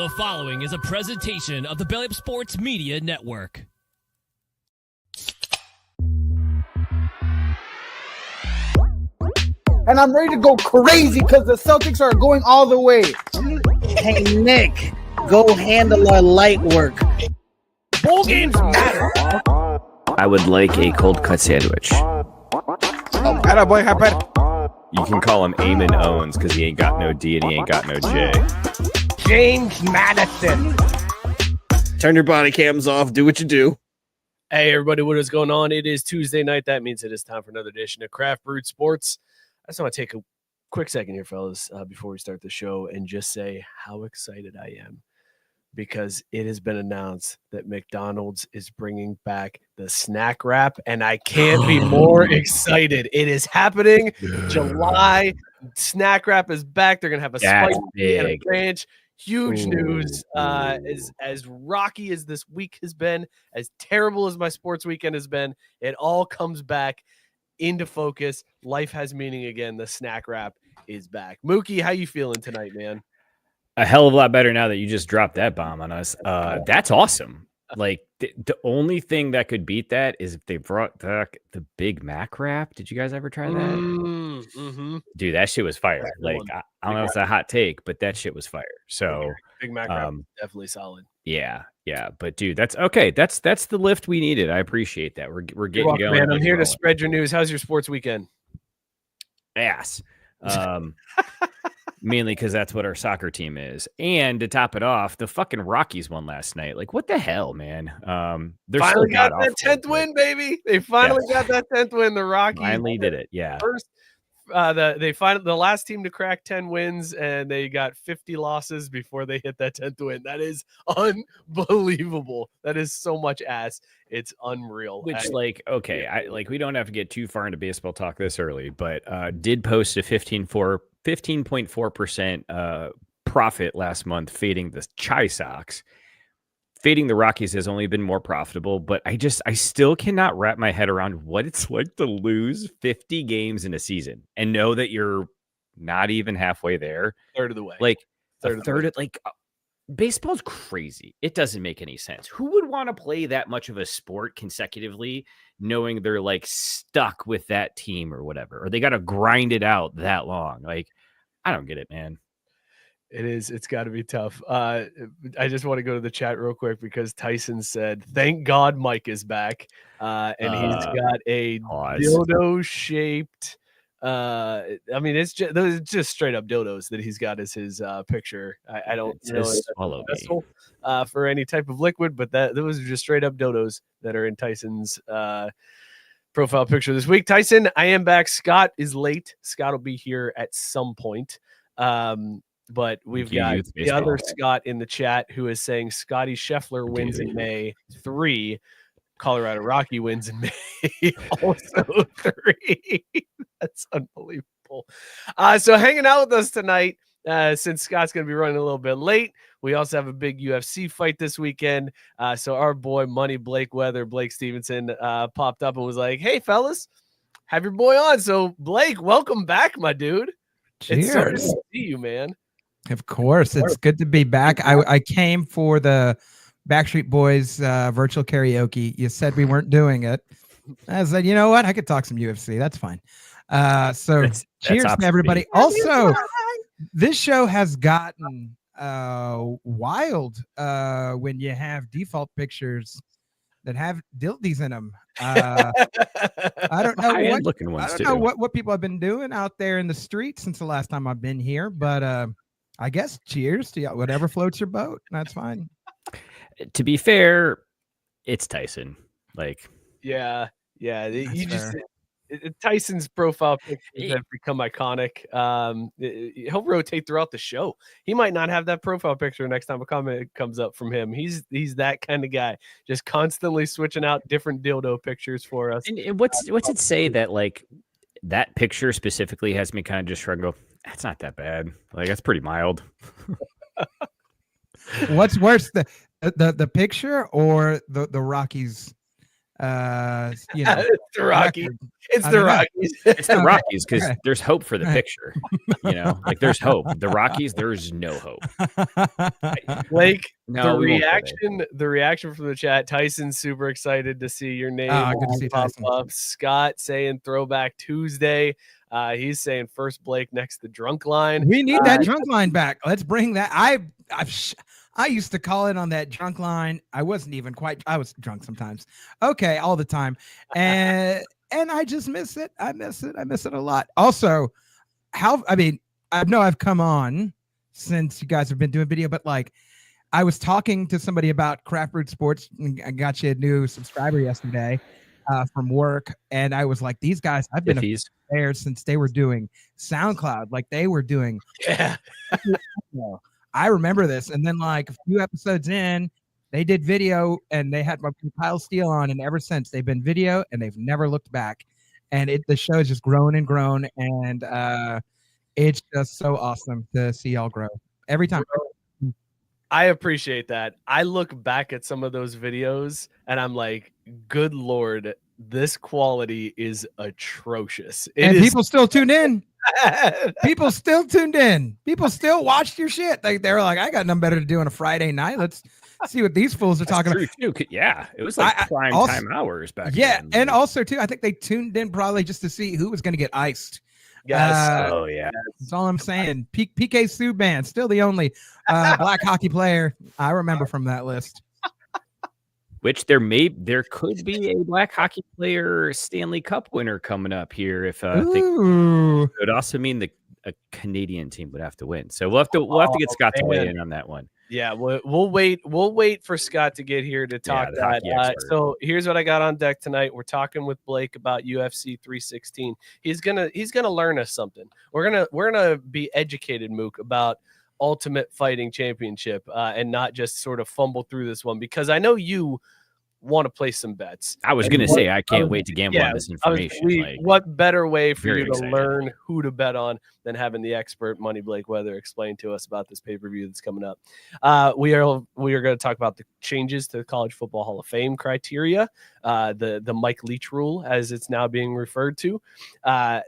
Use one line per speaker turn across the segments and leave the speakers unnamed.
The following is a presentation of the Belly Up Sports Media Network.
And I'm ready to go crazy because the Celtics are going all the way.
Hey, Nick, go handle our light work.
Bowl games matter.
I would like a cold cut sandwich.
Atta boy,
You can call him Eamon Owens because he ain't got no D and he ain't got no J.
James Madison.
Turn your body cams off. Do what you do.
Hey, everybody, what is going on? It is Tuesday night. That means it is time for another edition of Craft Brewed Sports. I just want to take a quick second here, fellas, before we start the show and just say how excited I am because it has been announced that McDonald's is bringing back the snack wrap, and I can't be more excited. It is happening. July snack wrap is back. They're going to have a spicy and a ranch. Huge news. As rocky as this week has been, as terrible as my sports weekend has been, it all comes back into focus. Life has meaning again. The snack wrap is back. Mookie, how you feeling tonight, man?
A hell of a lot better now that you just dropped that bomb on us. That's awesome. Like the only thing that could beat that is if they brought back the Big Mac wrap. Did you guys ever try that?
Mm-hmm.
Dude, that shit was fire. Like I don't know if it's a hot take, but that shit was fire. So
Big Mac wrap definitely solid.
Yeah. But dude, that's okay. That's the lift we needed. I appreciate that. We're getting
welcome,
going.
Man. I'm here to spread your news. How's your sports weekend?
Ass. Mainly because that's what our soccer team is. And to top it off, the fucking Rockies won last night. Like, what the hell, man? They're
finally
still
got that 10th win, baby. They finally got that 10th win. The Rockies
finally did it. Yeah.
First, the last team to crack 10 wins, and they got 50 losses before they hit that 10th win. That is unbelievable. That is so much ass. It's unreal.
Which, okay, we don't have to get too far into baseball talk this early, but did post a 15.4% profit last month, fading the Chi Sox. Fading the Rockies has only been more profitable, but I still cannot wrap my head around what it's like to lose 50 games in a season and know that you're not even halfway there.
Third of the way.
Baseball's crazy. It doesn't make any sense. Who would want to play that much of a sport consecutively knowing they're like stuck with that team or whatever, or they got to grind it out that long? Like, I don't get it, man.
It's got to be tough. I just want to go to the chat real quick because Tyson said, thank God Mike is back. And he's got a dildo shaped. It's just straight up dildos that he's got as his picture. I don't know for any type of liquid, but those are just straight up dildos that are in Tyson's profile picture this week. Tyson, I am back. Scott is late. Scott will be here at some point. But we've got the other Scott in the chat who is saying Scotty Scheffler wins in May 3. Colorado Rocky wins in May also 3. That's unbelievable. So hanging out with us tonight, since Scott's going to be running a little bit late, we also have a big UFC fight this weekend. So our boy Money Blake Stephenson popped up and was like, hey, fellas, have your boy on. So Blake, welcome back, my dude.
Cheers.
It's so good to see you, man.
Of course. It's good to be back. I came for the Backstreet Boys virtual karaoke. You said we weren't doing it. I said, you know what? I could talk some UFC. That's fine. Cheers to everybody. Also, this show has gotten wild when you have default pictures that have dildies in them. I don't know what people have been doing out there in the streets since the last time I've been here, but I guess cheers to whatever floats your boat. That's fine.
To be fair, it's Tyson.
Tyson's profile pictures have become iconic. He'll rotate throughout the show. He might not have that profile picture next time a comment comes up from him. He's that kind of guy, just constantly switching out different dildo pictures for us.
And what's it say that like that picture specifically has me kind of just shrug and go, that's not that bad. Like that's pretty mild.
What's worse, the picture or the Rockies You know,
It's the Rockies.
record.
It's
I
the
don't know.
Rockies.
It's the Rockies because
Okay.
there's hope for the
Right.
picture. You know, like there's hope. The Rockies, there's no hope.
Blake,
No, we won't go there.
the reaction from the chat. Tyson's super excited to see your name
Good to see
pop
Tyson.
up. Scott saying Throwback Tuesday. He's saying first Blake next the drunk line.
We need that drunk line back. Let's bring that. I used to call it on that drunk line. I wasn't even quite. I was drunk sometimes. Okay, all the time, and I just miss it. I miss it. I miss it a lot. Also, I know I've come on since you guys have been doing video, but like, I was talking to somebody about Craft Brewed Sports. And I got you a new subscriber yesterday from work, and I was like, these guys, I've been a player since they were doing SoundCloud, like they were doing.
Yeah.
I remember this, and then like a few episodes in, they did video, and they had my Kyle Steele on, and ever since they've been video, and they've never looked back. And the show has just grown and grown, and it's just so awesome to see y'all grow every time.
I appreciate that. I look back at some of those videos, and I'm like, good Lord, this quality is atrocious.
People still tuned in. People still tuned in. People still watched your shit. They're like, I got nothing better to do on a Friday night. Let's see what these fools are talking about.
Too. Yeah, it was like prime time hours back then.
And also too, I think they tuned in probably just to see who was going to get iced.
Yes.
Oh yeah.
That's all I'm saying. PK Subban, still the only black hockey player I remember from that list.
Which there could be a black hockey player Stanley Cup winner coming up here. If it would also mean a Canadian team would have to win. So we'll have to get Scott to weigh in on that one.
Yeah, we'll wait for Scott to get here to talk that. So here's what I got on deck tonight. We're talking with Blake about UFC 316. He's gonna learn us something. We're gonna be educated, Mook, about Ultimate Fighting Championship and not just sort of fumble through this one, because I know you want to place some bets.
I was gonna say I can't wait to gamble on this information.
What better way for you to
excited.
learn who to bet on than having the expert Money Blake Weather explain to us about this pay-per-view that's coming up. We are going to talk about the changes to the College Football Hall of Fame criteria, the Mike Leach rule, as it's now being referred to.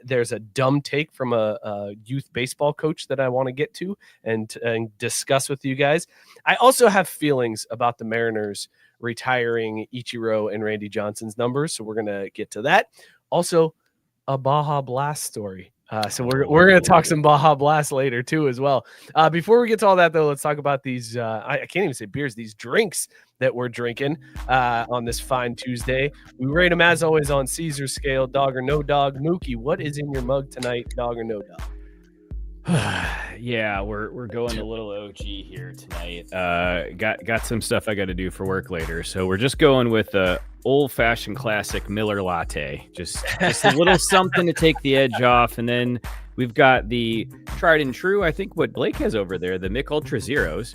There's a dumb take from a youth baseball coach that I want to get to and discuss with you guys. I also have feelings about the Mariners retiring Ichiro and Randy Johnson's numbers, so we're going to get to that. Also, a Baja Blast story. So we're going to talk some Baja Blast later too as well. Before we get to all that though, let's talk about these I can't even say beers, these drinks that we're drinking on this fine Tuesday. We rate them as always on Caesar scale, dog or no dog. Mookie, what is in your mug tonight, dog or no dog?
Yeah, we're going a little OG here tonight. Got some stuff I got to do for work later, so we're just going with a old-fashioned classic Miller latte. Just a little something to take the edge off, and then we've got the tried and true. I think what Blake has over there, the Mick Ultra Zeros.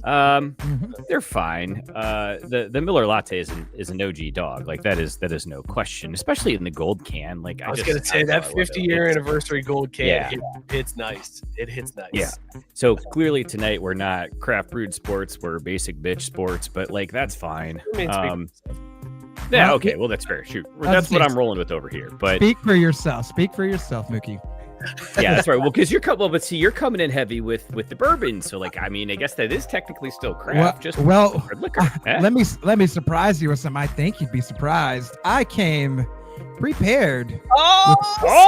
They're fine. The Miller latte is an OG dog. Like that is no question, especially in the gold can. Like
I was gonna say that 50-year anniversary gold can, it's nice. It hits nice.
Yeah. So clearly tonight we're not Craft Brewed Sports, we're basic bitch sports, but like that's fine. Yeah, okay, well that's fair. Shoot, that's what I'm rolling with over here. But
speak for yourself, Mookie.
Yeah, that's right. Well, because you're coming in heavy with the bourbon, so like I mean, I guess that is technically still craft. Liquor.
Let me surprise you with some. I think you'd be surprised. I came prepared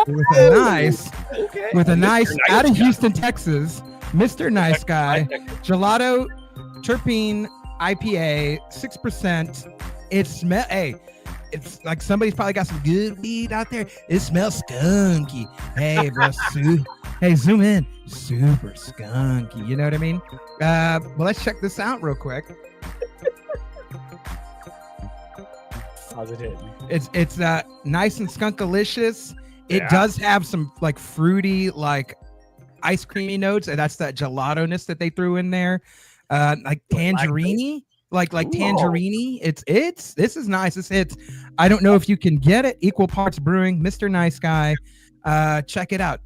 with a nice out of Houston, Texas, Mr. Nice Guy Gelato Terpene IPA, 6%. It's like somebody's probably got some good weed out there. It smells skunky. Hey, bro, zoom in. Super skunky. You know what I mean? Well, let's check this out real quick.
How's it hit?
It's nice and skunkalicious. It does have some like fruity, like ice creamy notes, and that's that gelato-ness that they threw in there. Like tangerine. Like tangerine. This is nice. This hits. I don't know if you can get it. Equal Parts Brewing, Mr. Nice Guy. Check it out.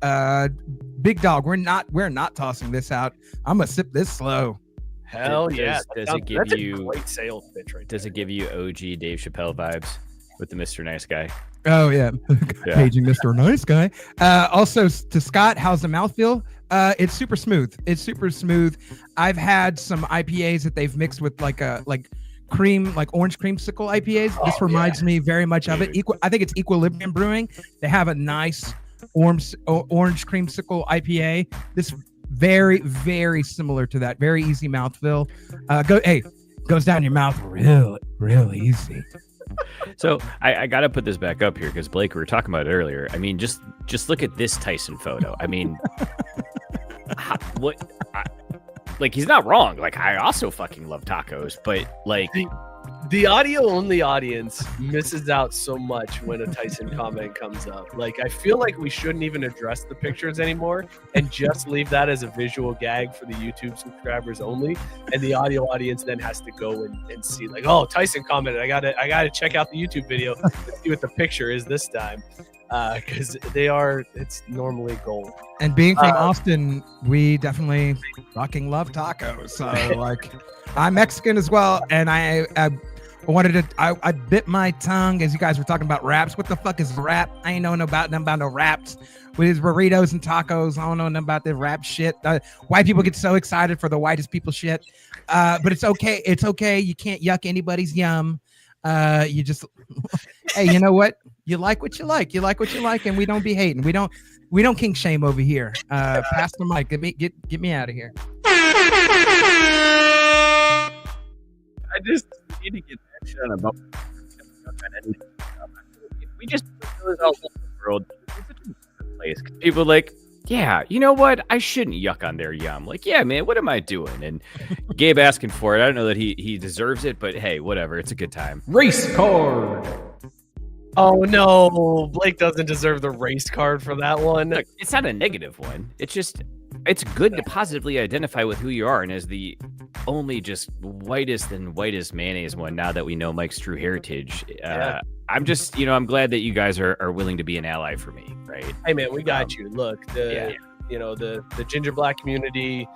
Big dog. We're not tossing this out. I'm gonna sip this slow.
Hell yeah.
Does it give you
a great sales pitch right
Does
there.
it give you OG Dave Chappelle vibes? with the Mr. Nice Guy.
Oh yeah,
Yeah.
paging Mr. Nice Guy. Also to Scott, how's the mouthfeel? It's super smooth. It's super smooth. I've had some IPAs that they've mixed with like cream, like orange creamsicle IPAs. This reminds me very much of it. I think it's Equilibrium Brewing. They have a nice orange creamsicle IPA. This very, very similar to that. Very easy mouthfeel. Goes down your mouth real easy.
So I got to put this back up here because Blake, we were talking about it earlier. I mean, just look at this Tyson photo. I mean, like he's not wrong. Like I also fucking love tacos, but like
the audio only audience misses out so much when a Tyson comment comes up. Like I feel like we shouldn't even address the pictures anymore and just leave that as a visual gag for the YouTube subscribers only. And the audio audience then has to go and see like, oh, Tyson commented. I gotta check out the YouTube video to see what the picture is this time. Because it's normally gold.
And being from Austin, we definitely fucking love tacos. So like, I'm Mexican as well, and I bit my tongue as you guys were talking about wraps. What the fuck is wrap? I ain't know nothing about no wraps. With his burritos and tacos, I don't know nothing about the wrap shit. White people get so excited for the whitest people shit, but it's okay. It's okay. You can't yuck anybody's yum. You just, hey, you know what? You like what you like. You like what you like, and we don't be hating. We don't kink shame over here. Pass the mic. Get me out of here.
I just need to get that shit on a bump. We just put those all over the world. It's such a good place. People are like, yeah, you know what? I shouldn't yuck on their yum. Like, yeah, man, what am I doing? And Gabe asking for it. I don't know that he deserves it, but hey, whatever. It's a good time.
Race card.
Oh no, Blake doesn't deserve the race card for that one.
Look, it's not a negative one. It's just, it's good to positively identify with who you are. And as the only just whitest mayonnaise one, now that we know Mike's true heritage, I'm just, I'm glad that you guys are willing to be an ally for me, right?
Hey man, we got you. Look, the ginger black community,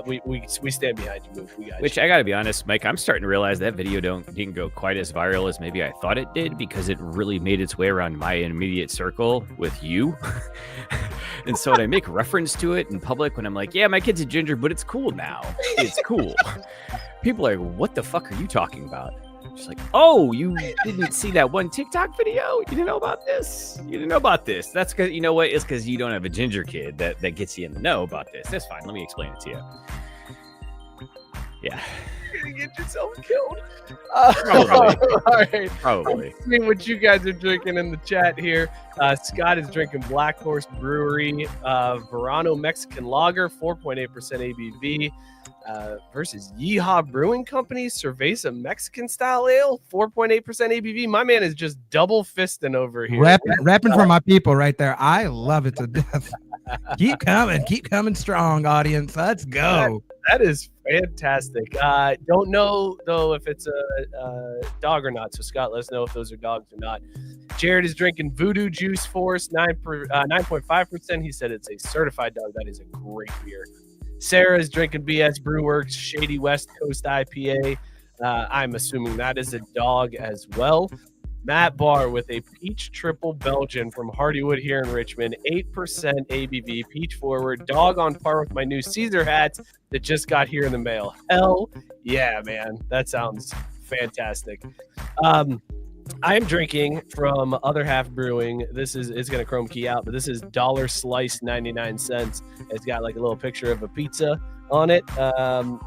we stand behind you. We got
Which
you.
I gotta be honest, Mike, I'm starting to realize that video didn't go quite as viral as maybe I thought it did, because it really made its way around my immediate circle with you. And so when I make reference to it in public, when I'm like, yeah, my kid's a ginger, but it's cool now. It's cool. People are like, what the fuck are you talking about? Just like, oh, you didn't see that one TikTok video? You didn't know about this? You didn't know about this? That's because, you know what? It's because you don't have a ginger kid that gets you in the know about this. That's fine. Let me explain it to you. Yeah.
You're gonna get yourself killed.
Probably.
All right.
Probably.
I'm seeing what you guys are drinking in the chat here. Scott is drinking Black Horse Brewery Verano Mexican Lager, 4.8% ABV. Versus Yeehaw Brewing Company Cerveza Mexican Style Ale, 4.8% ABV. My man is just double fisting over here.
Rapping for my people right there. I love it to death. Keep coming strong, audience. Let's go.
That is fantastic. Don't know though if it's a dog or not. So Scott, let us know if those are dogs or not. Jared is drinking Voodoo Juice Force, 9.5%. He said it's a certified dog. That is a great beer. Sarah is drinking BS Brewworks Shady West Coast IPA. I'm assuming that is a dog as well. Matt Barr with a Peach Triple Belgian from Hardywood here in Richmond, 8% ABV, peach forward, dog on par with my new Caesar hats that just got here in the mail. Hell yeah, man. That sounds fantastic. I am drinking from Other Half Brewing. This is, it's going to chrome key out, but this is Dollar Slice 99 cents. It's got like a little picture of a pizza on it.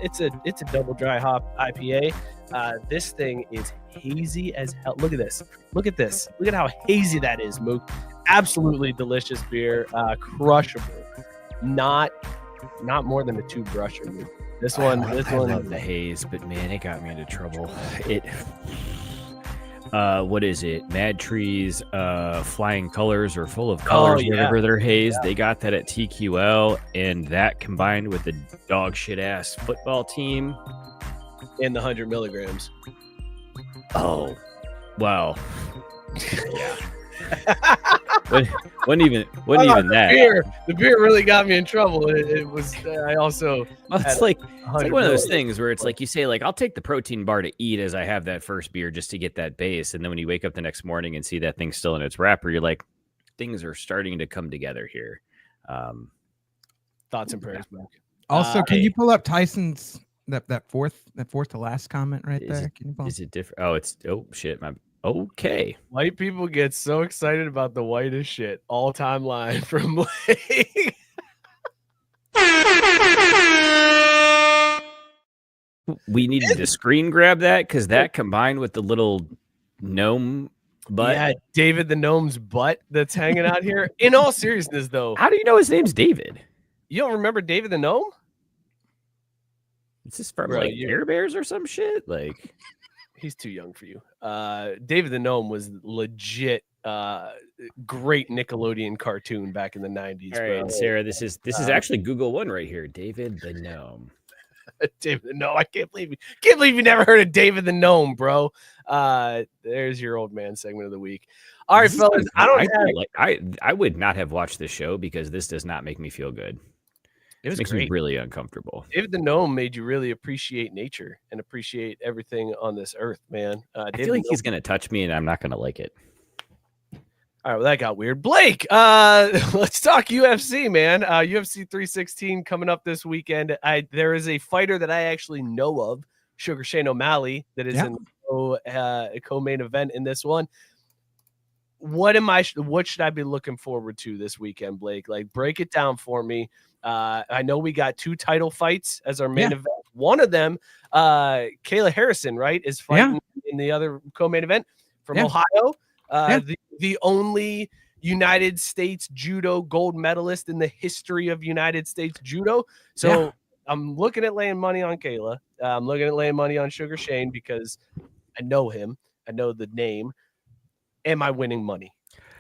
It's a double dry hop IPA. This thing is hazy as hell. Look at this. Look at this. Look at how hazy that is, Mook. Absolutely delicious beer. Crushable. Not more than a 2 brusher, Mook. This one.
I love the haze, but man, it got me into trouble. What is it? Mad Trees, Flying Colors or Full of Colors, whatever their haze. They got that at TQL, and that combined with the dog shit ass football team
in the 100 milligrams.
Oh, wow. Yeah. wasn't even that.
The beer really got me in trouble. It was. I also.
Well, it's like one of those things where it's like you say, like, I'll take the protein bar to eat as I have that first beer just to get that base, and then when you wake up the next morning and see that thing still in its wrapper, you're like, things are starting to come together here.
Thoughts and prayers, Mike.
Also, can you pull up Tyson's that fourth to last comment right there?
Is it different? Oh shit, okay.
White people get so excited about the whitest shit. All-time line from Blake.
We needed to screen grab that because that combined with the little gnome butt.
Yeah, David the gnome's butt that's hanging out here. In all seriousness, though.
How do you know his name's David?
You don't remember David the gnome?
Is this from like Care Bears or some shit? Like,
he's too young for you. David the gnome was legit great Nickelodeon cartoon back in the 90s.
All right, bro. Sarah, this is actually Google One right here. David the gnome.
David the gnome. I can't believe you never heard of David the gnome, bro. There's your old man segment of the week. All right, fellas.
I would not have watched this show because this does not make me feel good. It makes me really uncomfortable.
David the gnome made you really appreciate nature and appreciate everything on this earth, man.
I feel like he's gonna touch me and I'm not gonna like it.
All right, well, that got weird. Blake, let's talk UFC, man. UFC 316 coming up this weekend. There is a fighter that I actually know of, Sugar Shane O'Malley, that is in a co-main event in this one. What should I be looking forward to this weekend, Blake? Like, break it down for me. I know we got 2 title fights as our main event. One of them, Kayla Harrison, right, is fighting in the other co-main event from Ohio. The only United States judo gold medalist in the history of United States judo. So I'm looking at laying money on Kayla. I'm looking at laying money on Sugar Shane because I know him. I know the name. Am I winning money?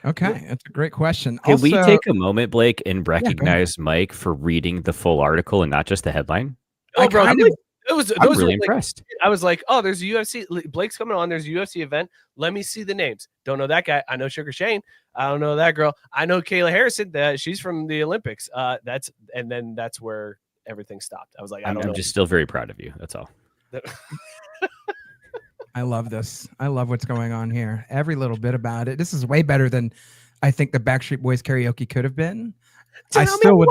Okay, that's a great question.
Can we take a moment, Blake, and recognize Mike for reading the full article and not just the headline?
Oh, bro, I'm really
impressed.
I was like, oh, there's a UFC. Blake's coming on. There's a UFC event. Let me see the names. Don't know that guy. I know Sugar Shane. I don't know that girl. I know Kayla Harrison. She's from the Olympics. That's where everything stopped. I was like, I'm
just still very proud of you. That's all.
I love this. I love what's going on here. Every little bit about it. This is way better than I think the Backstreet Boys karaoke could have been. I still would.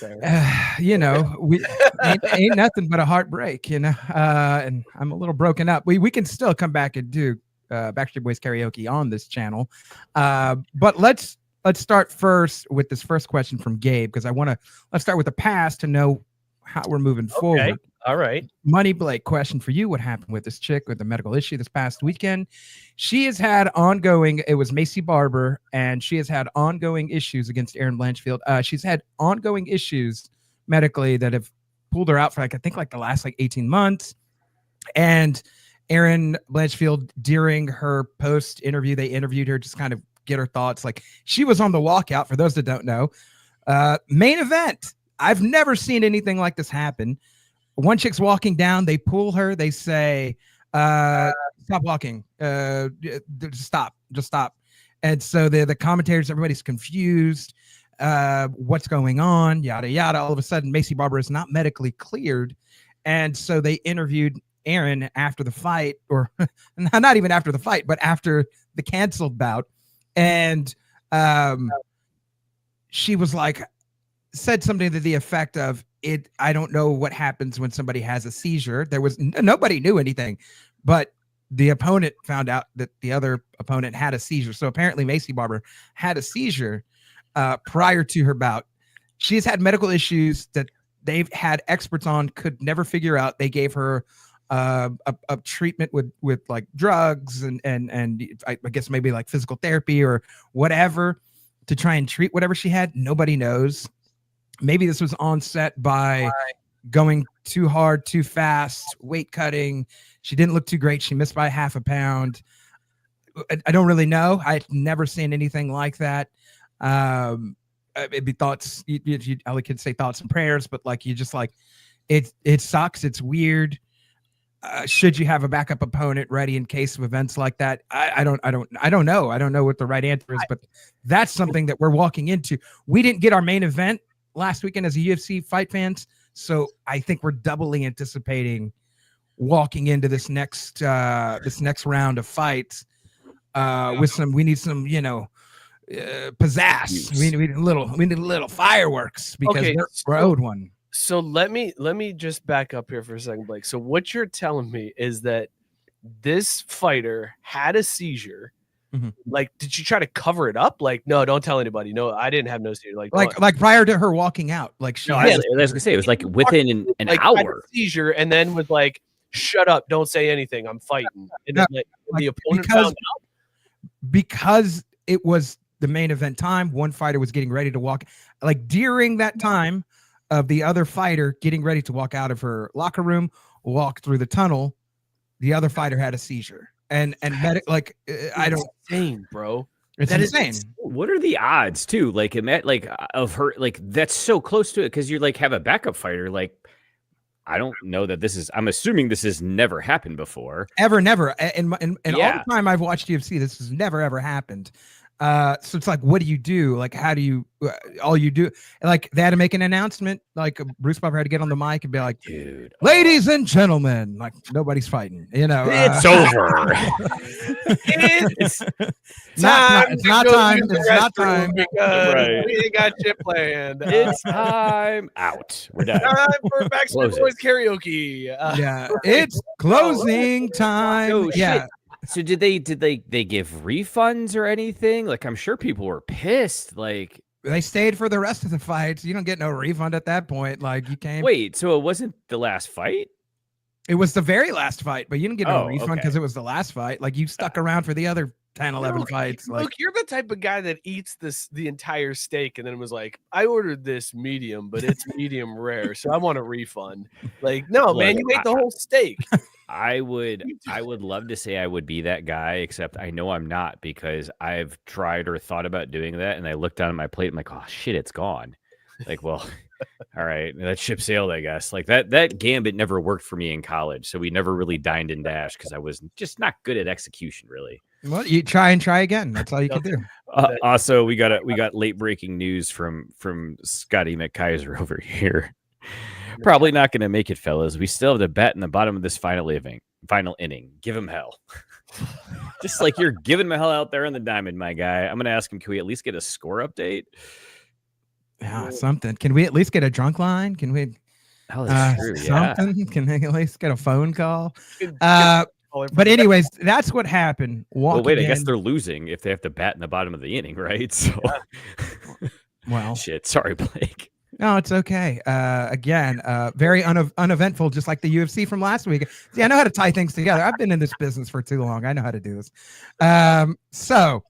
We ain't nothing but a heartbreak, and I'm a little broken up. We can still come back and do Backstreet Boys karaoke on this channel, but let's start first with this first question from Gabe because let's start with the past to know how we're moving forward.
All right.
Money Blake, question for you. What happened with this chick with the medical issue this past weekend? She has had it was Maycee Barber, and she has had ongoing issues against Erin Blanchfield. She's had ongoing issues medically that have pulled her out for I think the last 18 months. And Erin Blanchfield, during her post interview, they interviewed her, just kind of get her thoughts. Like, she was on the walkout, for those that don't know. Main event. I've never seen anything like this happen. One chick's walking down, they pull her, they say, stop walking, just stop. And so the commentators, everybody's confused. What's going on? Yada, yada. All of a sudden, Maycee Barber is not medically cleared. And so they interviewed Erin after the fight, or not even after the fight, but after the canceled bout. And she was said something to the effect of, I don't know what happens when somebody has a seizure. Nobody knew anything, but the opponent found out that the other opponent had a seizure. So apparently Maycee Barber had a seizure prior to her bout. She's had medical issues that they've had experts on, could never figure out. They gave her a treatment with drugs and I guess maybe physical therapy or whatever to try and treat whatever she had. Nobody knows. Maybe this was onset by going too hard, too fast, weight cutting. She didn't look too great. She missed by half a pound. I don't really know. I've never seen anything like that. It'd be thoughts. I could say thoughts and prayers, but you just it sucks. It's weird. should you have a backup opponent ready in case of events like that? I don't know. I don't know what the right answer is, but that's something that we're walking into. We didn't get our main event last weekend as a UFC fight fans, so I think we're doubly anticipating walking into this next round of fights with some. We need some, pizzazz. We need a little fireworks because we're owed one.
So let me just back up here for a second, Blake. So what you're telling me is that this fighter had a seizure.
Mm-hmm.
Like, did you try to cover it up? Like, no, don't tell anybody. No, I didn't have no seizure.
Like prior to her walking out. Like she.
I was gonna say it was like within an hour.
Seizure, and then was like, "Shut up! Don't say anything. I'm fighting." And then, the opponent found out
because it was the main event time. One fighter was getting ready to walk. Like during that time of the other fighter getting ready to walk out of her locker room, walk through the tunnel, the other fighter had a seizure. I don't
insane, bro.
It's insane.
What are the odds too? Like of her, like that's so close to it because you like have a backup fighter. Like I don't know that this is. I'm assuming this has never happened before.
Never. And all the time I've watched UFC, this has never ever happened. So it's like, what do you do? Like, how do you? All you do, like they had to make an announcement. Like Bruce Buffer had to get on the mic and be like,
"Dude,
ladies and gentlemen, like nobody's fighting.
It's over.
It's
not time.
It's not time because we ain't got shit planned.
It's time out. We're done.
Time for Backstreet Boys karaoke.
It's closing time.
Oh,
yeah."
Shit. So did they give refunds or anything? Like I'm sure people were pissed. Like
they stayed for the rest of the fights. You don't get no refund at that point. Like you came.
Wait, so it wasn't the last fight?
It was the very last fight, but you didn't get no refund because
okay.
it was the last fight. Like you stuck around for the other 10, 11 fights.
Look, you're the type of guy that eats the entire steak and then was like, I ordered this medium, but it's medium rare, so I want a refund. Like, no, man, you ate the whole steak.
I would love to say I would be that guy, except I know I'm not because I've tried or thought about doing that, and I looked down at my plate, I'm like, oh shit, it's gone. Like, well, all right, that ship sailed, I guess. Like that gambit never worked for me in college, so we never really dined and dashed because I was just not good at execution, really.
Well, you try again. That's all you can do.
Also, we got late breaking news from Scotty McKaiser over here. Probably not going to make it, fellas. We still have the bet in the bottom of this final inning. Give him hell. Just like you're giving him hell out there in the diamond, my guy. I'm going to ask him, can we at least get a score update?
Yeah, something. Can we at least get a drunk line? Can we?
Oh, that's true.
Something.
Yeah.
Can we at least get a phone call? But anyways, that's what happened.
Well, wait, I guess they're losing if they have to bat in the bottom of the inning, right? So,
well,
shit. Sorry, Blake.
No, it's okay. Again, very uneventful, just like the UFC from last week. See, I know how to tie things together. I've been in this business for too long. I know how to do this. So,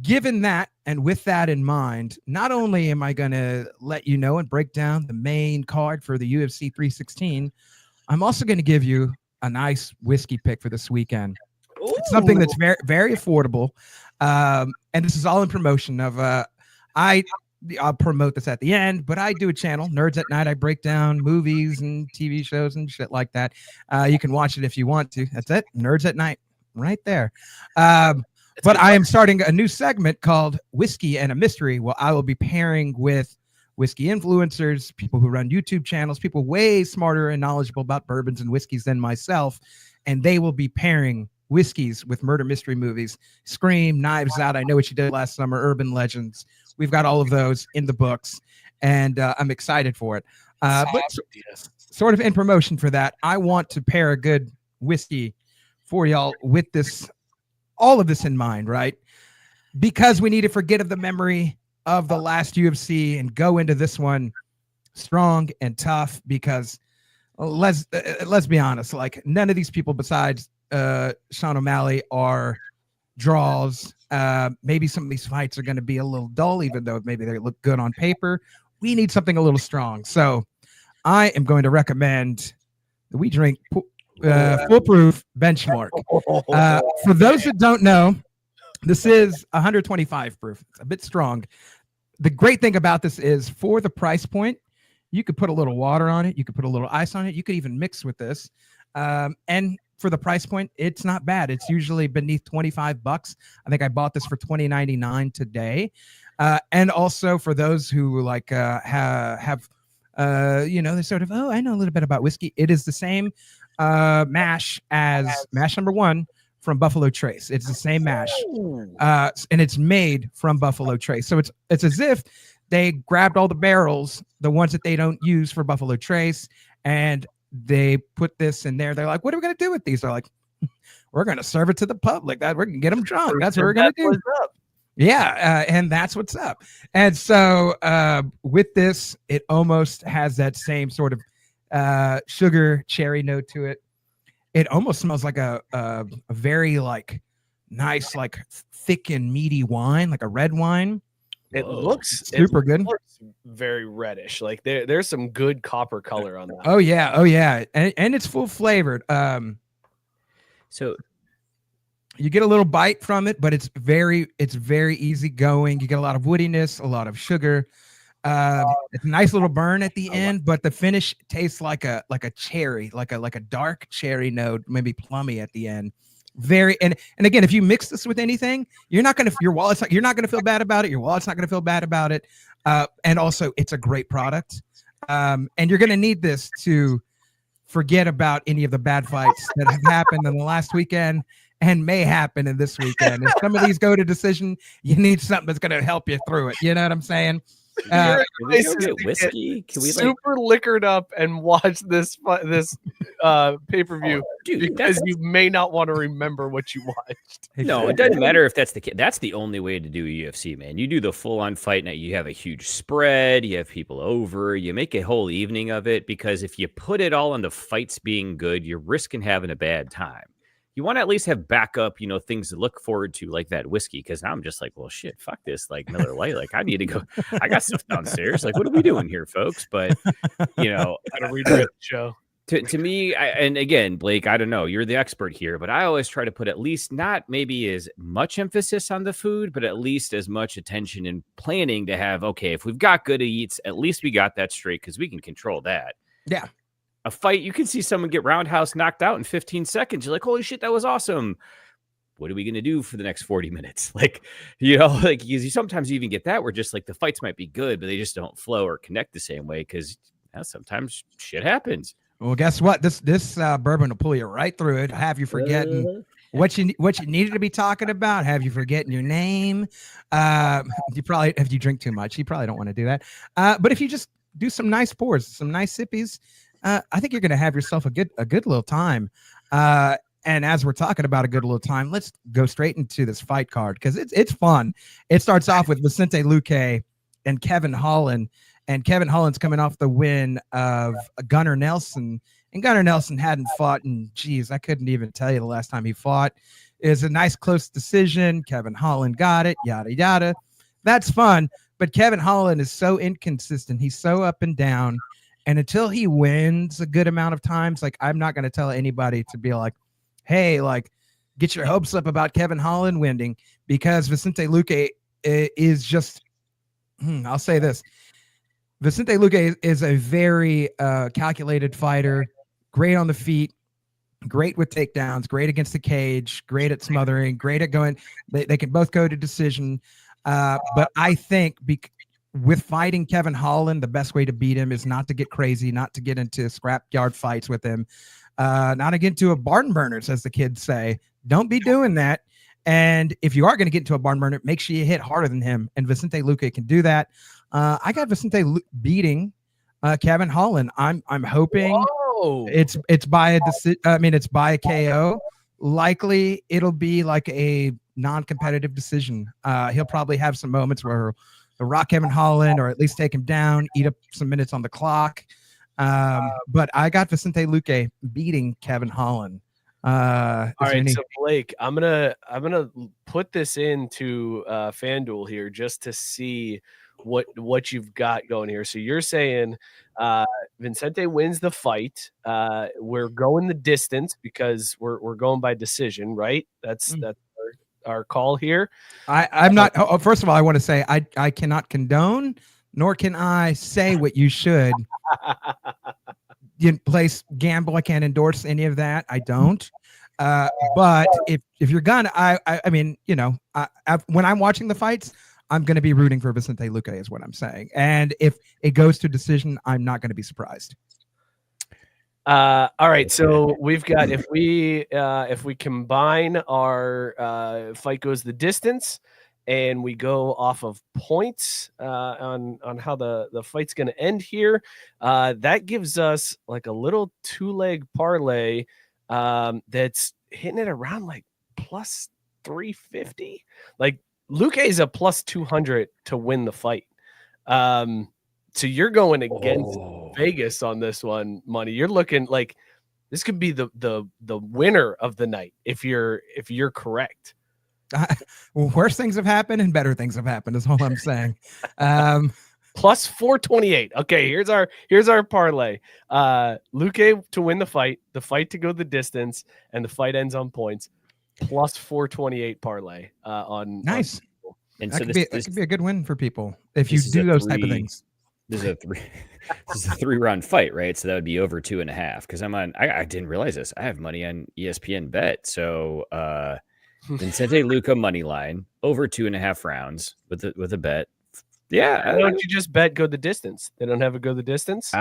given that, and with that in mind, not only am I going to let you know and break down the main card for the UFC 316, I'm also going to give you a nice whiskey pick for this weekend.
Ooh.
It's something that's very, very affordable. And this is all in promotion of I'll promote this at the end, but I do a channel, Nerds at Night. I break down movies and TV shows and shit like that. You can watch it if you want to. That's it. Nerds at Night right there. But I am starting a new segment called Whiskey and a Mystery. Well, I will be pairing with whiskey influencers, people who run YouTube channels, people way smarter and knowledgeable about bourbons and whiskeys than myself. And they will be pairing whiskeys with murder mystery movies, Scream, Knives Out, I Know What You Did Last Summer, Urban Legends. We've got all of those in the books, and I'm excited for it. But sort of in promotion for that, I want to pair a good whiskey for y'all with this, all of this in mind, right? Because we need to forget of the memory of the last UFC and go into this one strong and tough. Because let's be honest, like none of these people besides Sean O'Malley are draws. Maybe some of these fights are going to be a little dull, even though maybe they look good on paper. We need something a little strong. So I am going to recommend that we drink Foolproof Benchmark. For those that don't know, this is 125 proof. It's a bit strong. The great thing about this is for the price point, You could put a little water on it. You could put a little ice on it. You could even mix with this. And for the price point, it's not bad. It's usually beneath $25. I think I bought this for $20.99 today. And also for those who like have they sort of, I know a little bit about whiskey. It is the same mash as mash number 1 from Buffalo Trace. It's the same mash, and it's made from Buffalo Trace. So it's as if they grabbed all the barrels, the ones that they don't use for Buffalo Trace, and they put this in there. They're like, what are we going to do with these? They're like, we're going to serve it to the public. We're going to get them drunk. That's what we're going to do. Yeah, and that's what's up. And so with this, it almost has that same sort of sugar cherry note to it. It almost smells like a very like nice, like thick and meaty wine, like a red wine.
It looks
super good.
Looks very reddish. Like there's some good copper color on that.
Oh yeah, and it's full flavored.
So
you get a little bite from it, but it's very easy going. You get a lot of woodiness, a lot of sugar. It's a nice little burn at the end, but the finish tastes like a cherry, like a dark cherry note, maybe plummy at the end. Very and again, if you mix this with anything, you're not gonna feel bad about it. Your wallet's not gonna feel bad about it. And also, it's a great product. And you're gonna need this to forget about any of the bad fights that have happened in the last weekend and may happen in this weekend. If some of these go to decision, you need something that's gonna help you through it. You know what I'm saying?
Can we go get whiskey? Can we
super liquored up and watch this pay-per-view because you may not want to remember what you watched.
No, it doesn't matter if that's the case. That's the only way to do UFC, man. You do the full-on fight night. You have a huge spread. You have people over. You make a whole evening of it, because if you put it all into fights being good, you're risking having a bad time. You want to at least have backup, things to look forward to, like that whiskey. Because now I'm just like, well, shit, fuck this, like Miller Lite. Like, I need to go. I got stuff downstairs. Like, what are we doing here, folks? But gotta read the show. To me, and again, Blake, I don't know. You're the expert here, but I always try to put at least not maybe as much emphasis on the food, but at least as much attention and planning to have. Okay, if we've got good eats, at least we got that straight, because we can control that.
Yeah.
A fight, you can see someone get roundhouse knocked out in 15 seconds. You're like, holy shit, that was awesome. What are we going to do for the next 40 minutes? Like, you sometimes even get that where just like the fights might be good, but they just don't flow or connect the same way, because sometimes shit happens.
Well, guess what? This bourbon will pull you right through it. Have you forgetting what you needed to be talking about? Have you forgetting your name? If you drink too much, you probably don't want to do that. But if you just do some nice pours, some nice sippies, I think you're going to have yourself a good little time. And as we're talking about a good little time, let's go straight into this fight card, because it's fun. It starts off with Vicente Luque and Kevin Holland. And Kevin Holland's coming off the win of Gunnar Nelson. And Gunnar Nelson hadn't fought in, I couldn't even tell you the last time he fought. It was a nice close decision. Kevin Holland got it, yada, yada. That's fun. But Kevin Holland is so inconsistent. He's so up and down. And until he wins a good amount of times, like, I'm not going to tell anybody to be like, hey, like, get your hopes up about Kevin Holland winning, because Vicente Luque is just, I'll say this. Vicente Luque is a very calculated fighter, great on the feet, great with takedowns, great against the cage, great at smothering, great at going. They can both go to decision. But I think with fighting Kevin Holland, the best way to beat him is not to get crazy, not to get into scrapyard fights with him, not to get into a barn burners, as the kids say. Don't be doing that. And if you are going to get into a barn burner, make sure you hit harder than him. And Vicente Luque can do that. I got Vicente beating Kevin Holland. I'm hoping it's by a it's by a KO. Likely it'll be like a non-competitive decision. He'll probably have some moments where he'll rock Kevin Holland, or at least take him down, eat up some minutes on the clock. But I got Vicente Luque beating Kevin Holland.
All right, so Blake, I'm gonna put this into FanDuel here just to see what you've got going here. So you're saying Vicente wins the fight. We're going the distance because we're going by decision, right? That's our call here.
I'm not. First of all, I want to say I cannot condone nor can I say what you should. You place gamble. I can't endorse any of that. I don't. But if you're gonna, I mean, you know, when I'm watching the fights, I'm going to be rooting for Vicente Luque is what I'm saying. And if it goes to decision, I'm not going to be surprised.
All right, so we've got if we combine our fight goes the distance, and we go off of points on how the fight's going to end here, that gives us like a little 2-leg parlay that's hitting it around like plus 350. Like Luque is a plus 200 to win the fight. So you're going against Vegas on this one, Money. You're looking like this could be the winner of the night if you're correct.
Worse things have happened and better things have happened is all I'm saying.
Plus 428. Okay, here's our parlay. Luque to win the fight to go the distance, and the fight ends on points. Plus 428 parlay on
nice.
And
that
so
could be a good win for people if you do those type of things.
This is a 3-round fight, right? So that would be over 2.5. Because I didn't realize this. I have money on ESPN Bet. So Vicente Luque money line over 2.5 rounds with a bet. Yeah.
Why don't you just bet go the distance? They don't have a go the distance.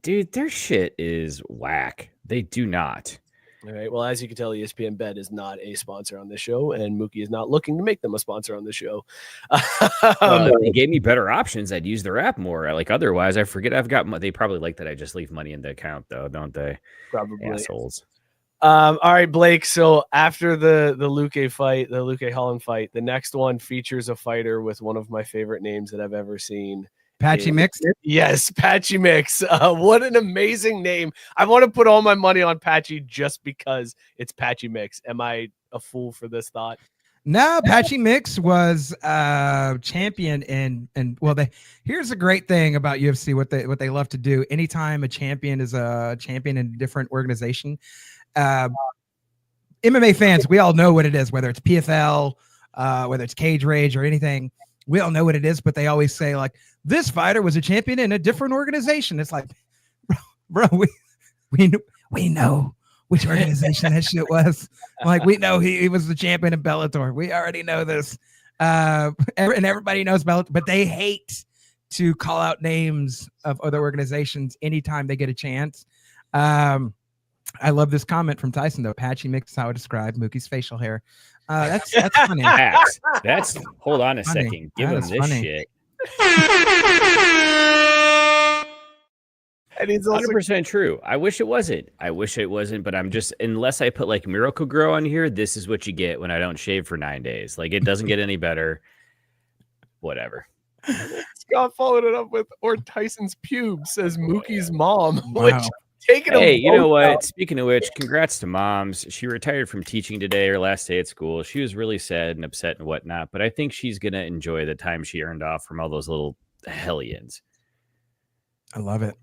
Dude, their shit is whack. They do not.
All right. Well, as you can tell, ESPN Bet is not a sponsor on this show, and Mookie is not looking to make them a sponsor on the show.
If they gave me better options, I'd use their app more. Like otherwise, I forget I've got. They probably like that I just leave money in the account, though, don't they?
Probably
assholes.
All right, Blake. So after the Luque fight, the Luque Holland fight, the next one features a fighter with one of my favorite names that I've ever seen.
Patchy Mix?
Yes, Patchy Mix. What an amazing name. I want to put all my money on Patchy just because it's Patchy Mix. Am I a fool for this thought?
No, Patchy Mix was champion and here's a great thing about UFC, what they love to do. Anytime a champion is a champion in a different organization, MMA fans, we all know what it is, whether it's PFL, whether it's Cage Rage or anything. We all know what it is, but they always say like this fighter was a champion in a different organization. It's like, bro, we know which organization that shit was. Like we know he was the champion in Bellator. We already know this, and everybody knows Bellator, but they hate to call out names of other organizations anytime they get a chance. I love this comment from Tyson though. Patchy Mix is how I describe Mookie's facial hair. That's funny.
That's hold on a
funny.
second. Give
That
him
is
this
funny.
shit.
And he's also
100% true. I wish it wasn't, but I'm just, unless I put like Miracle Grow on here, this is what you get when I don't shave for 9 days. Like it doesn't get any better. Whatever.
Scott followed it up with, or Tyson's pubes, says Mookie's mom.
Wow.
Which
Hey, you know what? Speaking of which, congrats to moms. She retired from teaching today, her last day at school. She was really sad and upset and whatnot, but I think she's going to enjoy the time she earned off from all those little hellions.
I love it.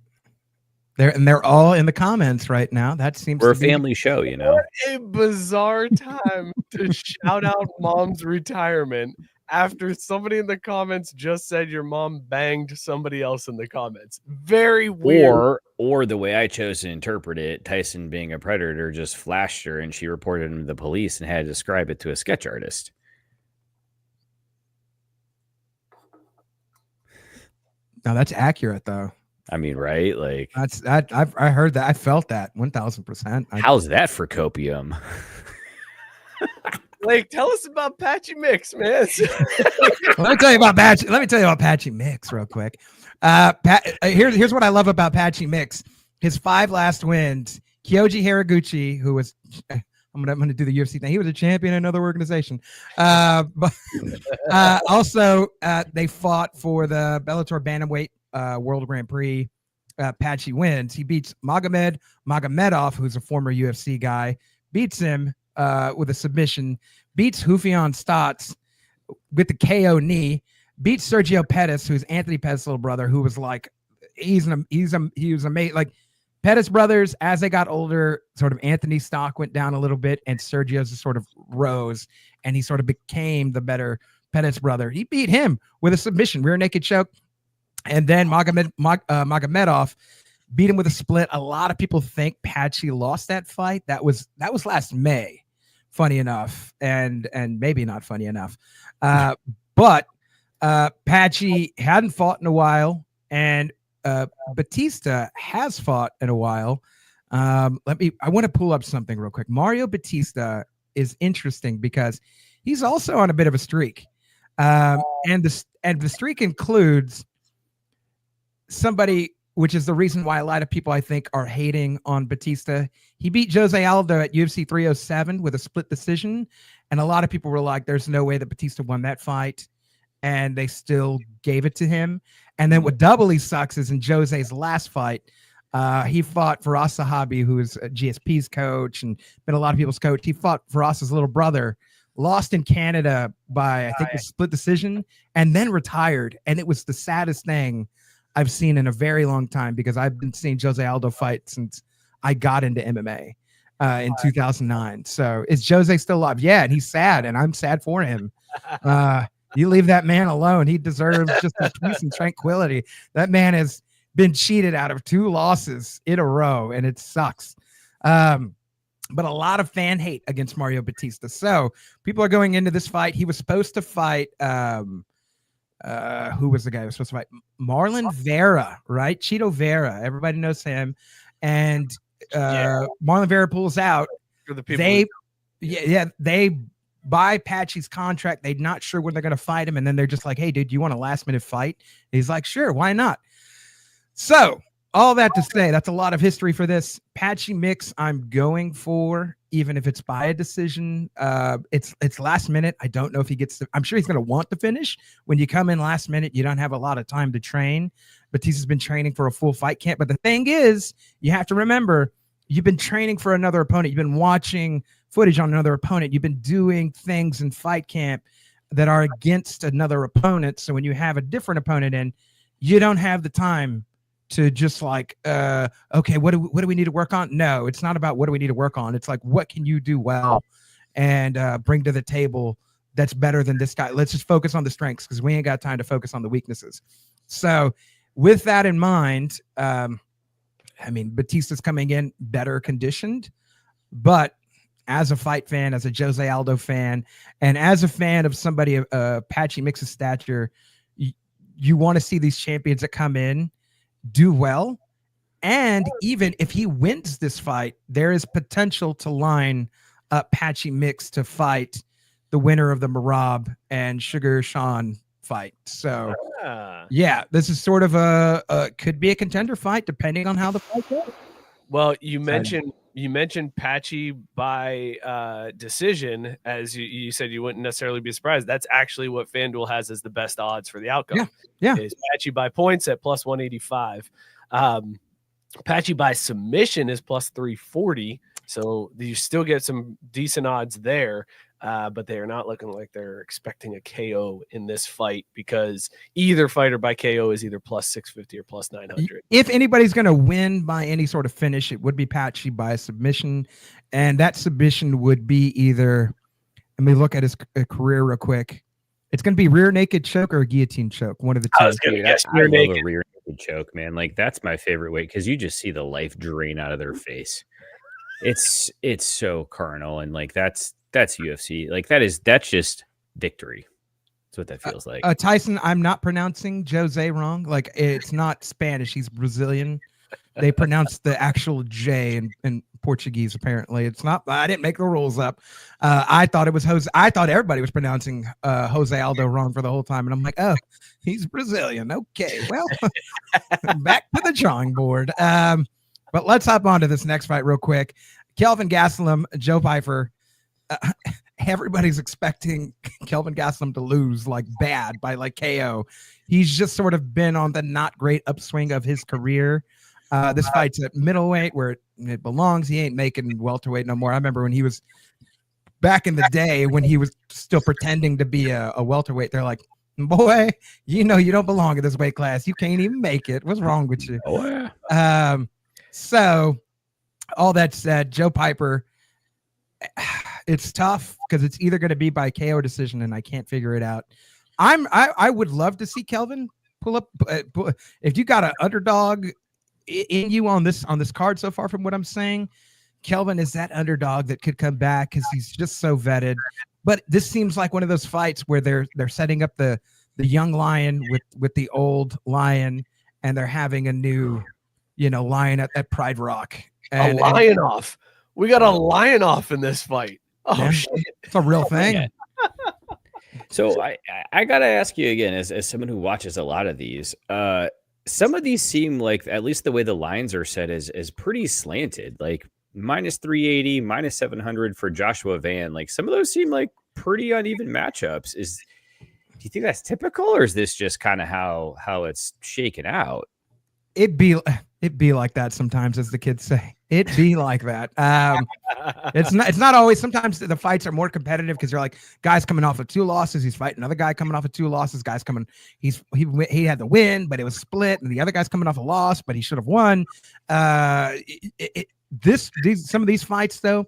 They're all in the comments right now. That seems
we're a family show, you know.
What a bizarre time to shout out mom's retirement after somebody in the comments just said your mom banged somebody else in the comments. Very weird.
Or the way I chose to interpret it, Tyson being a predator just flashed her and she reported him to the police and had to describe it to a sketch artist.
No, that's accurate though.
I mean, right? Like
I heard that. I felt that 1000%.
How's that for copium?
Blake, tell us about Patchy Mix, man.
Let me tell you about Patchy Mix real quick. Here's what I love about Patchy Mix. His 5 last wins. Kyoji Haraguchi, who was I'm gonna do the UFC thing. He was a champion in another organization. But also they fought for the Bellator Bantamweight World Grand Prix. Patchy wins. He beats Magomedov, who's a former UFC guy. Beats him with a submission. Beats Houfian Stotts with the KO knee. Beats Sergio Pettis, who's Anthony Pettis' little brother, who was like he was amazing. Like Pettis brothers, as they got older, sort of Anthony's stock went down a little bit, and Sergio's sort of rose, and he sort of became the better Pettis brother. He beat him with a submission, rear naked choke. And then Magomedov beat him with a split. A lot of people think Patchy lost that fight. That was last May, funny enough, and maybe not funny enough. But Patchy hadn't fought in a while, and Bautista has fought in a while. I want to pull up something real quick. Mario Bautista is interesting because he's also on a bit of a streak. And the streak includes somebody, which is the reason why a lot of people I think are hating on Bautista. He beat Jose Aldo at UFC 307 with a split decision, and a lot of people were like, "There's no way that Bautista won that fight," and they still gave it to him. And then what doubly sucks is in Jose's last fight, he fought Firas Zahabi, who is GSP's coach and been a lot of people's coach. He fought Firas's little brother, lost in Canada by I think a split decision, and then retired. And it was the saddest thing I've seen in a very long time, because I've been seeing Jose Aldo fight since I got into MMA in 2009. So is Jose still alive? Yeah, and he's sad, and I'm sad for him. You leave that man alone. He deserves just a peace and tranquility. That man has been cheated out of 2 losses in a row, and it sucks. But a lot of fan hate against Mario Bautista. So people are going into this fight. He was supposed to fight who was the guy who was supposed to fight? Marlon Vera, right? Cheeto Vera. Everybody knows him. And Marlon Vera pulls out.
For the people
they buy Patchy's contract. They're not sure when they're going to fight him. And then they're just like, "Hey, dude, you want a last minute fight?" And he's like, "Sure, why not?" So all that to say, that's a lot of history for this. Patchy mix I'm going for, even if it's by a decision. It's last minute. I don't know if he gets to, I'm sure he's going to want to finish. When you come in last minute, you don't have a lot of time to train. Batista's been training for a full fight camp. But the thing is, you have to remember, you've been training for another opponent. You've been watching footage on another opponent. You've been doing things in fight camp that are against another opponent. So when you have a different opponent in, you don't have the time to just like, okay, what do we need to work on? No, it's not about what do we need to work on. It's like, what can you do well and bring to the table that's better than this guy? Let's just focus on the strengths, because we ain't got time to focus on the weaknesses. So with that in mind, I mean, Bautista's coming in better conditioned, but as a fight fan, as a Jose Aldo fan, and as a fan of somebody, Patchy Mix's stature, you want to see these champions that come in do well. And even if he wins this fight, there is potential to line up Patchy Mix to fight the winner of the Merab and Sugar Sean fight. So yeah, this is sort of a could be a contender fight depending on how the fight goes.
Well, you mentioned Patchy by decision, as you said you wouldn't necessarily be surprised. That's actually what FanDuel has as the best odds for the outcome.
Yeah.
Is Patchy by points at plus 185. Patchy by submission is plus 340. So you still get some decent odds there. But they are not looking like they're expecting a KO in this fight, because either fighter by KO is either plus 650 or plus 900.
If anybody's going to win by any sort of finish, it would be Patchy by a submission. And that submission would be either, let me look at his career real quick. It's going to be rear naked choke or guillotine choke. One of the two.
I was going to guess
rear naked. I love a rear naked choke, man. Like, that's my favorite way, because you just see the life drain out of their face. It's so carnal, and like that's UFC. Like that's just victory. That's what that feels like.
Tyson, I'm not pronouncing Jose wrong. Like, it's not Spanish. He's Brazilian. They pronounce the actual J in Portuguese. Apparently, it's not. I didn't make the rules up. I thought it was Jose. I thought everybody was pronouncing Jose Aldo wrong for the whole time, and I'm like, oh, he's Brazilian. Okay, well, back to the drawing board. But let's hop on to this next fight real quick. Kelvin Gastelum, Joe Pyfer. Everybody's expecting Kelvin Gastelum to lose like bad by like KO. He's just sort of been on the not great upswing of his career. This fight's at middleweight where it belongs. He ain't making welterweight no more. I remember when he was back in the day when he was still pretending to be a welterweight. They're like, boy, you know you don't belong in this weight class. You can't even make it. What's wrong with you?
Oh, yeah.
So all that said, Joe Pyfer, it's tough because it's either going to be by KO decision, and I can't figure it out. I would love to see Kelvin pull up. If you got an underdog in you on this card so far, from what I'm saying, Kelvin is that underdog that could come back because he's just so vetted. But this seems like one of those fights where they're setting up the young lion with the old lion, and they're having a new, lion at Pride Rock. And,
a lion off. We got a lion off in this fight. Oh,
yeah,
shit.
It's a real thing.
Yeah. So I gotta ask you again, as someone who watches a lot of these, some of these seem like, at least the way the lines are set, is pretty slanted. Like minus 380, minus 700 for Joshua Van. Like some of those seem like pretty uneven matchups. Do you think that's typical, or is this just kind of how it's shaken out?
It'd be like that sometimes, as the kids say. It'd be like that. It's not always. Sometimes the fights are more competitive because you're like, guys coming off of 2 losses. He's fighting another guy coming off of 2 losses. Guys coming, he had the win, but it was split, and the other guy's coming off a loss, but he should have won. Some of these fights though,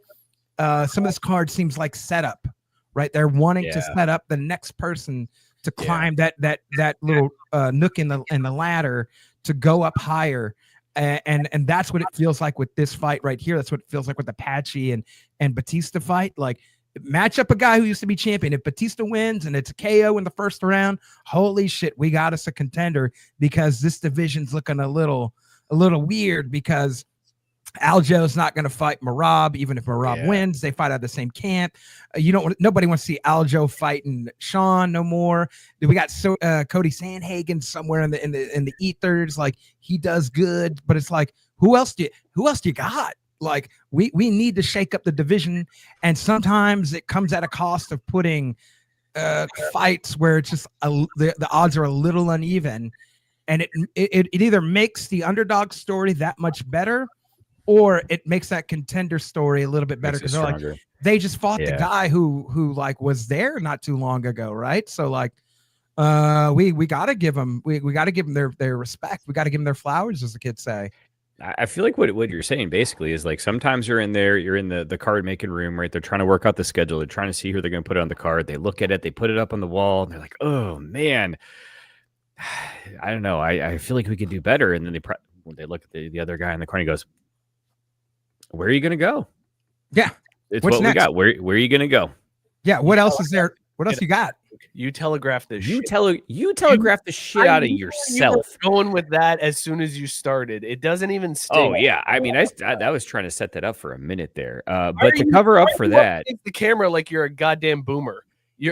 some of this card seems like setup, right? They're wanting to set up the next person to climb that little nook in the ladder to go up higher. And that's what it feels like with this fight right here. That's what it feels like with the Patchy and Bautista fight. Like, match up a guy who used to be champion. If Bautista wins and it's a KO in the first round, holy shit, we got us a contender, because this division's looking a little weird, because Aljo's not going to fight Merab. Even if Merab wins, they fight out of the same camp. Nobody wants to see Aljo fighting Sean no more. We got Cody Sandhagen somewhere in the ethers. Like, he does good, but it's like, who else do you got? Like, we need to shake up the division, and sometimes it comes at a cost of putting fights where it's just the odds are a little uneven, and it either makes the underdog story that much better, or it makes that contender story a little bit better, because they're like, they just fought the guy who like was there not too long ago, right? So like, we gotta give them their respect. We gotta give them their flowers, as the kids say.
I feel like what you're saying basically is, like, sometimes you're in the card making room, right? They're trying to work out the schedule. They're trying to see who they're going to put on the card. They look at it, they put it up on the wall, and they're like, oh man, I don't know. I feel like we could do better. And then they look at the other guy in the corner, and he goes, where are you going to go?
Yeah.
It's what we got. Where are you going to go?
Yeah. What else is there? What else you got?
You telegraph this
you
shit.
You telegraph the shit out of yourself.
You were going with that as soon as you started. It doesn't even sting.
Oh yeah. I mean, I was trying to set that up for a minute there. But to cover up for that,
the camera like you're a goddamn boomer.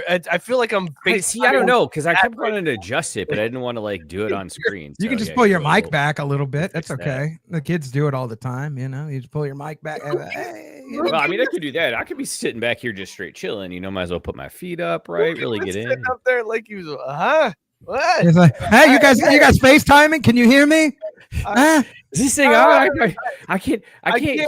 I feel like I'm.
I don't know, because I kept wanting to adjust it, but I didn't want to like do it on screen.
You can just pull your mic back a little bit. That's okay. The kids do it all the time. You just pull your mic back.
Well, I mean, I could do that. I could be sitting back here just straight chilling. Might as well put my feet up, right? Really get in.
Up there like you, what?
It's like, hey, you guys FaceTiming? Can you hear me?
Is this thing on? I can't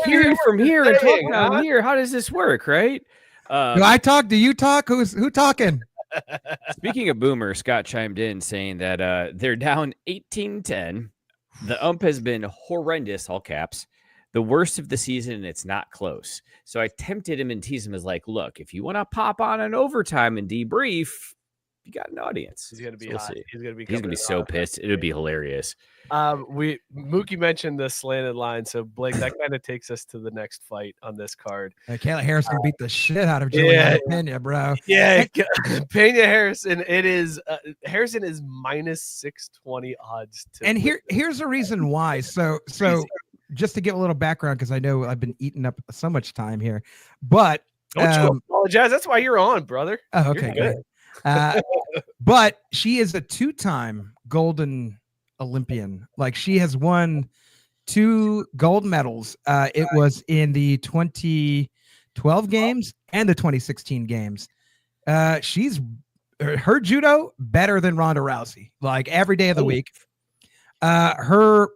hear you from here and talk down here. How does this work, right?
Do I talk? Do you talk? Who talking?
Speaking of boomer, Scott chimed in saying that they're down 18-10. The ump has been horrendous, all caps, the worst of the season, and it's not close. So I tempted him and teased him as like, look, if you want to pop on an overtime and debrief, you got an audience.
He's gonna be
we'll
hot.
See.
He's gonna be
so pissed. It would be hilarious.
Mookie mentioned the slanted line, so Blake, that kind of takes us to the next fight on this card.
Kayla Harrison beat the shit out of Julianna Peña, bro.
Yeah, Peña Harrison. It is Harrison is minus 620 odds.
And here's the reason why. So just to give a little background, because I know I've been eating up so much time here, but
don't you apologize. That's why you're on, brother.
Oh, okay, good. But she is a 2-time golden Olympian. Like, she has won 2 gold medals. It was in the 2012 games and the 2016 games. She's her judo better than Ronda Rousey, like every day of the week. Her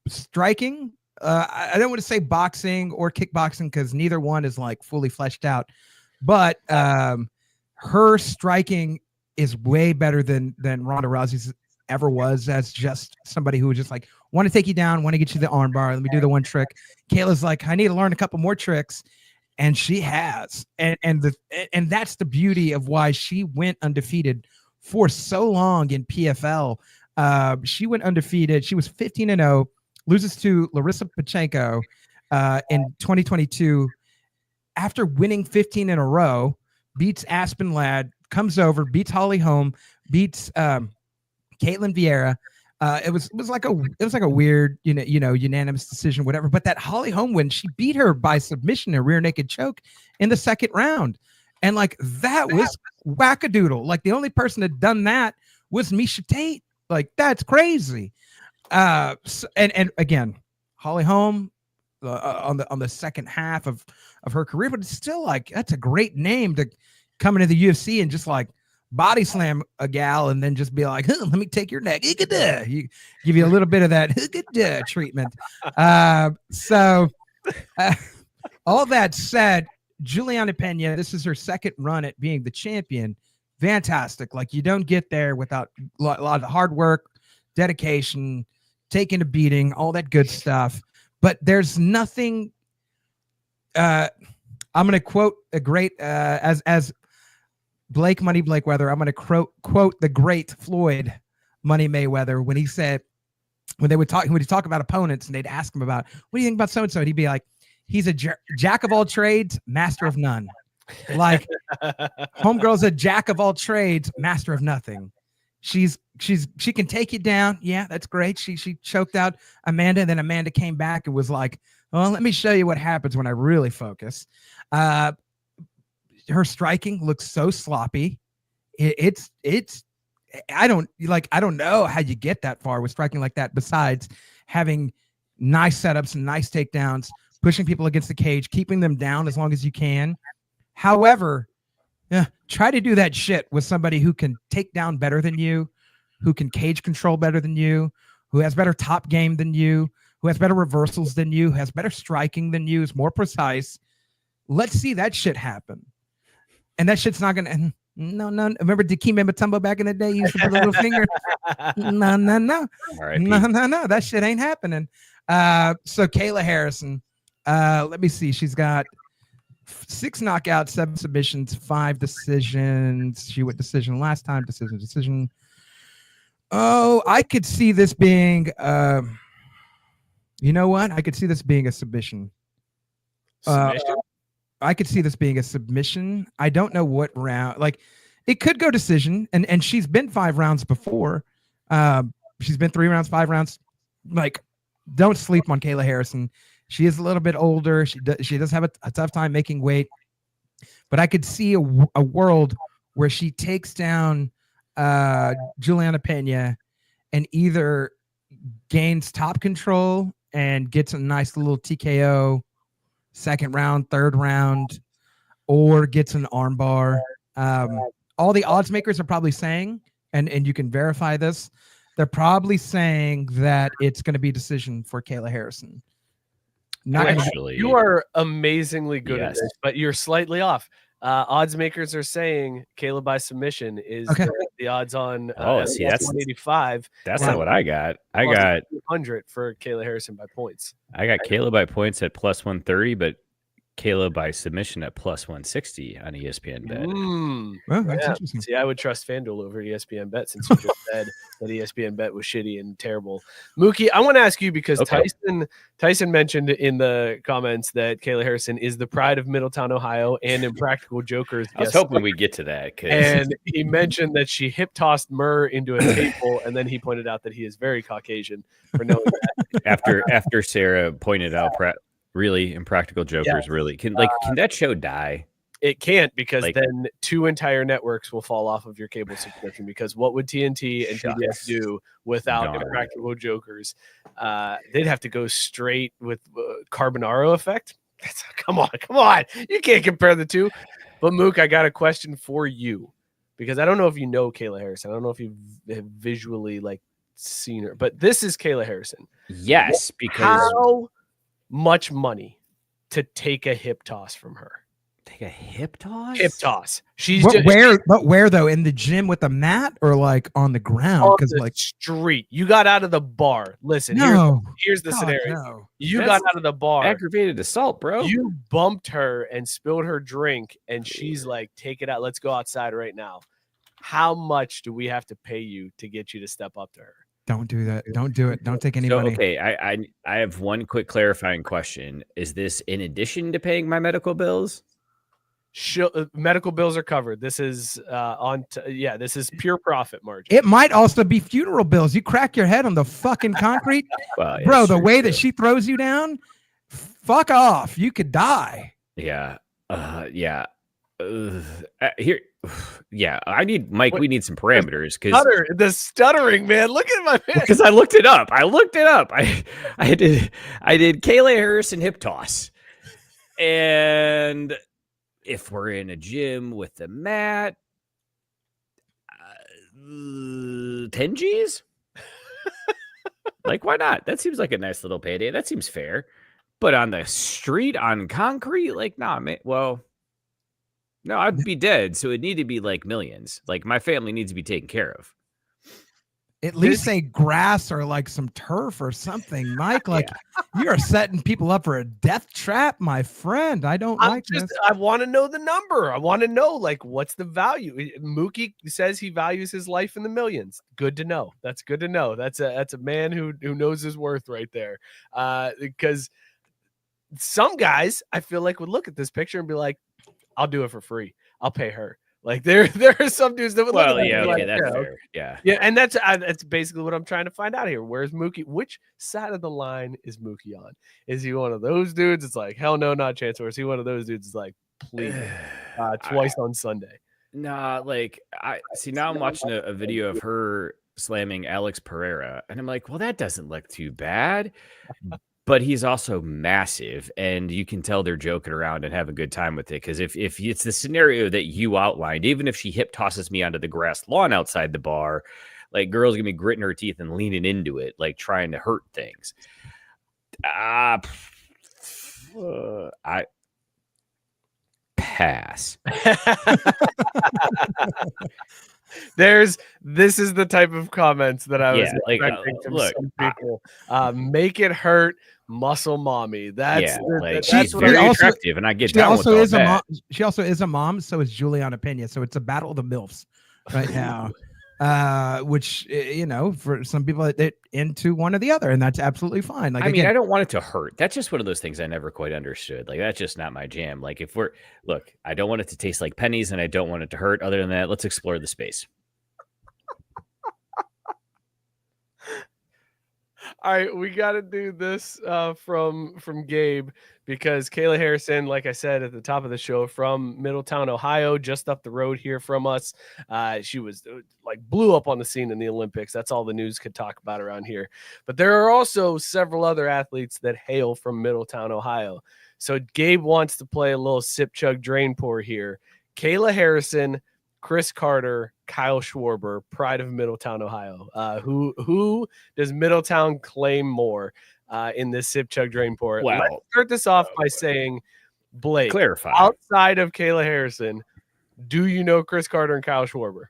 striking, I don't want to say boxing or kickboxing because neither one is like fully fleshed out, but her striking is way better than Ronda Rousey's ever was, as just somebody who was just like, want to take you down, want to get you the arm bar. Let me do the one trick. Kayla's like, I need to learn a couple more tricks. And she has. And that's the beauty of why she went undefeated for so long in PFL. She went undefeated. She was 15-0, loses to Larissa Pachenko in 2022 after winning 15 in a row, beats Aspen Ladd, comes over, beats Holly Holm, beats Caitlin Vieira. It was like a weird, unanimous decision, whatever. But that Holly Holm win, she beat her by submission and rear naked choke in the second round. And like that was wackadoodle. Like the only person that done that was Miesha Tate. Like that's crazy. And again, Holly Holm on the second half of her career, but it's still like that's a great name to come into the UFC and just like body slam a gal and then just be like, let me take your neck. You give you a little bit of that treatment. All that said, Julianna Peña, this is her second run at being the champion. Fantastic. Like you don't get there without a lot of hard work, dedication, taking a beating, all that good stuff. But there's nothing. I'm going to quote a great as Blake Weather. I'm going to quote the great Floyd Money Mayweather when he said when he talk about opponents and they'd ask him about what do you think about so and so, and he'd be like, he's a jack of all trades, master of none. Like homegirl's a jack of all trades, master of nothing. She can take you down. Yeah, that's great. She choked out Amanda, and then Amanda came back and was like, well, let me show you what happens when I really focus. Her striking looks so sloppy. It's I don't know how you get that far with striking like that, besides having nice setups and nice takedowns, pushing people against the cage, keeping them down as long as you can. However, try to do that shit with somebody who can take down better than you, who can cage control better than you, who has better top game than you, who has better reversals than you, has better striking than you, is more precise. Let's see that shit happen. And that shit's not going to... No. Remember Dikembe Mutombo back in the day? He used to put a little finger. No. No. That shit ain't happening. So Kayla Harrison, let me see. She's got 6 knockouts, 7 submissions, 5 decisions. She went decision last time. Decision. Oh, I could see this being. You know what? I could see this being a submission. I could see this being a submission. I don't know what round. Like, it could go decision, and she's been 5 rounds before. She's been 3 rounds, 5 rounds. Like, don't sleep on Kayla Harrison. She is a little bit older. She does have a tough time making weight, but I could see a world where she takes down Julianna Peña and either gains top control and gets a nice little TKO second round, third round, or gets an armbar. All the odds makers are probably saying, and you can verify this, they're probably saying that it's going to be decision for Kayla Harrison.
Actually, you are amazingly good at this, but you're slightly off. Odds makers are saying Kayla by submission is the odds on.
See, that's
185.
That's not what I got. I got
100 for Kayla Harrison by points.
I got Kayla by points at plus 130, but Kayla by submission at plus 160 on ESPN Bet.
Well, that's interesting.
See, I would trust FanDuel over ESPN Bet since you just said that ESPN Bet was shitty and terrible. Mookie, I want to ask you because Tyson mentioned in the comments that Kayla Harrison is the pride of Middletown, Ohio, and Impractical Jokers.
I was hoping we'd get to that.
And he mentioned that she hip tossed Murr into a table, and then he pointed out that he is very Caucasian for knowing that.
After Sarah pointed out really Impractical Jokers really can that show die?
It can't, because then 2 entire networks will fall off of your cable subscription, because what would TNT and TBS do without Impractical Jokers? They'd have to go straight with Carbonaro effect. Come on. You can't compare the two. But Mook, I got a question for you, because I don't know if you know Kayla Harrison. I don't know if you have visually seen her, but this is Kayla Harrison.
Yes, because
how much money to take a hip toss from her?
Take a hip toss?
Hip toss. She's
where though? In the gym with a mat or on the ground?
Because street. You got out of the bar. Listen, here's the scenario.
No.
You got out of the bar.
Aggravated assault, bro.
You bumped her and spilled her drink, and she's like, "Take it out. Let's go outside right now." How much do we have to pay you to get you to step up to her?
Don't do that. Don't do it. Don't take any
So,
money.
okay, I have one quick clarifying question. Is this in addition to paying my medical bills?
Medical bills are covered. This is this is pure profit margin.
It might also be funeral bills. You crack your head on the fucking concrete,
Well, yeah,
bro. The
sure,
way
sure.
that she throws you down, fuck off. You could die.
Yeah. Yeah. Here. Yeah. I need Mike. We need some parameters because
The stuttering, man. Look at my man.
because I looked it up. I did Kayla Harrison hip toss, and if we're in a gym with the mat, 10 G's. Like, why not? That seems like a nice little payday. That seems fair. But on the street, on concrete, like, nah, man. Well, no, I'd be dead. So it need to be like millions. Like, my family needs to be taken care of.
At least say grass or like some turf or something, Mike. Like you are setting people up for a death trap, my friend. I don't like this.
I want to know the number. I want to know, like, what's the value? Mookie says he values his life in the millions. Good to know. That's good to know. That's a man who knows his worth right there. Because some guys, I feel like, would look at this picture and be like, I'll do it for free. I'll pay her. Like there are some dudes that would look at that and be like,
that's fair. Yeah.
And that's basically what I'm trying to find out here. Where's Mookie? Which side of the line is Mookie on? Is he one of those dudes? It's like, hell no, not a chance. Or is he one of those dudes? It's like, please, twice on Sunday.
Nah, like I see now. I'm watching a video of her slamming Alex Pereira, and I'm like, well, that doesn't look too bad. But he's also massive, and you can tell they're joking around and have a good time with it. Because if it's the scenario that you outlined, even if she hip tosses me onto the grass lawn outside the bar, like girl's gonna be gritting her teeth and leaning into it, like trying to hurt things. I pass.
This is the type of comments that I was expecting from some people. Make it hurt, muscle mommy.
She's very attractive, and I get down with all that.
She also is a mom, so is Julianna Peña. So it's a battle of the MILFs right now. Which for some people it into one or the other, and that's absolutely fine. Like,
I don't want it to hurt. That's just one of those things I never quite understood. Like, that's just not my jam. Like, I don't want it to taste like pennies, and I don't want it to hurt. Other than that, let's explore the space.
All right, we got to do this from Gabe, because Kayla Harrison, like I said at the top of the show, from Middletown, Ohio, just up the road here from us. She was blew up on the scene in the Olympics. That's all the news could talk about around here. But there are also several other athletes that hail from Middletown, Ohio. So Gabe wants to play a little sip, chug, drain, pour here. Kayla Harrison, Cris Carter, Kyle Schwarber, pride of Middletown, Ohio. Who does Middletown claim more in this sip, chug, drain, pour?
Wow.
Let's start this off by saying, Blake,
clarify.
Outside of Kayla Harrison, do you know Cris Carter and Kyle Schwarber?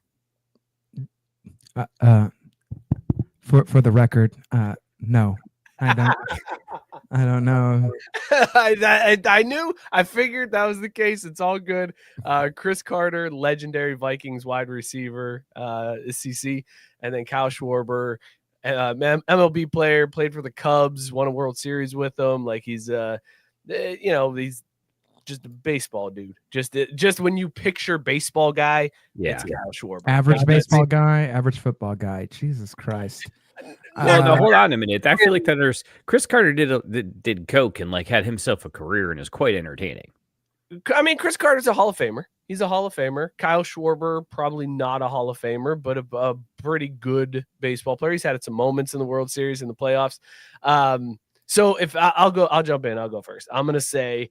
For the record, no, I don't. I don't know.
I figured that was the case. It's all good. Cris Carter, legendary Vikings wide receiver, CC, and then Kyle Schwarber, MLB player, played for the Cubs, won a World Series with them. Like, he's he's just a baseball dude. Just when you picture baseball guy, it's Kyle Schwarber.
Average baseball guy, average football guy. Jesus Christ.
No, hold on a minute. I feel like that there's Cris Carter did coke and had himself a career and is quite entertaining.
I mean, Cris Carter's a Hall of Famer. He's a Hall of Famer. Kyle Schwarber, probably not a Hall of Famer, but a pretty good baseball player. He's had some moments in the World Series and the playoffs. So if I'll jump in. I'll go first. I'm gonna say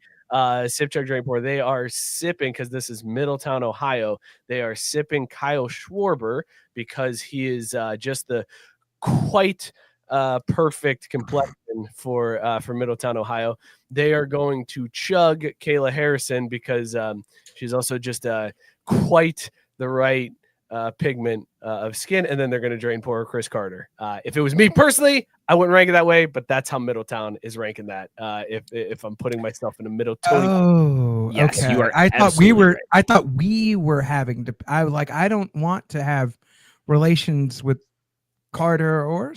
sip, chug, drain, pour. They are sipping, because this is Middletown, Ohio. They are sipping Kyle Schwarber because he is just the quite perfect complexion for Middletown, Ohio. They are going to chug Kayla Harrison because she's also just quite the right pigment of skin, and then they're going to drain pour Cris Carter. If it was me personally, I wouldn't rank it that way, but that's how Middletown is ranking that. If I'm putting myself in a Middletown.
Oh,
yes,
okay.
you are.
I thought we were having to. I don't want to have relations with Carter or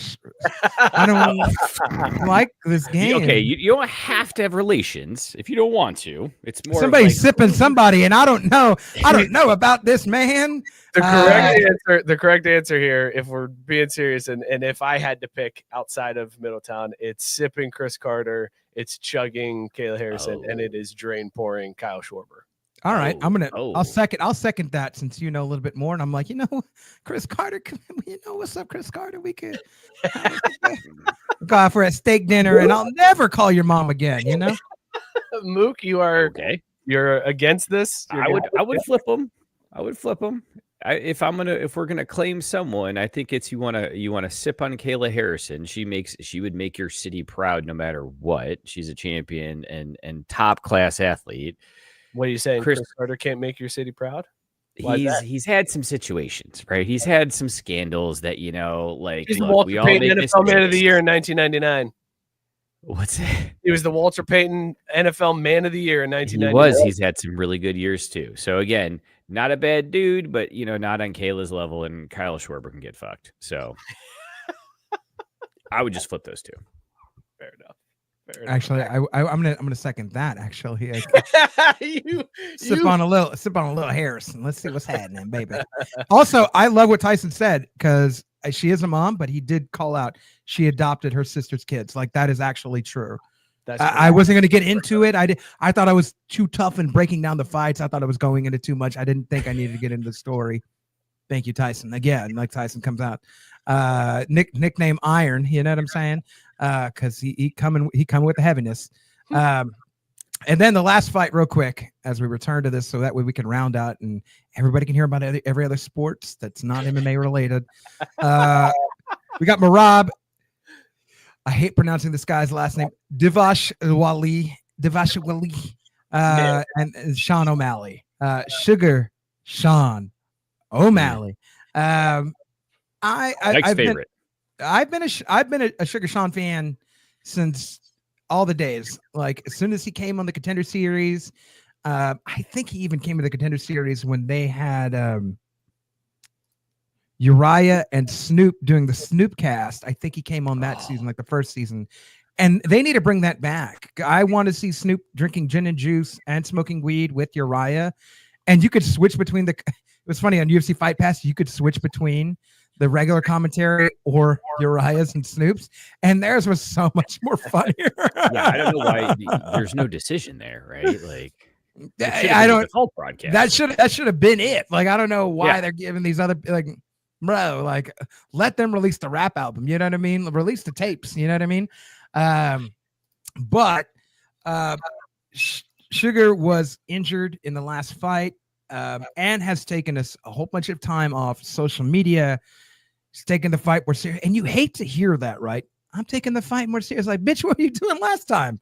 I don't like this game.
Okay, you don't have to have relations if you don't want to. It's more
somebody
like,
sipping somebody, and I don't know about this man.
The correct answer here, if we're being serious, and if I had to pick outside of Middletown, it's sipping Cris Carter, it's chugging Kayla Harrison, and it is drain pouring Kyle Schwarber.
All right, I'll second that, since you know a little bit more, and I'm like, Cris Carter, what's up, Cris Carter? We could go out for a steak dinner, and I'll never call your mom again.
Mook, you are
okay.
You're against this.
I would flip them. If we're gonna claim someone, I think it's you wanna sip on Kayla Harrison. She would make your city proud no matter what. She's a champion and top class athlete.
What are you saying? Cris Carter can't make your city proud?
He's had some situations, right? He's had some scandals that
he's the Walter Payton NFL Man of the Year in 1999.
What's that?
He was the Walter Payton NFL Man of the Year in 1999.
He's had some really good years too. So again, not a bad dude, but not on Kayla's level, and Kyle Schwarber can get fucked. So I would just flip those two.
Fair enough.
Actually, I'm gonna second that. Actually,
you
sip on a little Harrison. Let's see what's happening, baby. Also, I love what Tyson said, because she is a mom, but he did call out she adopted her sister's kids. Like, that is actually true. I wasn't going to get into it. I thought I was too tough in breaking down the fights. I thought I was going into too much. I didn't think I needed to get into the story. Thank you, Tyson. Again, like Tyson comes out. Nickname Iron. You know what I'm saying? Because he coming with the heaviness. And then the last fight, real quick, as we return to this, so that way we can round out and everybody can hear about every other sports that's not MMA related. We got Merab. I hate pronouncing this guy's last name. Dvalishvili, and Sean O'Malley. Sugar Sean O'Malley. I've
favorite.
I've been a Sugar Sean fan since all the days. Like, as soon as he came on the Contender Series, I think he even came to the Contender Series when they had Uriah and Snoop doing the Snoop cast. I think he came on that season, like the first season. And they need to bring that back. I want to see Snoop drinking gin and juice and smoking weed with Uriah. And you could switch between it was funny on UFC Fight Pass, you could switch between the regular commentary or Uriah's and Snoop's, and theirs was so much more funnier.
Yeah, I don't know why there's no decision there, right? Like,
I don't.
The whole broadcast.
That should have been it. Like, I don't know why they're giving these other, like, bro, like, let them release the rap album. You know what I mean? Release the tapes. You know what I mean? But Sugar was injured in the last fight, and has taken us a whole bunch of time off social media. He's taking the fight more serious, and you hate to hear that, right? I'm taking the fight more serious. Like, bitch, what were you doing last time?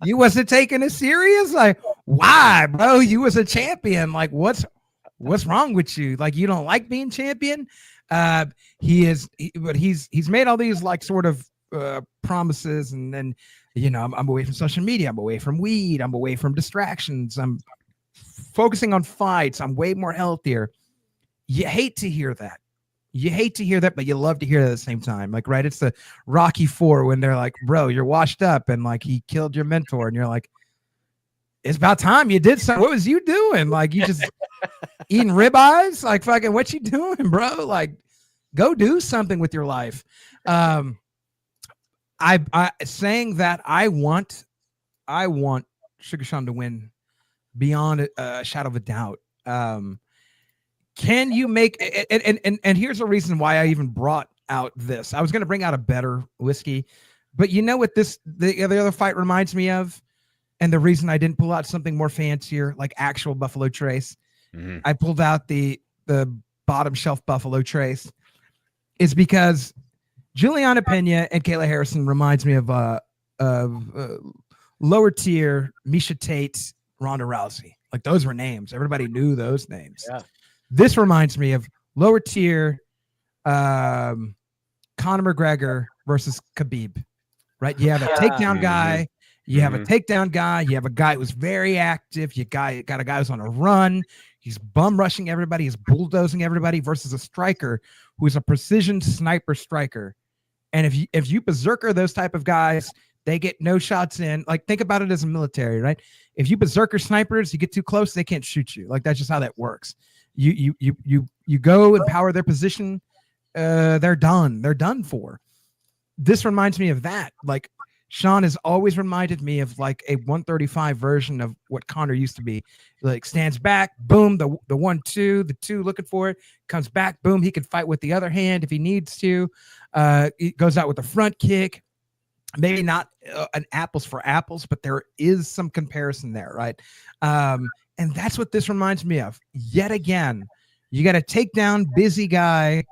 You wasn't taking it serious? Like, why, bro? You was a champion. Like, what's wrong with you? Like, you don't like being champion? But he's made all these, like, sort of promises, and then, I'm away from social media, I'm away from weed, I'm away from distractions, I'm focusing on fights, I'm way more healthier. You hate to hear that. But you love to hear it at the same time. Like, right, it's the Rocky IV when they're like, bro, you're washed up, and like, he killed your mentor, and you're like, it's about time you did something. What was you doing? Like, you just eating ribeyes? Like, fucking, what you doing, bro? Like, go do something with your life. I saying that I want Sugar Sean to win beyond a shadow of a doubt. Can you make and here's the reason why I even brought out this. I was going to bring out a better whiskey, but you know what the other fight reminds me of, and the reason I didn't pull out something more fancier, like actual Buffalo Trace. Mm-hmm. I pulled out the bottom shelf Buffalo Trace, is because Julianna Peña and Kayla Harrison reminds me of lower tier Misha Tate, Ronda Rousey. Like, those were names. Everybody knew those names. Yeah. This reminds me of lower tier Conor McGregor versus Khabib, right? You have a takedown guy. You have a takedown guy. You have a guy who's very active. You got a guy who's on a run. He's bum rushing everybody. He's bulldozing everybody versus a striker who's a precision sniper striker. And if you berserker those type of guys, they get no shots in. Like, think about it as a military, right? If you berserker snipers, you get too close, they can't shoot you. Like, that's just how that works. You go and power their position, they're done. They're done for. This reminds me of that. Like, Sean has always reminded me of like a 135 version of what Connor used to be. Like, stands back, boom, the 1-2, the 2 looking for it, comes back, boom, he can fight with the other hand if he needs to. He goes out with the front kick. Maybe not an apples for apples, but there is some comparison there, right? And that's what this reminds me of. Yet again, you got to take down busy guy,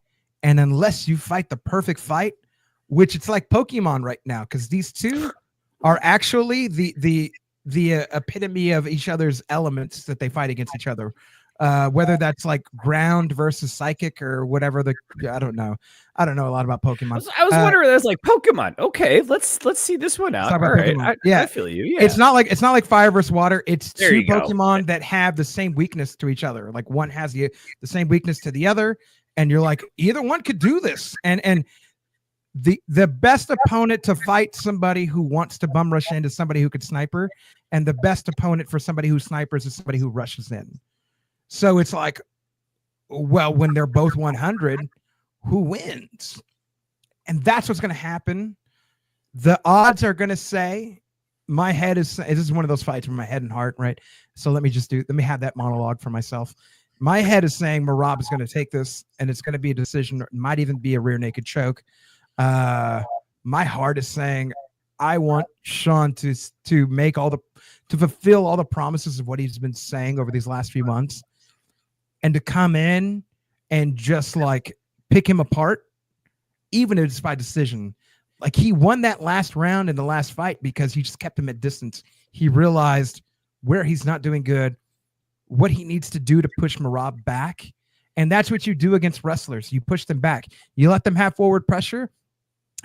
and unless you fight the perfect fight, which it's like Pokemon right now, because these two are actually the epitome of each other's elements that they fight against each other. Whether that's like ground versus psychic or whatever. I don't know a lot about Pokemon.
I was wondering. I was like, Pokemon. Okay, let's see this one out. All right. I feel you. Yeah.
It's not like fire versus water. It's two Pokemon that have the same weakness to each other. Like, one has the same weakness to the other, and you're like, either one could do this. And the best opponent to fight somebody who wants to bum rush in is somebody who could sniper, and the best opponent for somebody who snipers is somebody who rushes in. So it's like, well, when they're both 100, who wins? And that's what's going to happen. The odds are going to say, my head is, this is one of those fights with my head and heart, right? So let me have that monologue for myself. My head is saying Merab is going to take this, and it's going to be a decision. It might even be a rear naked choke. My heart is saying, I want Sean to fulfill all the promises of what he's been saying over these last few months, and to come in and just like pick him apart, even if it's by decision. Like, he won that last round in the last fight because he just kept him at distance. He realized where he's not doing good, what he needs to do to push Merab back. And that's what you do against wrestlers. You push them back. You let them have forward pressure.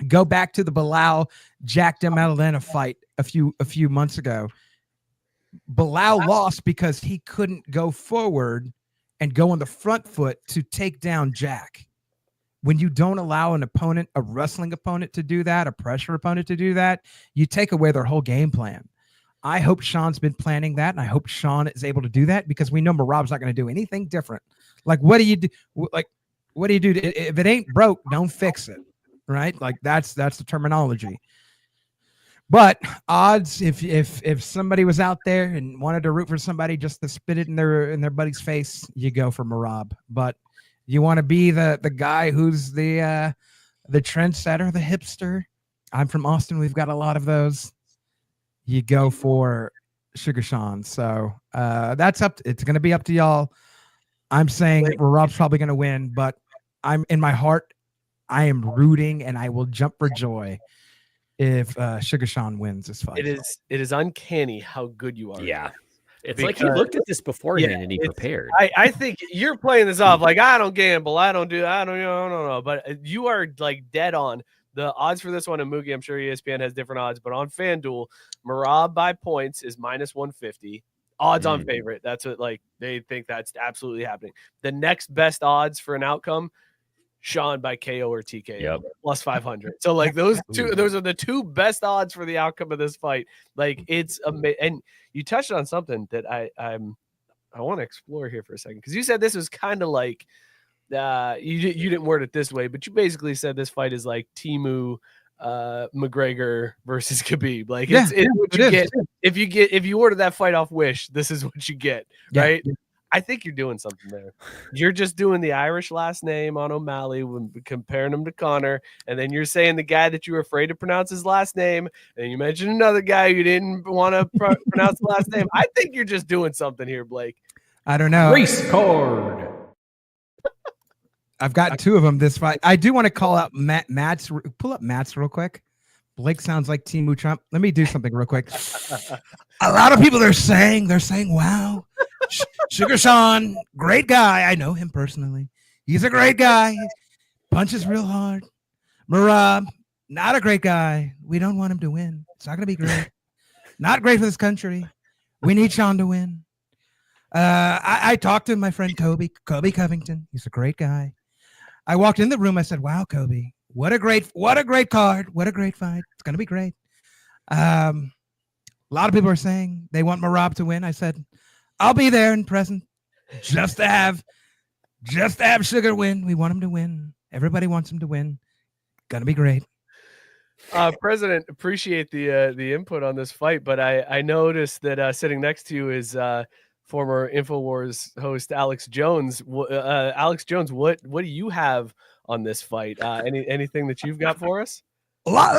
Go back to the Bilal Jack Atlanta fight a few months ago. Bilal lost because he couldn't go forward and go on the front foot to take down Jack. When you don't allow an opponent, a wrestling opponent, to do that, a pressure opponent to do that, you take away their whole game plan. I hope Sean's been planning that, and I hope Sean is able to do that, because we know Merab's not going to do anything different. Like, what do you do? Like, what do you do? If it ain't broke, don't fix it, right? Like, that's the terminology. But odds, if somebody was out there and wanted to root for somebody just to spit it in their buddy's face, you go for Merab. But you want to be the guy who's the trendsetter, the hipster. I'm from Austin. We've got a lot of those. You go for Sugar Sean. So it's going to be up to y'all. I'm saying Merab's probably going to win, but I'm in my heart, I am rooting, and I will jump for joy if Sugar Sean wins this fight.
It is uncanny how good you are.
Yeah. It's like he looked at this beforehand and he prepared.
I think you're playing this off like, I don't gamble, I don't know. But you are like dead on. The odds for this one in Mookie, I'm sure ESPN has different odds, but on FanDuel, Merab by points is -150. Odds on favorite. That's what, like, they think that's absolutely happening. The next best odds for an outcome, Sean by KO or TKO, plus 500. So like those are the two best odds for the outcome of this fight. Like, it's amazing. And you touched on something that I want to explore here for a second, because you said this was kind of like you didn't word it this way, but you basically said this fight is like Temu McGregor versus Khabib. Like, it's what you get. If you order that fight off Wish, this is what you get, right? Yeah. I think you're doing something there. You're just doing the Irish last name on O'Malley when comparing him to Connor, and then you're saying the guy that you were afraid to pronounce his last name, and you mentioned another guy you didn't want to pronounce the last name. I think you're just doing something here, Blake.
I don't know.
Race card.
I've got two of them this fight. I do want to call out Matt's. Pull up Matt's real quick. Blake sounds like Temu Trump. Let me do something real quick. A lot of people are saying, wow, Sugar Sean, great guy. I know him personally. He's a great guy. Punches real hard. Merab, not a great guy. We don't want him to win. It's not going to be great. Not great for this country. We need Sean to win. I talked to my friend Kobe Covington. He's a great guy. I walked in the room. I said, "Wow, Kobe, what a great card. What a great fight. It's going to be great." A lot of people are saying they want Merab to win. I said, "I'll be there and present just to have Sugar win. We want him to win. Everybody wants him to win. Going to be great."
President, appreciate the input on this fight, but I noticed that sitting next to you is former InfoWars host Alex Jones. Alex Jones, what do you have on this fight? Anything that you've got for us?
Let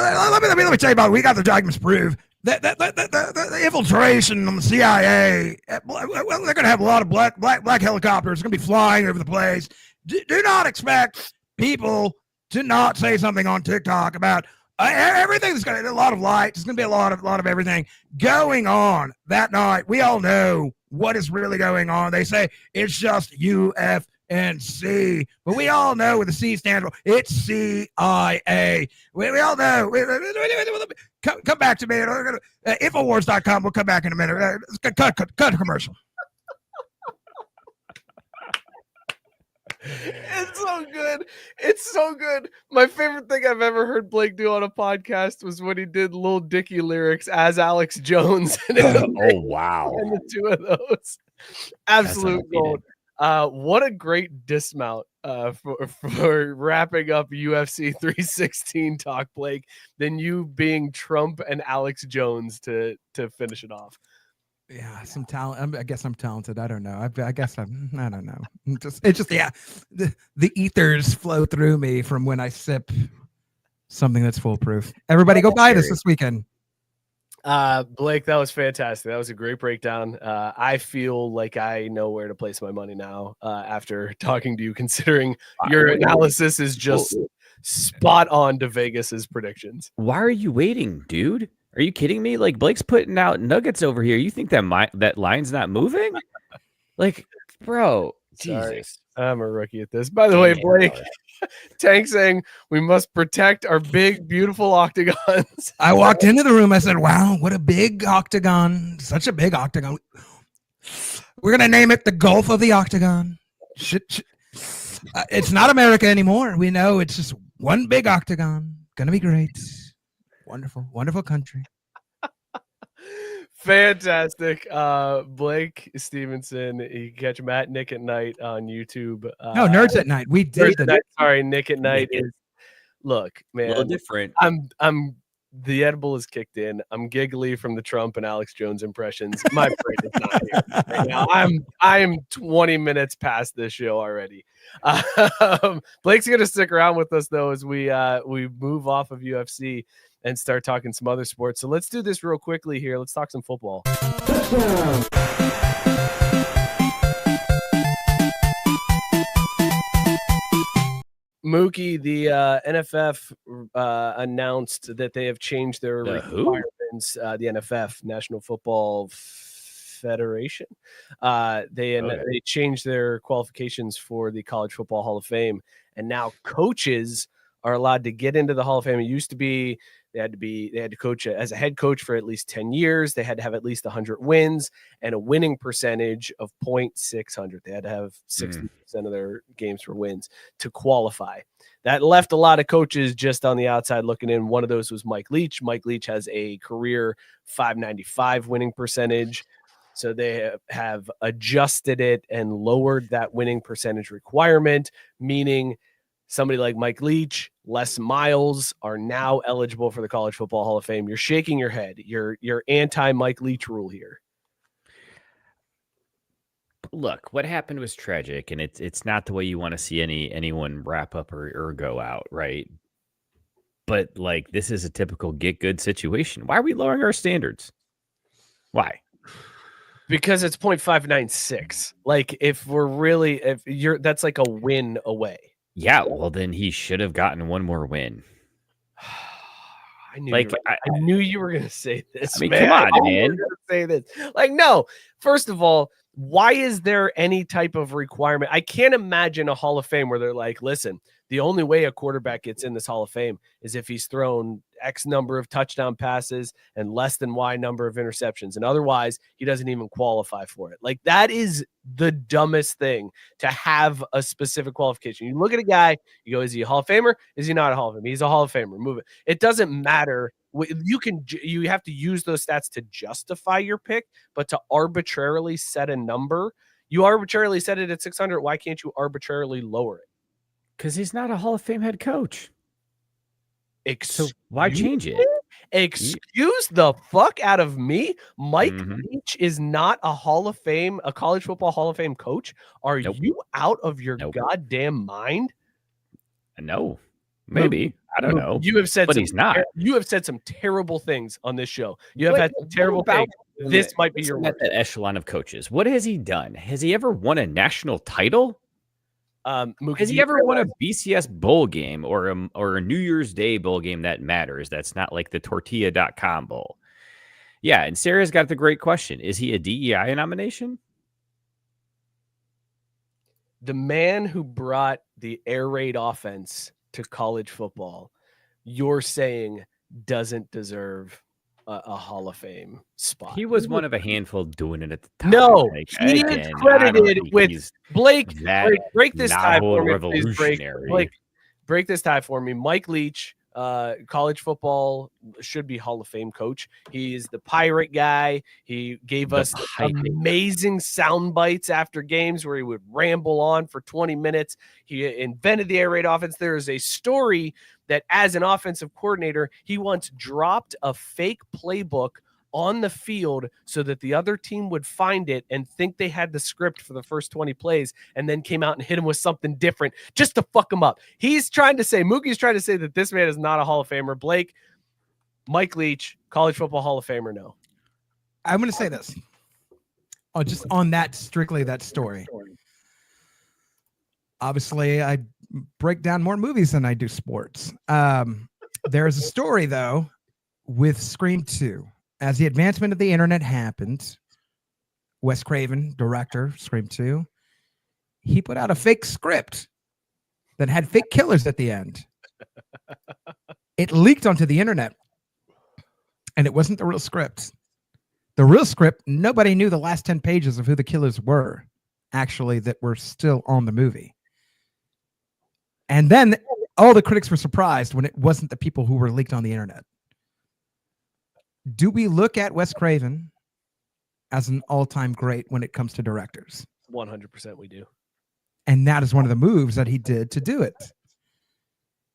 me tell you about it. We got the documents prove that the infiltration on the CIA. Well, they're going to have a lot of black helicopters going to be flying over the place. Do not expect people to not say something on TikTok about everything. There's going to be a lot of lights. There's going to be a lot of everything going on that night. We all know what is really going on. They say it's just UFNC, but we all know what the C stands for. It's CIA. We all know. Come back to me. Infowars.com. We'll come back in a minute. Cut a commercial.
It's so good. It's so good. My favorite thing I've ever heard Blake do on a podcast was when he did Lil Dicky lyrics as Alex Jones.
Oh, wow.
And the two of those. Absolute gold. What a great dismount for wrapping up UFC 316 talk, Blake, than you being Trump and Alex Jones to finish it off.
Yeah, some talent. I guess I'm talented. I don't know. I guess I don't know. It's just yeah. The ethers flow through me from when I sip something that's foolproof. Everybody, go buy this weekend.
Blake, that was fantastic. That was a great breakdown. I feel like I know where to place my money now after talking to you, considering your analysis is just spot on to Vegas's predictions.
Why are you waiting, dude? Are you kidding me? Like, Blake's putting out nuggets over here. You think that line's not moving? Like, bro,
Sorry.
Jesus.
I'm a rookie at this. By the way, Blake, Tank saying we must protect our big, beautiful octagons.
I walked into the room. I said, "Wow, what a big octagon. Such a big octagon. We're going to name it the Gulf of the Octagon." It's not America anymore. We know it's just one big octagon. Going to be great. Wonderful, wonderful country.
Fantastic. Blake Stephenson. You can catch him at Nick at Night on YouTube.
No, Nerds at Night. We did
Sorry, Nick at Night is look, man.
A little different.
I'm the edible is kicked in. I'm giggly from the Trump and Alex Jones impressions. My brain is not here right now. I'm 20 minutes past this show already. Blake's gonna stick around with us though as we move off of UFC and start talking some other sports. So let's do this real quickly here. Let's talk some football. Mookie, the NFF announced that they have changed their requirements. The NFF, National Football Federation. They changed their qualifications for the College Football Hall of Fame, and now coaches are allowed to get into the Hall of Fame. It used to be they had to coach as a head coach for at least 10 years. They had to have at least 100 wins and a winning percentage of 0.600. They had to have 60% of their games for wins to qualify. That left a lot of coaches just on the outside looking in. One of those was Mike Leach. Mike Leach has a career 595 winning percentage. So they have adjusted it and lowered that winning percentage requirement, meaning somebody like Mike Leach, Les Miles are now eligible for the College Football Hall of Fame. You're shaking your head. You're anti-Mike Leach rule here.
Look, what happened was tragic, and it's not the way you want to see anyone wrap up or go out, right? But like, this is a typical get good situation. Why are we lowering our standards? Why?
Because it's 0.596. Like, if that's like a win away.
Yeah, well, then he should have gotten one more win.
I knew you were going to say this.
I mean,
man.
come on,
I
man.
knew you were gonna say this. Like, no. First of all, why is there any type of requirement? I can't imagine a Hall of Fame where they're like, listen, the only way a quarterback gets in this Hall of Fame is if he's thrown X number of touchdown passes and less than Y number of interceptions. And otherwise, he doesn't even qualify for it. Like, that is the dumbest thing, to have a specific qualification. You look at a guy, you go, is he a Hall of Famer? Is he not a Hall of Famer? He's a Hall of Famer. Move it. It doesn't matter. You have to use those stats to justify your pick, but to arbitrarily set a number, you arbitrarily set it at 600. Why can't you arbitrarily lower it?
Because he's not a Hall of Fame head coach.
So
why change it?
Excuse the fuck out of me. Mike Leach is not a college football Hall of Fame coach. Are you out of your goddamn mind?
No, maybe. I don't know.
You have said,
but he's not.
You have said some terrible things on this show. You have had some terrible things. This might be your worst.
That echelon of coaches. What has he done? Has he ever won a national title?
Mookie,
has he ever won a BCS bowl game or a New Year's Day bowl game that matters? That's not like the tortilla.com bowl. Yeah, and Sarah's got the great question. Is he a DEI nomination?
The man who brought the air raid offense to college football, you're saying doesn't deserve a Hall of Fame spot.
He was one of a handful doing it at the time.
No, he is credited with Blake. Break this tie for me, please. Blake, break this tie for me. Mike Leach, college football should be Hall of Fame coach. He's the pirate guy. He gave us amazing sound bites after games where he would ramble on for 20 minutes. He invented the air raid offense. There is a story that as an offensive coordinator, he once dropped a fake playbook on the field so that the other team would find it and think they had the script for the first 20 plays and then came out and hit him with something different just to fuck him up. Mookie's trying to say that this man is not a Hall of Famer. Blake, Mike Leach, college football Hall of Famer, no.
I'm going to say this. Oh, just on that, strictly that story. Obviously, I break down more movies than I do sports. There's a story, though, with Scream 2. As the advancement of the internet happened, Wes Craven, director, Scream 2, he put out a fake script that had fake killers at the end. It leaked onto the internet, and it wasn't the real script. The real script, nobody knew the last 10 pages of who the killers were, actually, that were still on the movie. And then all the critics were surprised when it wasn't the people who were leaked on the internet. Do we look at Wes Craven as an all-time great when it comes to directors?
100% we do.
And that is one of the moves that he did to do it.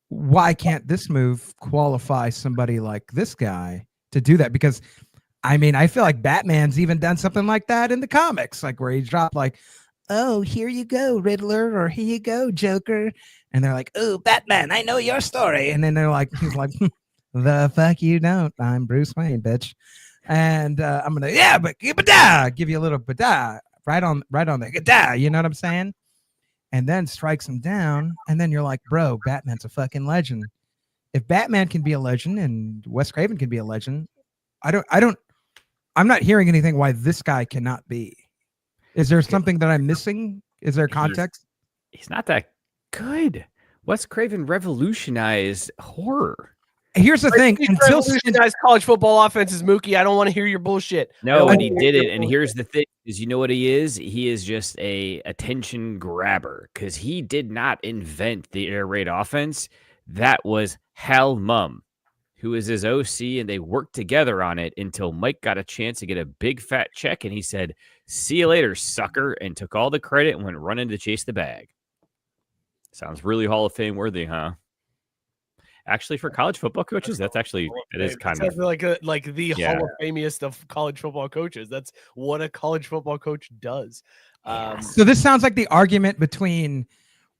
Why can't this move qualify somebody like this guy to do that? Because, I mean, I feel like Batman's even done something like that in the comics, like where he dropped like, oh, here you go, Riddler, or here you go, Joker. And they're like, oh, Batman, I know your story. And then they're like, he's like, the fuck you don't. I'm Bruce Wayne, bitch. And I'm gonna, but give you a little bada right on the gada, you know what I'm saying? And then strikes him down, and then you're like, bro, Batman's a fucking legend. If Batman can be a legend and Wes Craven can be a legend, I'm not hearing anything why this guy cannot be. Is there something that I'm missing? Is there context?
He's not that good. Wes Craven revolutionized horror.
Here's the thing. Until
revolutionized college football offenses, Mookie, I don't want to hear your bullshit.
No, and he did it. And here's the thing: is you know what he is? He is just a attention grabber because he did not invent the air raid offense. That was Hal Mumm, who is his OC, and they worked together on it until Mike got a chance to get a big fat check, and he said, "See you later, sucker," and took all the credit and went running to chase the bag. Sounds really Hall of Fame worthy, huh? Actually, for college football coaches, it is kind of
like the Hall of Famiest of college football coaches. That's what a college football coach does.
So this sounds like the argument between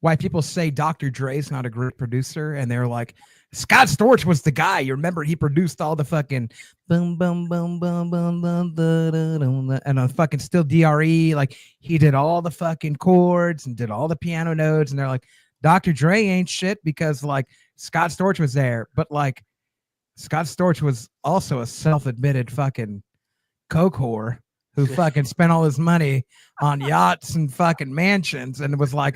why people say Dr. Dre's not a great producer, and they're like, Scott Storch was the guy. You remember he produced all the fucking boom, boom, boom, boom, boom, boom, and on fucking still DRE. Like he did all the fucking chords and did all the piano notes, and they're like, Dr. Dre ain't shit because like Scott Storch was there, but like Scott Storch was also a self-admitted fucking coke whore who fucking spent all his money on yachts and fucking mansions and was like,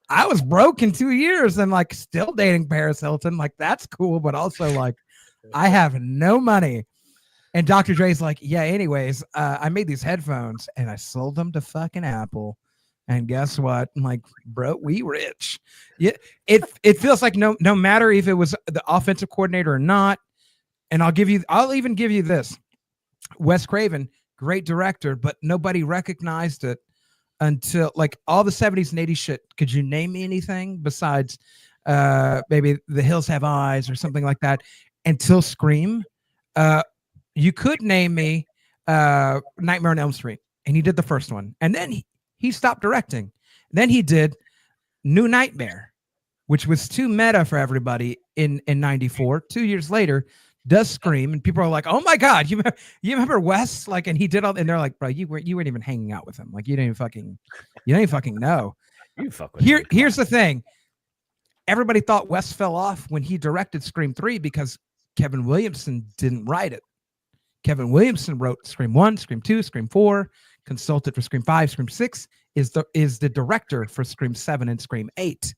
I was broke in 2 years and like still dating Paris Hilton. Like that's cool, but also like I have no money. And Dr. Dre's like, yeah, anyways, I made these headphones and I sold them to fucking Apple. And guess what? I'm like, bro, we rich. Yeah, it feels like no matter if it was the offensive coordinator or not. And I'll even give you this. Wes Craven, great director, but nobody recognized it until like all the 70s and 80s shit. Could you name me anything besides maybe The Hills Have Eyes or something like that? Until Scream. You could name me Nightmare on Elm Street, and he did the first one, and then he stopped directing. Then he did New Nightmare, which was too meta for everybody in 94. 2 years later, does Scream, and people are like, "Oh my god, you remember Wes?" Like, and he did all, and they're like, "Bro, you weren't even hanging out with him. Like, you didn't even fucking know."
You fuck with
Here's the thing. Everybody thought Wes fell off when he directed Scream 3 because Kevin Williamson didn't write it. Kevin Williamson wrote Scream 1, Scream 2, Scream 4, consulted for Scream 5, Scream 6, is the director for Scream 7 and Scream 8.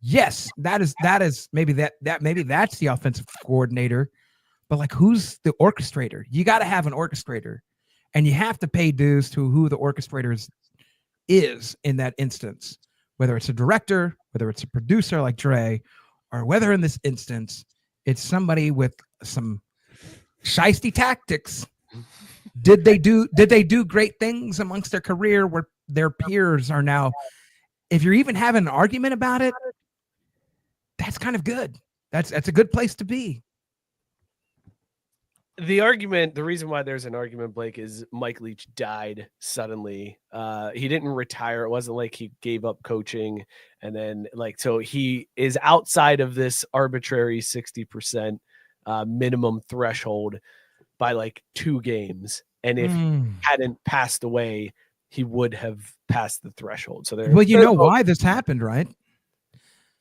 Yes, that is maybe that's the offensive coordinator, but like who's the orchestrator? You got to have an orchestrator, and you have to pay dues to who the orchestrator is in that instance, whether it's a director, whether it's a producer like Dre, or whether in this instance it's somebody with some shiesty tactics. Did they do great things amongst their career where their peers are now, if you're even having an argument about it, that's kind of good. That's a good place to be.
The reason why there's an argument, Blake, is Mike Leach died suddenly. He didn't retire. It wasn't like he gave up coaching and then so he is outside of this arbitrary 60% minimum threshold by 2 games. And if he hadn't passed away, he would have passed the threshold. So
well, you know why this happened, right?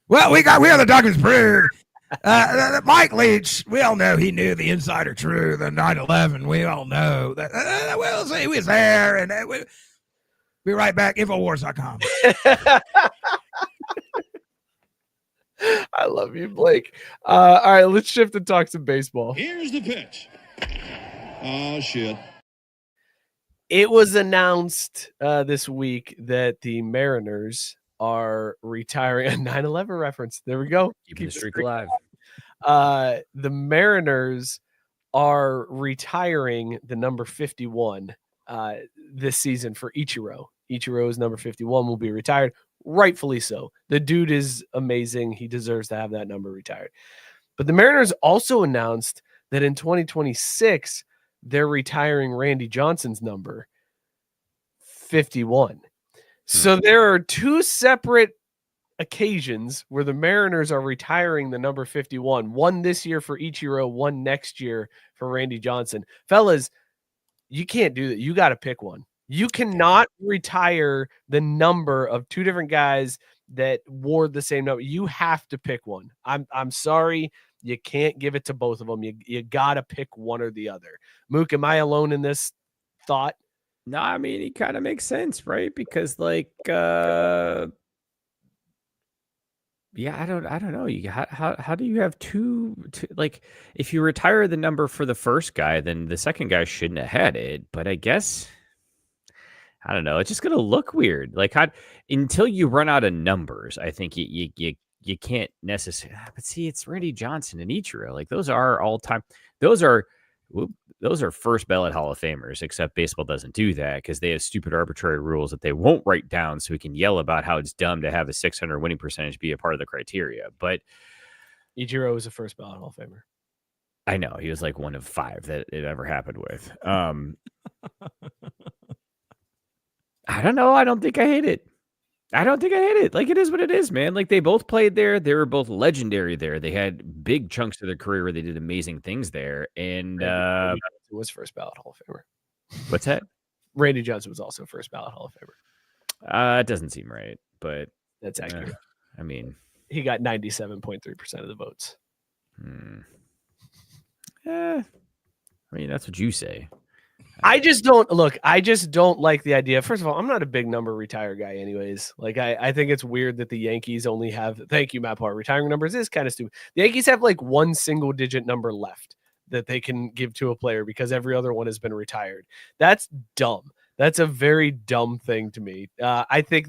Well, we are the documents prove. Mike Leach, we all know he knew the insider truth. The 9/11, we all know that. We'll see, he was there, and we'll be right back. Infowars.com.
I love you, Blake. All right, let's shift and talk some baseball.
Here's the pitch. Oh, shit.
It was announced this week that the Mariners are retiring a 9/11 reference. There we go.
Keep the streak alive.
The Mariners are retiring the number 51 this season for Ichiro. Ichiro's number 51 will be retired. Rightfully so. The dude is amazing. He deserves to have that number retired. But the Mariners also announced that in 2026, they're retiring Randy Johnson's number 51. So there are 2 separate occasions where the Mariners are retiring the number 51. One this year for Ichiro, one next year for Randy Johnson. Fellas, you can't do that. You got to pick one. You cannot retire the number of 2 different guys that wore the same number. You have to pick one. I'm sorry. You can't give it to both of them. You got to pick one or the other. Mook, am I alone in this thought?
No, I mean, it kind of makes sense, right? Because yeah, I don't know. How do you have two if you retire the number for the first guy, then the second guy shouldn't have had it. But I guess I don't know. It's just gonna look weird. Until you run out of numbers, I think you can't necessarily. But see, it's Randy Johnson and Ichiro. Those are all time. Those are first ballot Hall of Famers, except baseball doesn't do that because they have stupid arbitrary rules that they won't write down so we can yell about how it's dumb to have a 600 winning percentage be a part of the criteria. But
Ichiro was a first ballot Hall of Famer.
I know. He was one of 5 that it ever happened with. I don't know. I don't think I hate it. It is what it is, man. They both played there. They were both legendary there. They had big chunks of their career where they did amazing things there. And
Randy Johnson was first ballot Hall of Famer.
What's that?
Randy Johnson was also first ballot Hall of Famer.
It doesn't seem right, but
that's accurate.
I mean,
he got 97.3% of the votes.
I mean, that's what you say.
I just don't like the idea. First of all, I'm not a big number retire guy anyways. Like I think it's weird that the Yankees only have, thank you, Matt Parr, retiring numbers is kind of stupid. The Yankees have like one single digit number left that they can give to a player because every other one has been retired. That's dumb. That's a very dumb thing to me. I think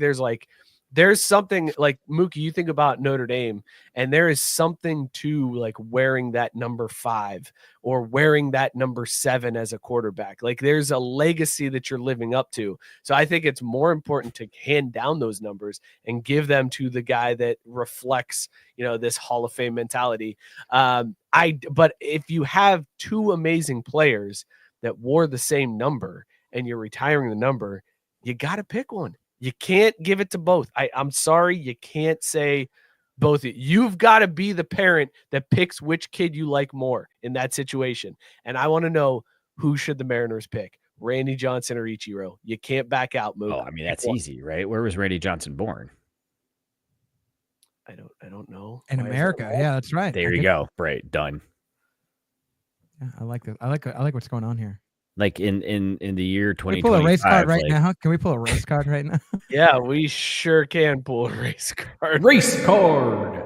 there's something like Mookie, you think about Notre Dame, and there is something to like wearing that number 5 or wearing that number 7 as a quarterback. Like there's a legacy that you're living up to. So I think it's more important to hand down those numbers and give them to the guy that reflects, this Hall of Fame mentality. But if you have two amazing players that wore the same number and you're retiring the number, you got to pick one. You can't give it to both. I'm sorry. You can't say both. You've got to be the parent that picks which kid you like more in that situation. And I want to know, who should the Mariners pick? Randy Johnson or Ichiro? You can't back out, Mookie.
Oh, I mean, that's easy, right? Where was Randy Johnson born?
I don't know.
In America. Yeah, that's right.
There you go. Right. Done.
Yeah, I like this. I like what's going on here.
Like in the year 2025.
Can we pull a race card right now? Can we pull a race card right now?
Yeah, we sure can pull a race card.
Race card.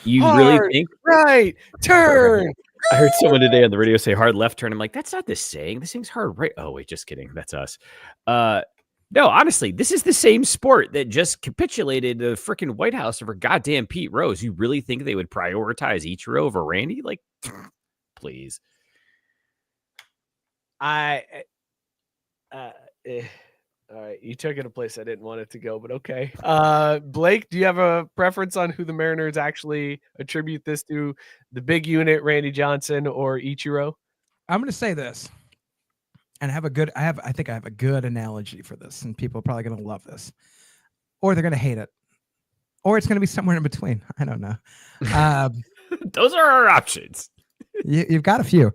You
hard,
really think?
Right turn.
I heard someone today on the radio say hard left turn. I'm like, that's not the saying. The saying's hard right. Oh, wait, just kidding. That's us. No, honestly, this is the same sport that just capitulated the freaking White House over goddamn Pete Rose. You really think they would prioritize Ichiro over Randy? Like, please.
All right, you took it a place I didn't want it to go, but okay. Blake, do you have a preference on who the Mariners actually attribute this to? The big unit, Randy Johnson, or Ichiro?
I'm going to say this, and I think I have a good analogy for this, and people are probably going to love this, or they're going to hate it, or it's going to be somewhere in between. I don't know.
Those are our options.
You've got a few.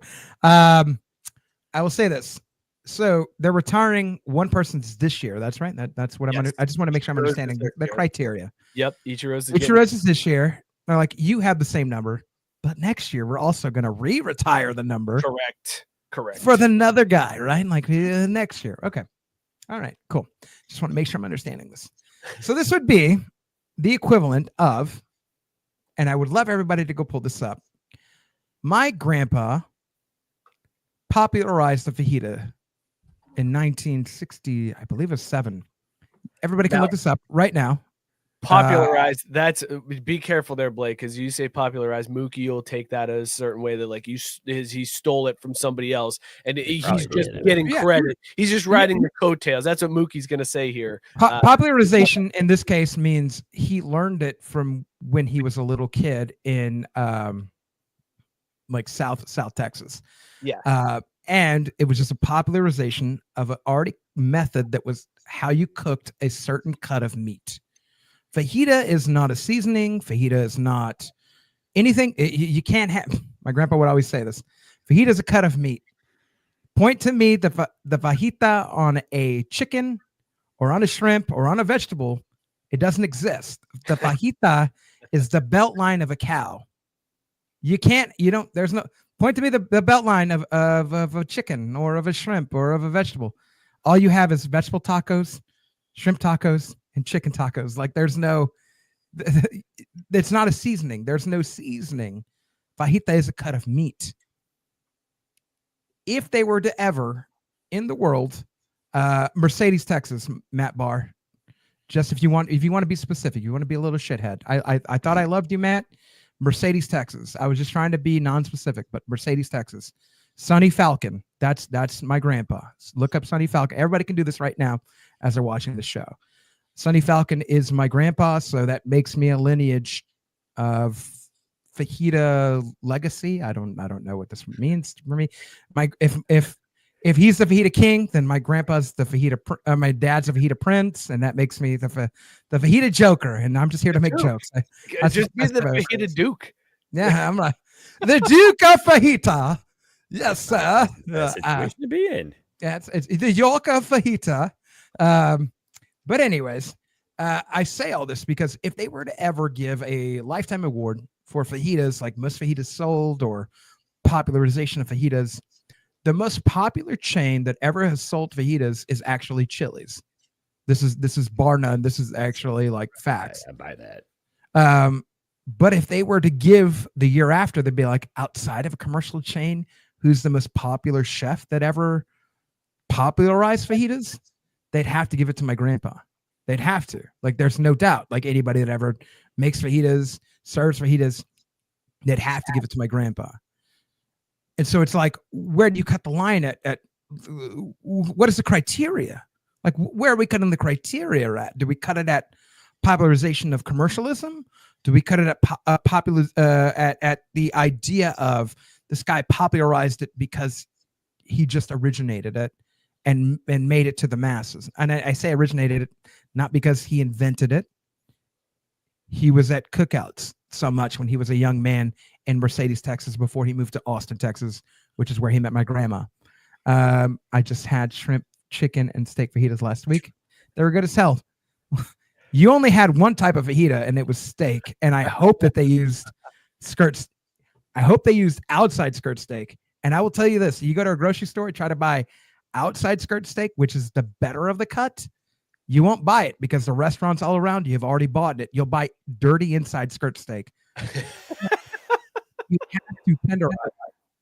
I will say this. So they're retiring one person's this year. That's right. That's what I just want to make sure I'm understanding the criteria.
Yep. Ichiro's
is this year. They're like, you have the same number, but next year we're also going to retire the number.
Correct.
For another guy, right? Like next year. Okay. All right, cool. Just want to make sure I'm understanding this. So this would be the equivalent of, and I would love everybody to go pull this up. My grandpa popularized the fajita in 1960, I believe it was 7. Everybody can look this up right now.
Popularized. That's be careful there, Blake, because you say popularized. Mookie will take that a certain way that like he stole it from somebody else, and he's just getting credit. He's just riding the coattails. That's what Mookie's going to say here.
Popularization in this case means he learned it from when he was a little kid in like South Texas.
Yeah.
And it was just a popularization of an already method that was how you cooked a certain cut of meat. Fajita is not a seasoning. Fajita is not anything. You can't have. My grandpa would always say this. Fajita is a cut of meat. Point to me the fajita on a chicken or on a shrimp or on a vegetable. It doesn't exist. The fajita is the belt line of a cow. There's no point to me the belt line of a chicken or of a shrimp or of a vegetable. All you have is vegetable tacos, shrimp tacos, and chicken tacos. Like it's not a seasoning. There's no seasoning. Fajita is a cut of meat. If they were to ever in the world, Mercedes, Texas, Matt Barr, just if you want to be specific, you want to be a little shithead. I thought I loved you, Matt. Mercedes, Texas. I was just trying to be non-specific, but Mercedes, Texas. Sonny Falcon. That's my grandpa. Look up Sonny Falcon. Everybody can do this right now as they're watching the show. Sonny Falcon is my grandpa, so that makes me a lineage of fajita legacy. I don't know what this means for me. If he's the fajita king, then my grandpa's the fajita. My dad's the fajita prince, and that makes me the fajita joker. And I'm just here to make jokes.
Just be the fajita duke.
Yeah, I'm like the Duke of Fajita. Yes, sir.
That's a situation to be in.
Yeah, it's the York of Fajita. But anyways, I say all this because if they were to ever give a lifetime award for fajitas, like most fajitas sold or popularization of fajitas, the most popular chain that ever has sold fajitas is actually Chili's. This is bar none. This is actually like facts.
I buy that.
But if they were to give the year after, they'd be like, outside of a commercial chain, who's the most popular chef that ever popularized fajitas? They'd have to give it to my grandpa. They'd have to. Like, there's no doubt. Like, anybody that ever makes fajitas, serves fajitas, they'd have to give it to my grandpa. And so it's like, where do you cut the line at what is the criteria? Like, where are we cutting the criteria at? Do we cut it at popularization of commercialism? Do we cut it at at the idea of this guy popularized it because he just originated it and made it to the masses? And I say originated it not because he invented it. He was at cookouts so much when he was a young man in Mercedes, Texas, before he moved to Austin, Texas, which is where he met my grandma. I just had shrimp, chicken, and steak fajitas last week. They were good as hell. You only had one type of fajita, and it was steak. And I hope that they used skirts. I hope they used outside skirt steak. And I will tell you this: you go to a grocery store, try to buy outside skirt steak, which is the better of the cut. You won't buy it because the restaurants all around you have already bought it. You'll buy dirty inside skirt steak. You have to tenderize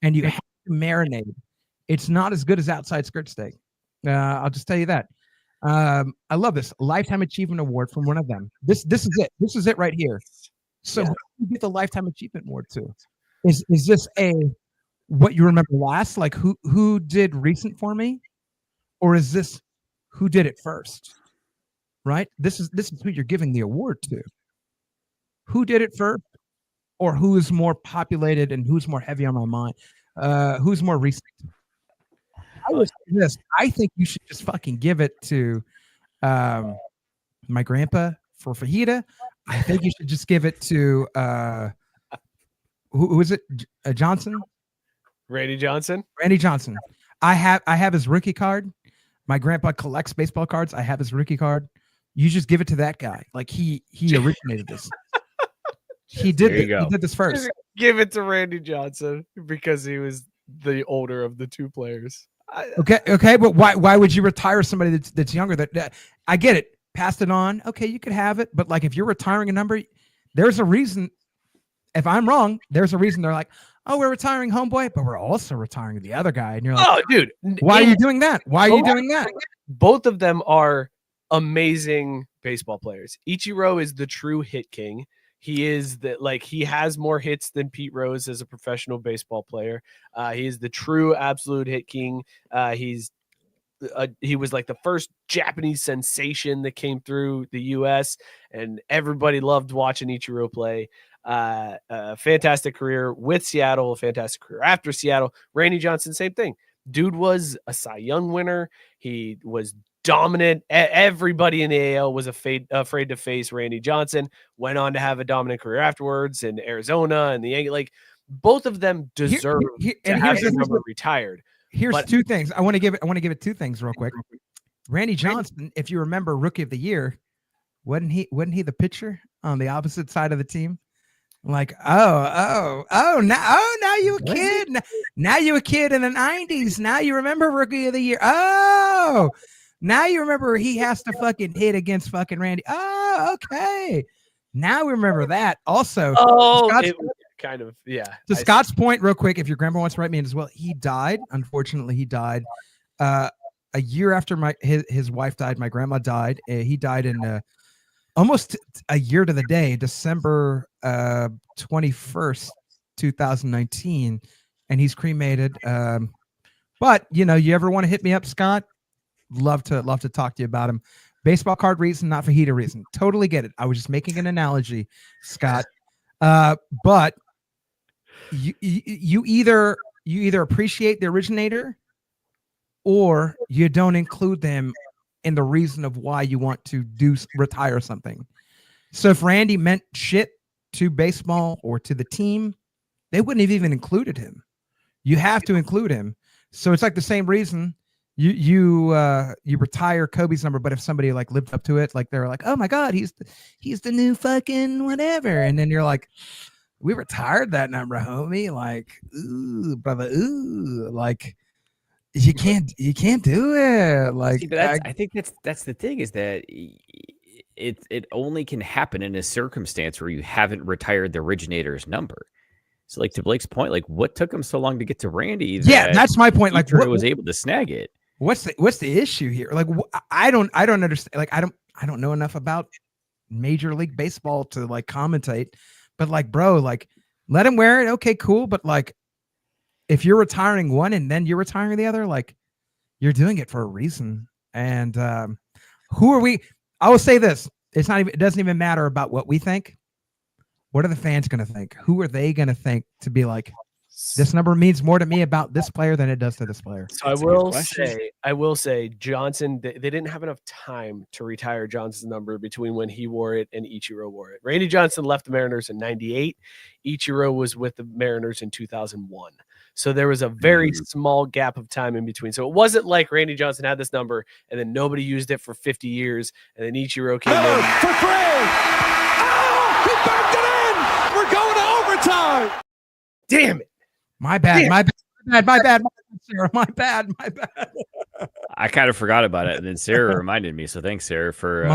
and you have to marinate. It's not as good as outside skirt steak. I'll just tell you that. I love this Lifetime Achievement Award from one of them. This is it. This is it right here. So who do you get the Lifetime Achievement Award to? Is this a what you remember last? Like who did recent for me? Or is this who did it first? Right? This is who you're giving the award to. Who did it first? Or who is more populated and who's more heavy on my mind? Who's more recent? I think you should just fucking give it to my grandpa for fajita. I think you should just give it to who is it? Johnson?
Randy Johnson.
Randy Johnson. I have his rookie card. My grandpa collects baseball cards. I have his rookie card. You just give it to that guy. Like he originated this. He did this first.
Give it to Randy Johnson because he was the older of the two players.
Okay, but why would you retire somebody that's younger? That I get it. Passed it on. Okay, you could have it, but like if you're retiring a number, there's a reason. If I'm wrong, there's a reason. They're like, oh, we're retiring homeboy, but we're also retiring the other guy. And you're like,
oh, dude,
why are you doing that? Why are you doing that?
Both of them are amazing baseball players. Ichiro is the true hit king. He is he has more hits than Pete Rose as a professional baseball player. He is the true absolute hit king. He was like the first Japanese sensation that came through the U.S. and everybody loved watching Ichiro play. Fantastic career with Seattle, a fantastic career after Seattle. Randy Johnson, same thing. Dude was a Cy Young winner. He was dominant. Everybody in the AL was afraid to face Randy Johnson. Went on to have a dominant career afterwards in Arizona and the Yankees. Like both of them deserve to have their number retired.
Here's two things. I want to give it two things real quick. Randy Johnson, if you remember, Rookie of the Year, wasn't he the pitcher on the opposite side of the team? Like, now you a kid. Now you a kid in the 90s. Now you remember Rookie of the Year. Oh, now you remember he has to fucking hit against fucking Randy. Oh, okay. Now we remember that. Also,
kind of, yeah.
To Scott's point, real quick, if your grandma wants to write me in as well, he died. Unfortunately, he died a year after his wife died. My grandma died. He died in almost a year to the day, December 21st, 2019, and he's cremated. But you ever want to hit me up, Scott? Love to talk to you about him. Baseball card reason, not fajita reason. Totally get it. I was just making an analogy, Scott. But you either appreciate the originator or you don't include them in the reason of why you want to retire something. So if Randy meant shit to baseball or to the team, they wouldn't have even included him. You have to include him. So it's like the same reason you retire Kobe's number, but if somebody like lived up to it, like they're like, oh my God, he's the new fucking whatever. And then you're like, we retired that number, homie. Like, ooh, brother, ooh, like, You can't do it. Like,
See, but I think that's the thing is that it only can happen in a circumstance where you haven't retired the originator's number. So, like, to Blake's point, like, what took him so long to get to Randy?
That's my point. Like,
what was able to snag it?
What's the issue here? Like, I don't understand. Like, I don't know enough about Major League Baseball to like commentate. But like, bro, like, let him wear it. Okay, cool. But like, if you're retiring one and then you're retiring the other, like, you're doing it for a reason. And who are we? I will say this: it doesn't even matter about what we think. What are the fans going to think? Who are they going to think to be like, this number means more to me about this player than it does to this player?
So I will say Johnson, they didn't have enough time to retire Johnson's number between when he wore it and Ichiro wore it. Randy Johnson left the Mariners in 98. Ichiro was with the Mariners in 2001. So there was a very small gap of time in between. So it wasn't like Randy Johnson had this number and then nobody used it for 50 years. And then Ichiro came in.
For three. He backed it in. We're going to overtime.
Damn it.
My bad, Sarah. My bad.
I kind of forgot about it, and then Sarah reminded me. So thanks, Sarah, for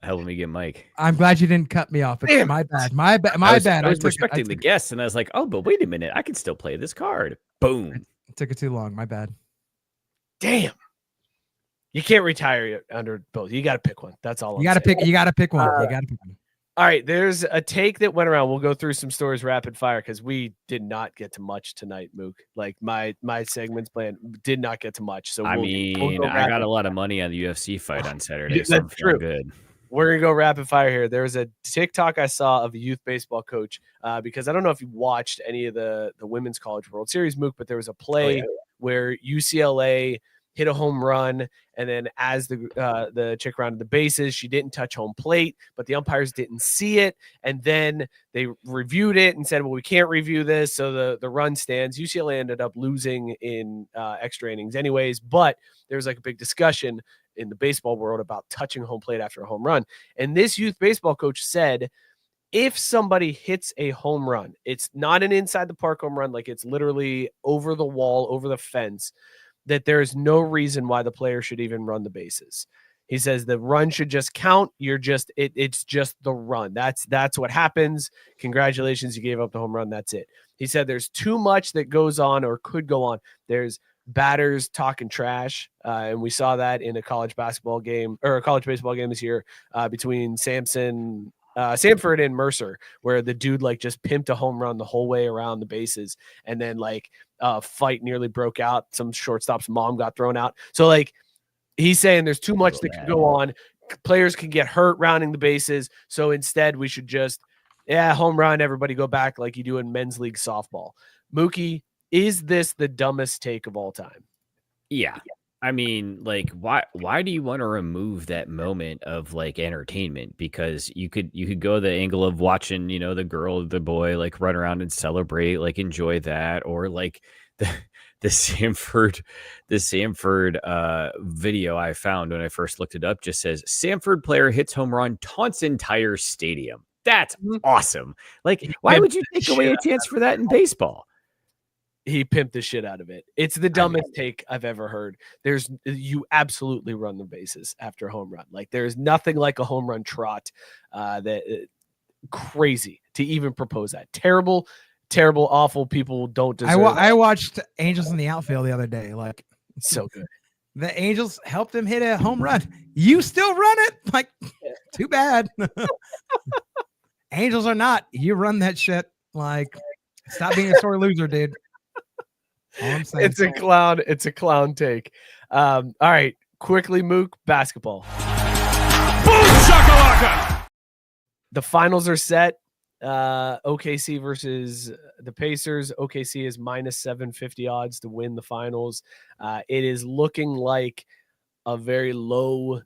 helping me get Mike.
I'm glad you didn't cut me off. It's my bad. I was
respecting the guests, and I was like, oh, but wait a minute, I can still play this card. Boom.
It took it too long. My bad.
Damn. You can't retire under both. You got to pick one. That's all.
You got to pick. You got to pick one. You got to pick one.
All right, there's a take that went around. We'll go through some stories rapid fire because we did not get to much tonight, Mook. Like my segments plan did not get to much. So we'll
I got a lot of money on the UFC fight on Saturday.
That's
so I'm
true.
Good.
We're gonna go rapid fire here. There was a TikTok I saw of a youth baseball coach because I don't know if you watched any of the Women's College World Series, Mook, but there was a play where UCLA hit a home run, and then as the chick rounded the bases, she didn't touch home plate, but the umpires didn't see it, and then they reviewed it and said, well, we can't review this, so the run stands. UCLA ended up losing in extra innings anyways, but there was like a big discussion in the baseball world about touching home plate after a home run, and this youth baseball coach said, if somebody hits a home run, it's not an inside the park home run, like it's literally over the wall, over the fence, that there is no reason why the player should even run the bases. He says the run should just count. It's just the run. That's what happens. Congratulations, you gave up the home run. That's it. He said there's too much that goes on or could go on. There's batters talking trash, and we saw that in a college basketball game or a college baseball game this year between Samford and Mercer, where the dude like just pimped a home run the whole way around the bases, and then like fight nearly broke out. Some shortstop's mom got thrown out. So like he's saying there's too much that can go on. Players can get hurt rounding the bases. So instead we should just, home run, everybody go back like you do in men's league softball. Mookie, is this the dumbest take of all time?
Yeah. I mean, like, why do you want to remove that moment of like entertainment? Because you could go the angle of watching, the girl or the boy like run around and celebrate, like enjoy that, or like the Samford video I found when I first looked it up just says Samford player hits home run, taunts entire stadium. That's awesome. Like, why would you take away a chance for that in baseball?
He pimped the shit out of it. It's the dumbest take I've ever heard. You absolutely run the bases after a home run. Like there's nothing like a home run trot crazy to even propose that. Terrible, awful. People don't deserve
I watched Angels in the Outfield the other day. Like
so good.
The Angels helped him hit a home run. You still run it? Like too bad. Angels are not. You run that shit. Like stop being a sore loser, dude.
It's a clown take. All right, quickly, Mook, basketball.
Boom shakalaka.
The finals are set. OKC versus the Pacers. OKC is minus 750 odds to win the finals. It is looking like a very low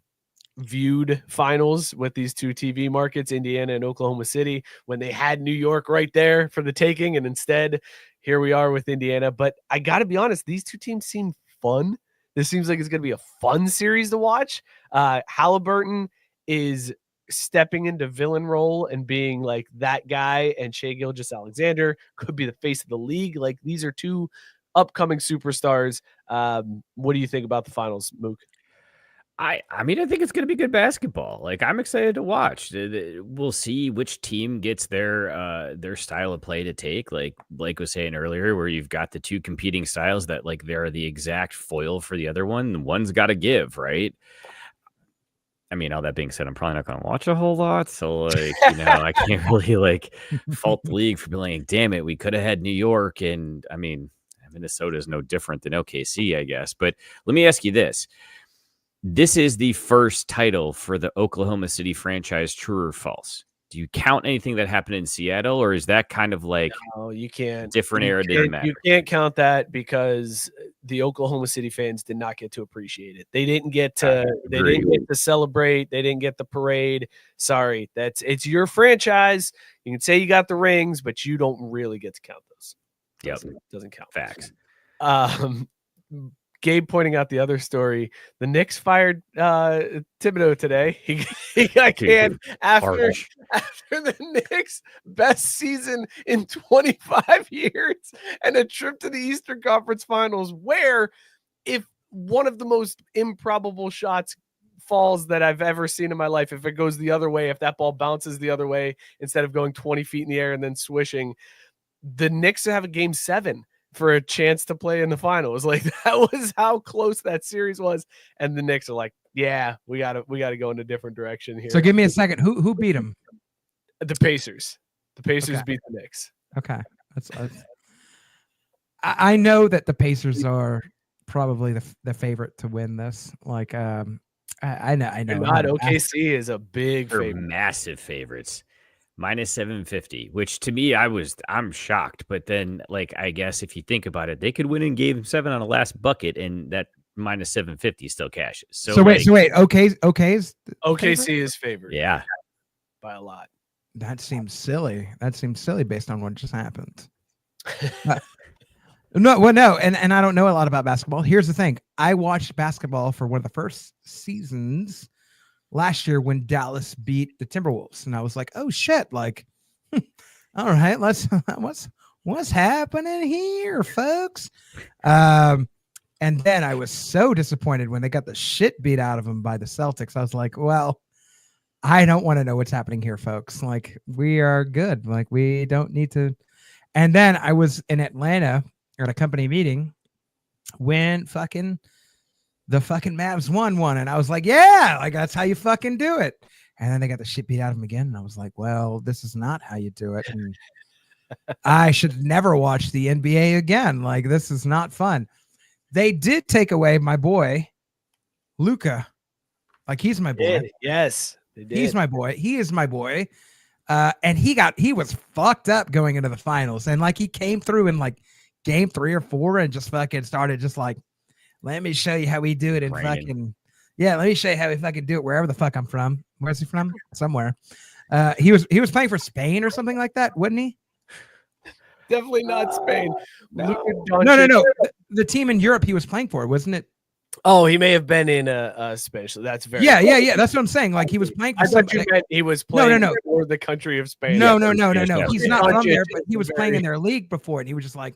viewed finals with these two TV markets, Indiana and Oklahoma City, when they had New York right there for the taking, and instead here we are with Indiana. But I got to be honest, these two teams seem fun. This seems like it's going to be a fun series to watch. Halliburton is stepping into villain role and being like that guy, and Shai Gilgeous-Alexander could be the face of the league. Like these are two upcoming superstars. What do you think about the finals, Mook?
I mean, I think it's going to be good basketball. Like, I'm excited to watch. We'll see which team gets their style of play to take. Like Blake was saying earlier, where you've got the two competing styles that like they're the exact foil for the other one. One's got to give, right? I mean, all that being said, I'm probably not going to watch a whole lot. So, like, I can't really like fault the league for being like, damn it, we could have had New York. And I mean, Minnesota is no different than OKC, I guess. But let me ask you this. This is the first title for the Oklahoma City franchise, true or false? Do you count anything that happened in Seattle, or is that kind of like
no, you can't.
Different era didn't matter?
You can't count that because the Oklahoma City fans did not get to appreciate it. They didn't get to celebrate. They didn't get the parade. Sorry, it's your franchise. You can say you got the rings, but you don't really get to count those. Doesn't count.
Facts.
Gabe pointing out the other story. The Knicks fired Thibodeau today. He got canned after the Knicks' best season in 25 years and a trip to the Eastern Conference Finals, where if one of the most improbable shots falls that I've ever seen in my life, if it goes the other way, if that ball bounces the other way instead of going 20 feet in the air and then swishing, the Knicks have a game 7 for a chance to play in the finals. Like, that was how close that series was. And the Knicks are like, yeah, we gotta go in a different direction here.
So give me a second. Who beat them?
The Pacers. The Pacers beat the Knicks.
Okay. I know that the Pacers are probably the favorite to win this. Like, I know.
They're not. OKC is a big favorite.
Massive favorites. Minus 750, which to me, I'm shocked. But then, like, I guess if you think about it, they could win in game 7 on a last bucket, and that minus 750 still cashes. So wait.
OKC is favored.
Yeah,
by a lot.
That seems silly. Based on what just happened. No, and I don't know a lot about basketball. Here's the thing: I watched basketball for one of the first seasons last year when Dallas beat the Timberwolves, and I was like, "Oh shit!" Like, all right, what's happening here, folks? And then I was so disappointed when they got the shit beat out of them by the Celtics. I was like, "Well, I don't want to know what's happening here, folks. Like, we are good. Like, we don't need to." And then I was in Atlanta at a company meeting when the fucking Mavs won one. And I was like, yeah, like that's how you fucking do it. And then they got the shit beat out of them again. And I was like, well, this is not how you do it. And I should never watch the NBA again. Like, this is not fun. They did take away my boy, Luque. Like, he's my boy.
Yes, they did.
He's my boy. He is my boy. And he was fucked up going into the finals. And like, he came through in like game 3 or 4 and just fucking started just like, let me show you how we do it in fucking, let me show you how we fucking do it wherever the fuck I'm from. Where's he from? Somewhere. He was playing for Spain or something like that, wasn't he?
Definitely not Spain.
No. The team in Europe he was playing for, wasn't it?
Oh, he may have been in a Spain. So that's very
yeah. That's what I'm saying. Like, he was playing for
something. He was playing for the country of Spain.
No. He's not from there, but he was playing in their league before, and he was just like,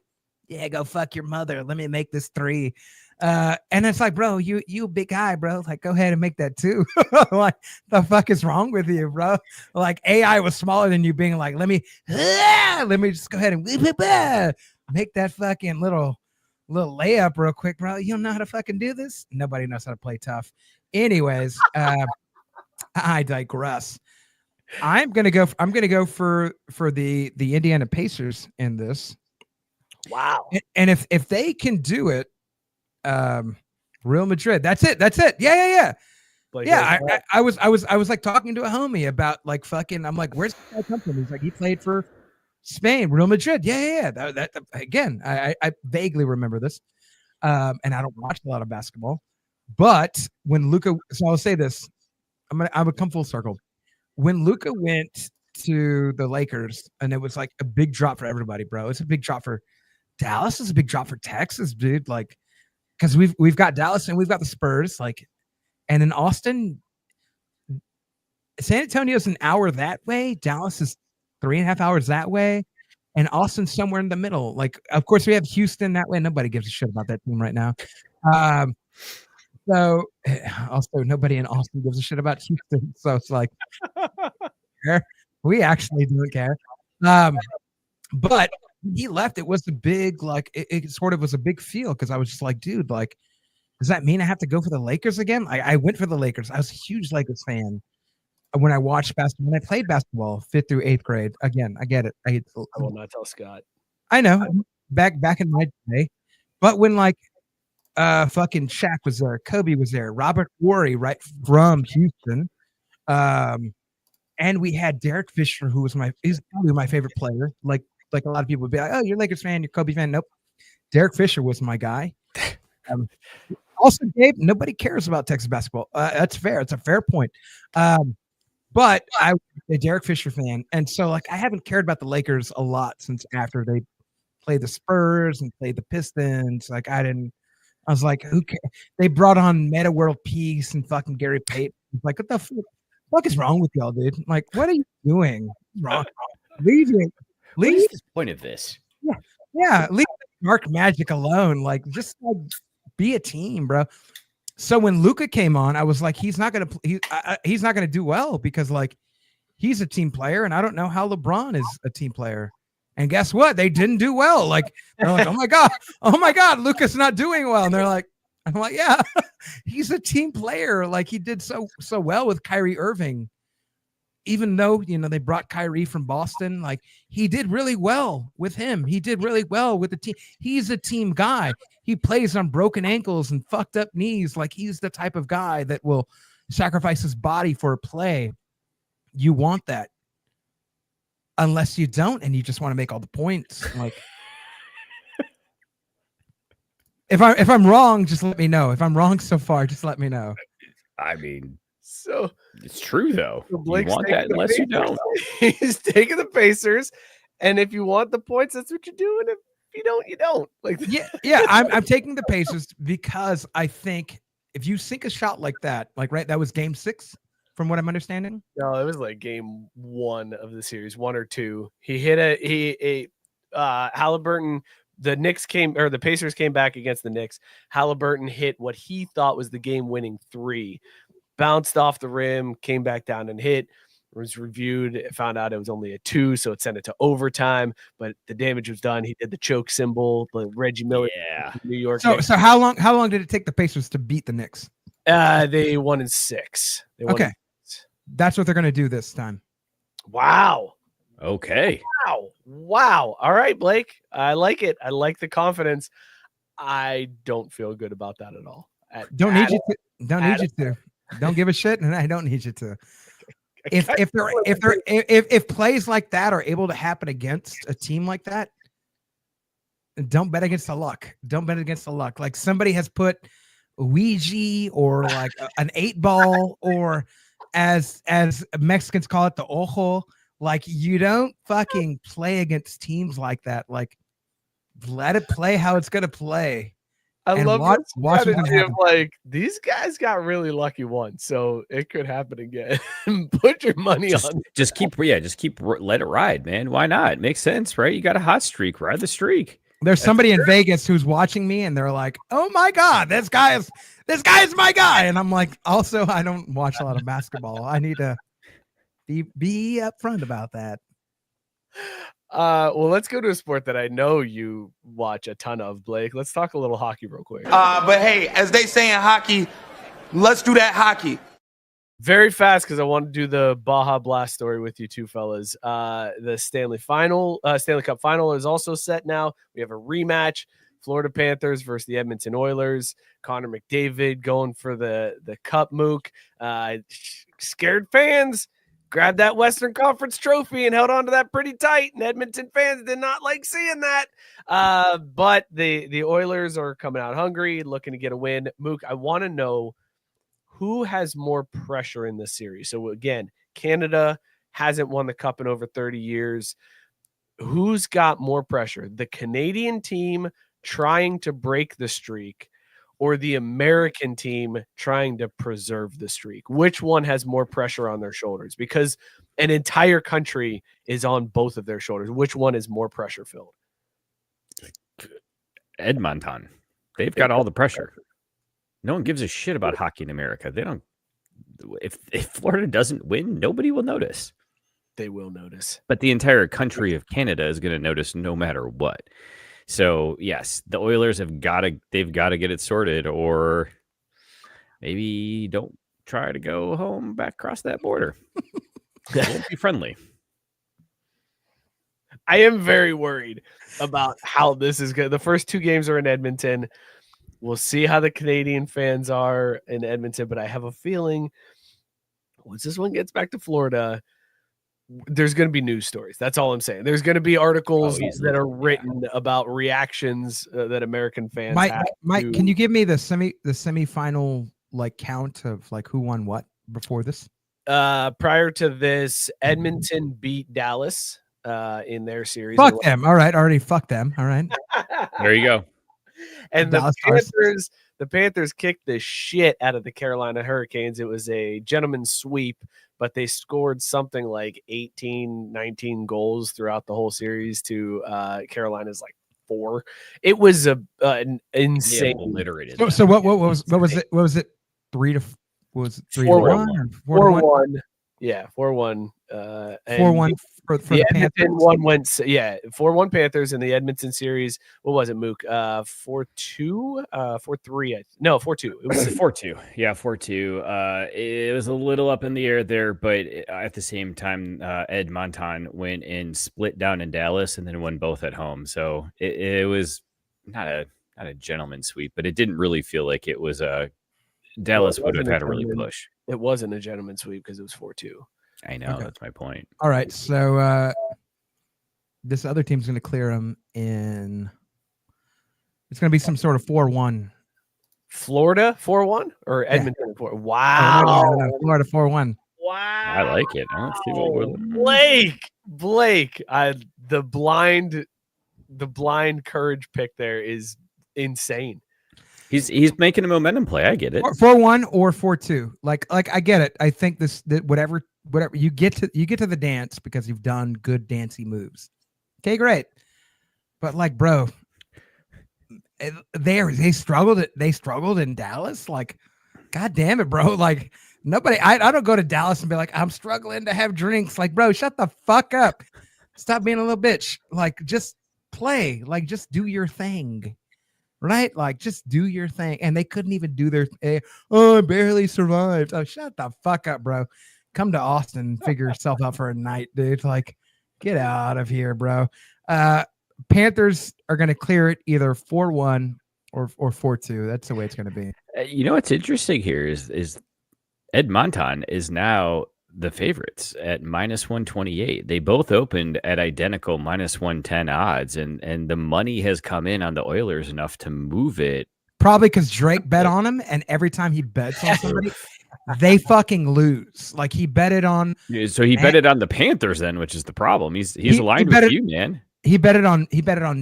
yeah, go fuck your mother. Let me make this 3. And it's like, bro, you big guy, bro. Like, go ahead and make that 2. Like, the fuck is wrong with you, bro? Like, AI was smaller than you being like, let me just go ahead and make that fucking little layup real quick, bro. You don't know how to fucking do this? Nobody knows how to play tough. Anyways, I digress. I'm gonna go for the Indiana Pacers in this.
Wow.
And if they can do it, Real Madrid. That's it. Yeah. Like, I was like talking to a homie about like fucking. I'm like, where's that guy come from? He's like, he played for Spain, Real Madrid. Yeah. That again, I vaguely remember this, and I don't watch a lot of basketball. But when Luque, so I'll say this, I would come full circle. When Luque went to the Lakers, and it was like a big drop for everybody, bro. It's a big drop for Dallas. It's a big drop for Texas, dude. Like, because we've got Dallas and we've got the Spurs, like, and in Austin, San Antonio's an hour that way. Dallas is 3.5 hours that way. and Austin's somewhere in the middle. Like, of course, we have Houston that way. Nobody gives a shit about that team right now. So also nobody in Austin gives a shit about Houston. So it's like, we actually don't care. But when he left, it was a big, like, it sort of was a big feel because I was just like, dude, like, does that mean I have to go for the Lakers again? I went for the Lakers. I was a huge Lakers fan when I watched basketball. When I played basketball 5th through 8th grade. Again, I get it. I
will not tell Scott.
I know, back in my day. But when like fucking Shaq was there, Kobe was there, Robert Horry, right from Houston, and we had Derek Fisher, who was he's probably my favorite player. Like a lot of people would be like, oh, you're a Lakers fan, you're a Kobe fan. Nope, Derek Fisher was my guy. Also, Gabe, nobody cares about Texas basketball. That's fair. It's a fair point. But I was a Derek Fisher fan, and so like I haven't cared about the Lakers a lot since after they played the Spurs and played the Pistons. Like I was like, who cares? They brought on Meta World Peace and fucking Gary Payton. Like, what the fuck is wrong with y'all, dude? Like, what are you doing? Wrong. Leave
what is the point of this?
Yeah. Leave Dark Magic alone. Like, just like, be a team, bro. So when Luque came on, I was like, he's not gonna do well because like he's a team player, and I don't know how LeBron is a team player. And guess what? They didn't do well. Like they're like, oh my god, Luca's not doing well. And they're like, I'm like, yeah, he's a team player. Like he did so well with Kyrie Irving. Even though, they brought Kyrie from Boston, like he did really well with him. He did really well with the team. He's a team guy. He plays on broken ankles and fucked up knees. Like he's the type of guy that will sacrifice his body for a play. You want that. Unless you don't, and you just want to make all the points. Like, if I'm wrong, just let me know. If I'm wrong so far, just let me know.
I mean,
so
it's true though.
So
you want that unless you don't.
He's taking the Pacers, and if you want the points, that's what you do. And if you don't, you don't. Like,
yeah. I'm taking the Pacers because I think if you sink a shot like that, like that was Game 6. From what I'm understanding,
no, it was like game 1 of the series, 1 or 2. He hit Halliburton. The Pacers came back against the Knicks. Halliburton hit what he thought was the game-winning 3, bounced off the rim, came back down and hit. It was reviewed. It found out it was only a 2, so it sent it to overtime. But the damage was done. He did the choke symbol, the Reggie Miller, New York.
So how long did it take the Pacers to beat the Knicks?
They won in 6.
Okay. That's what they're going to do this time.
Wow.
Okay.
Wow. All right, Blake. I like it. I like the confidence. I don't feel good about that at all.
Don't need you to. Don't give a shit, and I don't need you to. If plays like that are able to happen against a team like that, don't bet against the luck. Don't bet against the luck. Like somebody has put Ouija or like an 8-ball or as Mexicans call it, the ojo. Like you don't fucking play against teams like that. Like let it play how it's gonna play.
I love watch like these guys got really lucky once, so it could happen again. Put your money on.
Just keep let it ride, man. Why not? It makes sense, right? You got a hot streak, ride the streak.
There's somebody in Vegas who's watching me, and they're like, "Oh my god, this guy is my guy," and I'm like, "Also, I don't watch a lot of basketball. I need to be upfront about that."
Well, let's go to a sport that I know you watch a ton of, Blake. Let's talk a little hockey real quick.
But hey, as they say in hockey, let's do that hockey.
Very fast, because I want to do the Baja Blast story with you two fellas. The Stanley Cup final is also set now. We have a rematch. Florida Panthers versus the Edmonton Oilers. Connor McDavid going for the Cup, Mook. Scared fans grabbed that Western Conference trophy and held on to that pretty tight, and Edmonton fans did not like seeing that. But the Oilers are coming out hungry, looking to get a win. Mook, I want to know who has more pressure in this series. So again, Canada hasn't won the Cup in over 30 years. Who's got more pressure? The Canadian team trying to break the streak, or the American team trying to preserve the streak? Which one has more pressure on their shoulders? Because an entire country is on both of their shoulders. Which one is more pressure filled?
Edmonton. They've got all the pressure. No one gives a shit about hockey in America. They don't. If Florida doesn't win, nobody will notice.
They will notice.
But the entire country of Canada is going to notice no matter what. So, yes, the Oilers they've got to get it sorted, or maybe don't try to go home back across that border. It won't be friendly.
I am very worried about how this is going. The first 2 games are in Edmonton. We'll see how the Canadian fans are in Edmonton, but I have a feeling once this one gets back to Florida, there's going to be news stories. That's all I'm saying. There's going to be articles that are written about reactions that American fans have.
Mike, can you give me the semifinal like count of like who won what before this?
Prior to this, Edmonton beat Dallas in their series.
Fuck them. All right, already fuck them. All right.
There you go.
And the Panthers kicked the shit out of the Carolina Hurricanes. It was a gentleman's sweep, but they scored something like 18, 19 goals throughout the whole series to Carolina's like 4. It was an insane.
Obliterated.
So what was it? What was it? 3 to 1 or 4-1?
Yeah, 4-1.
4-1 for the Panthers.
One went 4-1 Panthers in the Edmonton series. What was it, Mook? 4-2, 4-3. No, 4-2. It was
4-2. Yeah, 4-2. It was a little up in the air there, but at the same time, Edmonton went and split down in Dallas and then won both at home. So it was not a gentleman's sweep, but it didn't really feel like it was a Dallas would have had to really push.
It wasn't a gentleman's sweep because it was 4-2.
I know. Okay. That's my point.
All right. So this other team's going to clear them in. It's going to be some sort of 4-1.
Florida 4-1 or Edmonton 4? Wow.
Florida 4-1.
Wow.
I like it. Let's see what we're
Blake. The blind courage pick there is insane.
He's making a momentum play. I get it.
4-1 or 4-2. Like I get it. I think whatever you get to the dance because you've done good dancey moves. Okay, great. But like, bro, they struggled in Dallas. Like, god damn it, bro. Like nobody. I don't go to Dallas and be like, I'm struggling to have drinks. Like, bro, shut the fuck up. Stop being a little bitch. Like, just play. Like, just do your thing. Right? Like, just do your thing. And they couldn't even do their I barely survived. Oh, shut the fuck up, bro. Come to Austin and figure yourself out for a night, dude. Like, get out of here, bro. Panthers are going to clear it either 4-1 or 4-2. That's the way it's going to be.
You know what's interesting here is Edmonton is now the favorites at -128. They both opened at identical -110 odds, and the money has come in on the Oilers enough to move it.
Probably because Drake bet on him, and every time he bets on somebody, they fucking lose. Like he betted on.
So he betted on the Panthers then, which is the problem. He's aligned with you, man.
He betted on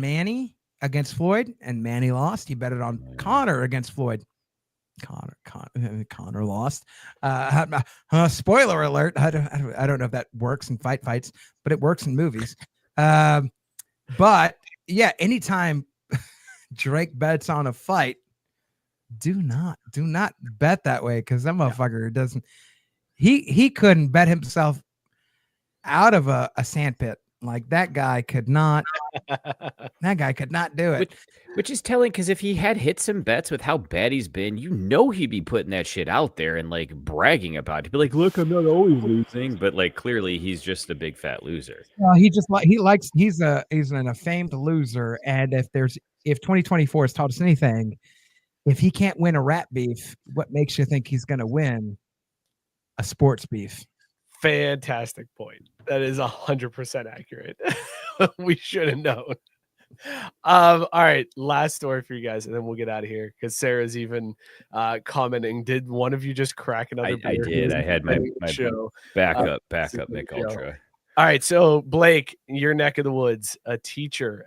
Manny against Floyd, and Manny lost. He betted on Connor against Floyd. Connor lost. Spoiler alert. I don't know if that works in fights, but it works in movies. But yeah, anytime Drake bets on a fight, do not bet that way because that motherfucker doesn't. He couldn't bet himself out of a sandpit. Like that guy could not. That guy could not do it.
Which is telling because if he had hit some bets with how bad he's been, he'd be putting that shit out there and like bragging about it. He'd be like, "Look, I'm not always losing," but like clearly he's just a big fat loser.
Well, he's an famed loser, and if 2024 has taught us anything, if he can't win a rap beef, what makes you think he's going to win a sports beef?
Fantastic point. That is 100% accurate. We should have known. All right, last story for you guys, and then we'll get out of here because Sarah's even commenting. Did one of you just crack another beer?
I did. I had my backup Mick Ultra.
All right, so Blake, your neck of the woods, a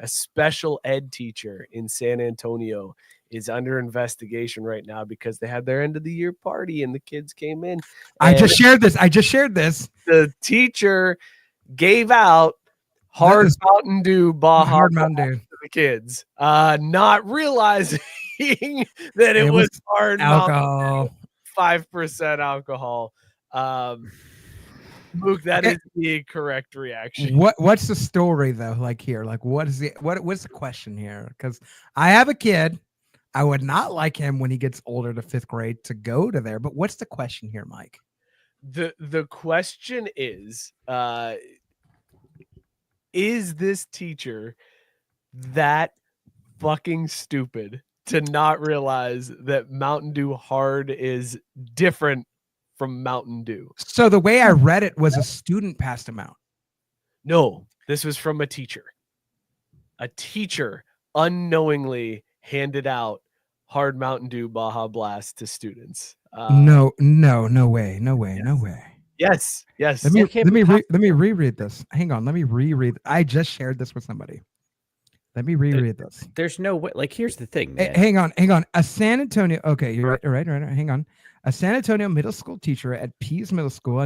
special ed teacher in San Antonio is under investigation right now because they had their end of the year party and the kids came in.
I just shared this.
The teacher gave out hard Mountain Dew Baja
Hard Mountain Dew
to the kids, not realizing that it was hard
alcohol,
5% alcohol. Luke, that is the correct reaction.
What's the story though? Like here, like what's the question here? Because I have a kid. I would not like him when he gets older to 5th grade to go to there. But what's the question here, Mike?
The question is this teacher that fucking stupid to not realize that Mountain Dew Hard is different from Mountain Dew?
So the way I read it was a student passed him out.
No, this was from a teacher. A teacher unknowingly handed out hard Mountain Dew Baja Blast to students.
No way.
Yes.
Let me reread this. Hang on, let me reread. I just shared this with somebody. Let me reread this.
There's no way. Like, here's the thing, man.
Hang on. A San Antonio. Okay, you're right. Hang on. A San Antonio middle school teacher at Pease Middle School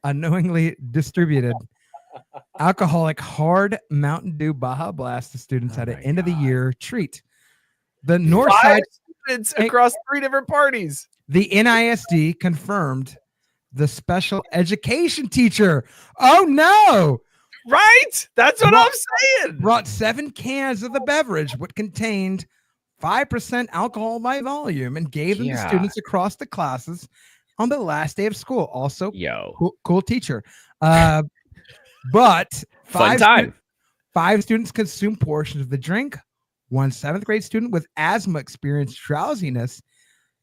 unknowingly distributed alcoholic hard Mountain Dew Baja Blast to students at an end of the year treat. The North Side
students across 3 different parties.
The NISD confirmed the special education teacher. Oh no!
Right? That's what I'm saying.
Brought 7 cans of the beverage, which contained 5% alcohol by volume, and gave them to students across the classes on the last day of school. Also, cool teacher. But
fun time.
5 students consumed portions of the drink. One 7th grade student with asthma experienced drowsiness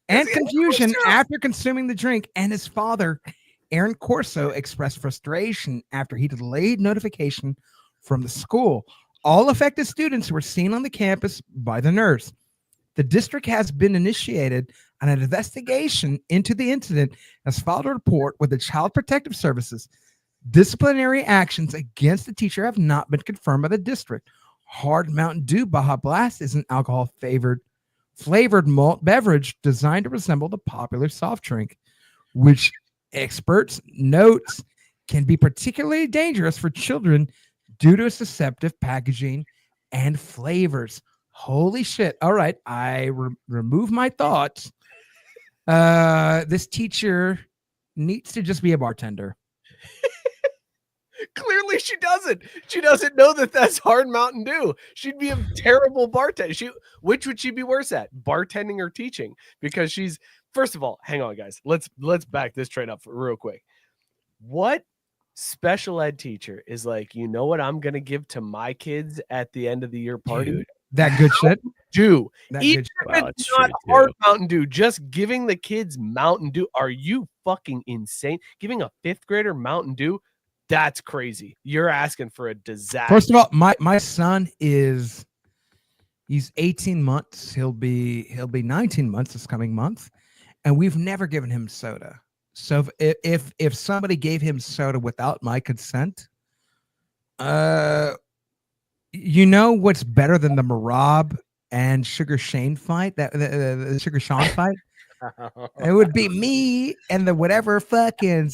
and confusion after consuming the drink, and his father, Aaron Corso, expressed frustration after he delayed notification from the school. All affected students were seen on the campus by the nurse. The district has been initiated on an investigation into the incident, has filed a report with the Child Protective Services. Disciplinary actions against the teacher have not been confirmed by the district. Hard Mountain Dew Baja Blast is an alcohol-flavored malt beverage designed to resemble the popular soft drink, which experts notes can be particularly dangerous for children due to its deceptive packaging and flavors. Holy shit. All right. I remove my thoughts. This teacher needs to just be a bartender.
Clearly she doesn't. She doesn't know that that's hard Mountain Dew. She'd be a terrible bartender. Which would she be worse at, bartending or teaching? Because she's, first of all, hang on, guys. Let's back this train up real quick. What special ed teacher is like, you know what I'm gonna give to my kids at the end of the year party?
Dude, that good shit.
Even
if
it's not hard Mountain Dew, just giving the kids Mountain Dew. Are you fucking insane? Giving a 5th grader Mountain Dew? That's crazy. You're asking for a disaster.
First of all, my son he's 18 months. He'll be 19 months this coming month, and we've never given him soda. So if somebody gave him soda without my consent, you know what's better than the Merab and Sugar Shane fight? The Sugar Sean fight? It would be me and the whatever fucking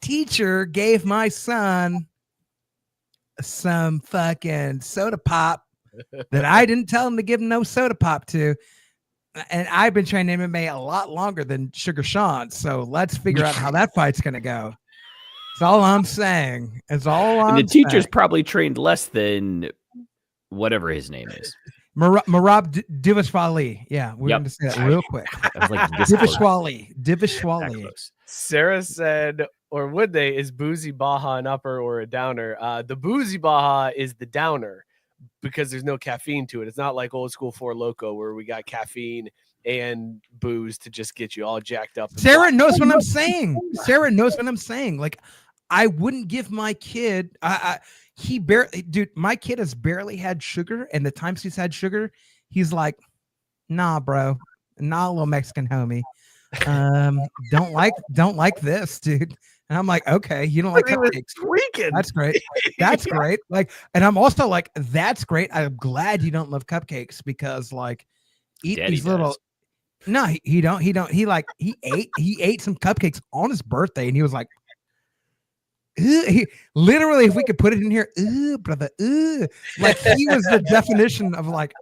teacher gave my son some fucking soda pop that I didn't tell him to give him no soda pop to. And I've been training MMA a lot longer than Sugar Sean. So let's figure out how that fight's going to go. That's all I'm saying.
The teacher's probably trained less than whatever his name is.
Merab Dvalishvili. Yeah, we're going to say that real quick. Dvalishvili.
Sarah said, or would they, is boozy Baja an upper or a downer? The boozy Baja is the downer because there's no caffeine to it. It's not like old school Four Loko where we got caffeine and booze to just get you all jacked up.
Sarah knows what I'm saying. Like, I wouldn't give my kid. My kid has barely had sugar, and the times he's had sugar, he's like, "Nah, bro, nah, little Mexican homie, don't like this, dude. And I'm like, okay, you don't like cupcakes. That's great. That's great. Like, and I'm also like, that's great. I'm glad you don't love cupcakes because like eat
Daddy
these little.
does.
No, he don't. He ate some cupcakes on his birthday and he was like, literally, if we could put it in here, brother, like he was the definition of like,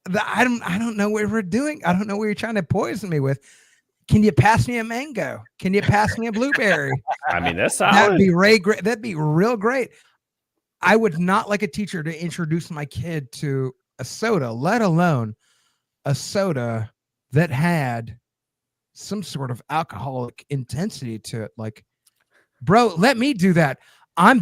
I don't know what we're doing. I don't know what you're trying to poison me with. Can you pass me a mango? Can you pass me a blueberry?
I mean, that's solid.
That'd be real great. I would not like a teacher to introduce my kid to a soda, let alone a soda that had some sort of alcoholic intensity to it. Like, bro, let me do that. I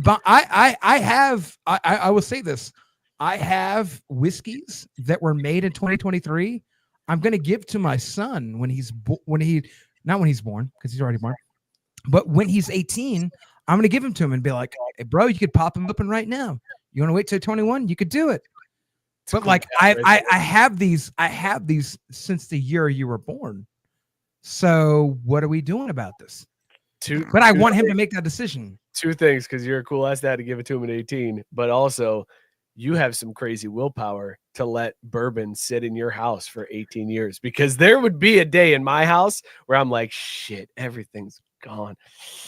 will say this. I have whiskeys that were made in 2023. I'm going to give to my son not when he's born, because he's already born, but when he's 18, I'm going to give him to him and be like, hey, bro, you could pop him open right now. You want to wait till 21? You could do it. But like, I have these since the year you were born. So what are we doing about this? But I want him to make that decision.
Two things, because you're a cool ass dad to give it to him at 18, but also you have some crazy willpower to let bourbon sit in your house for 18 years, because there would be a day in my house where I'm like, shit, everything's gone.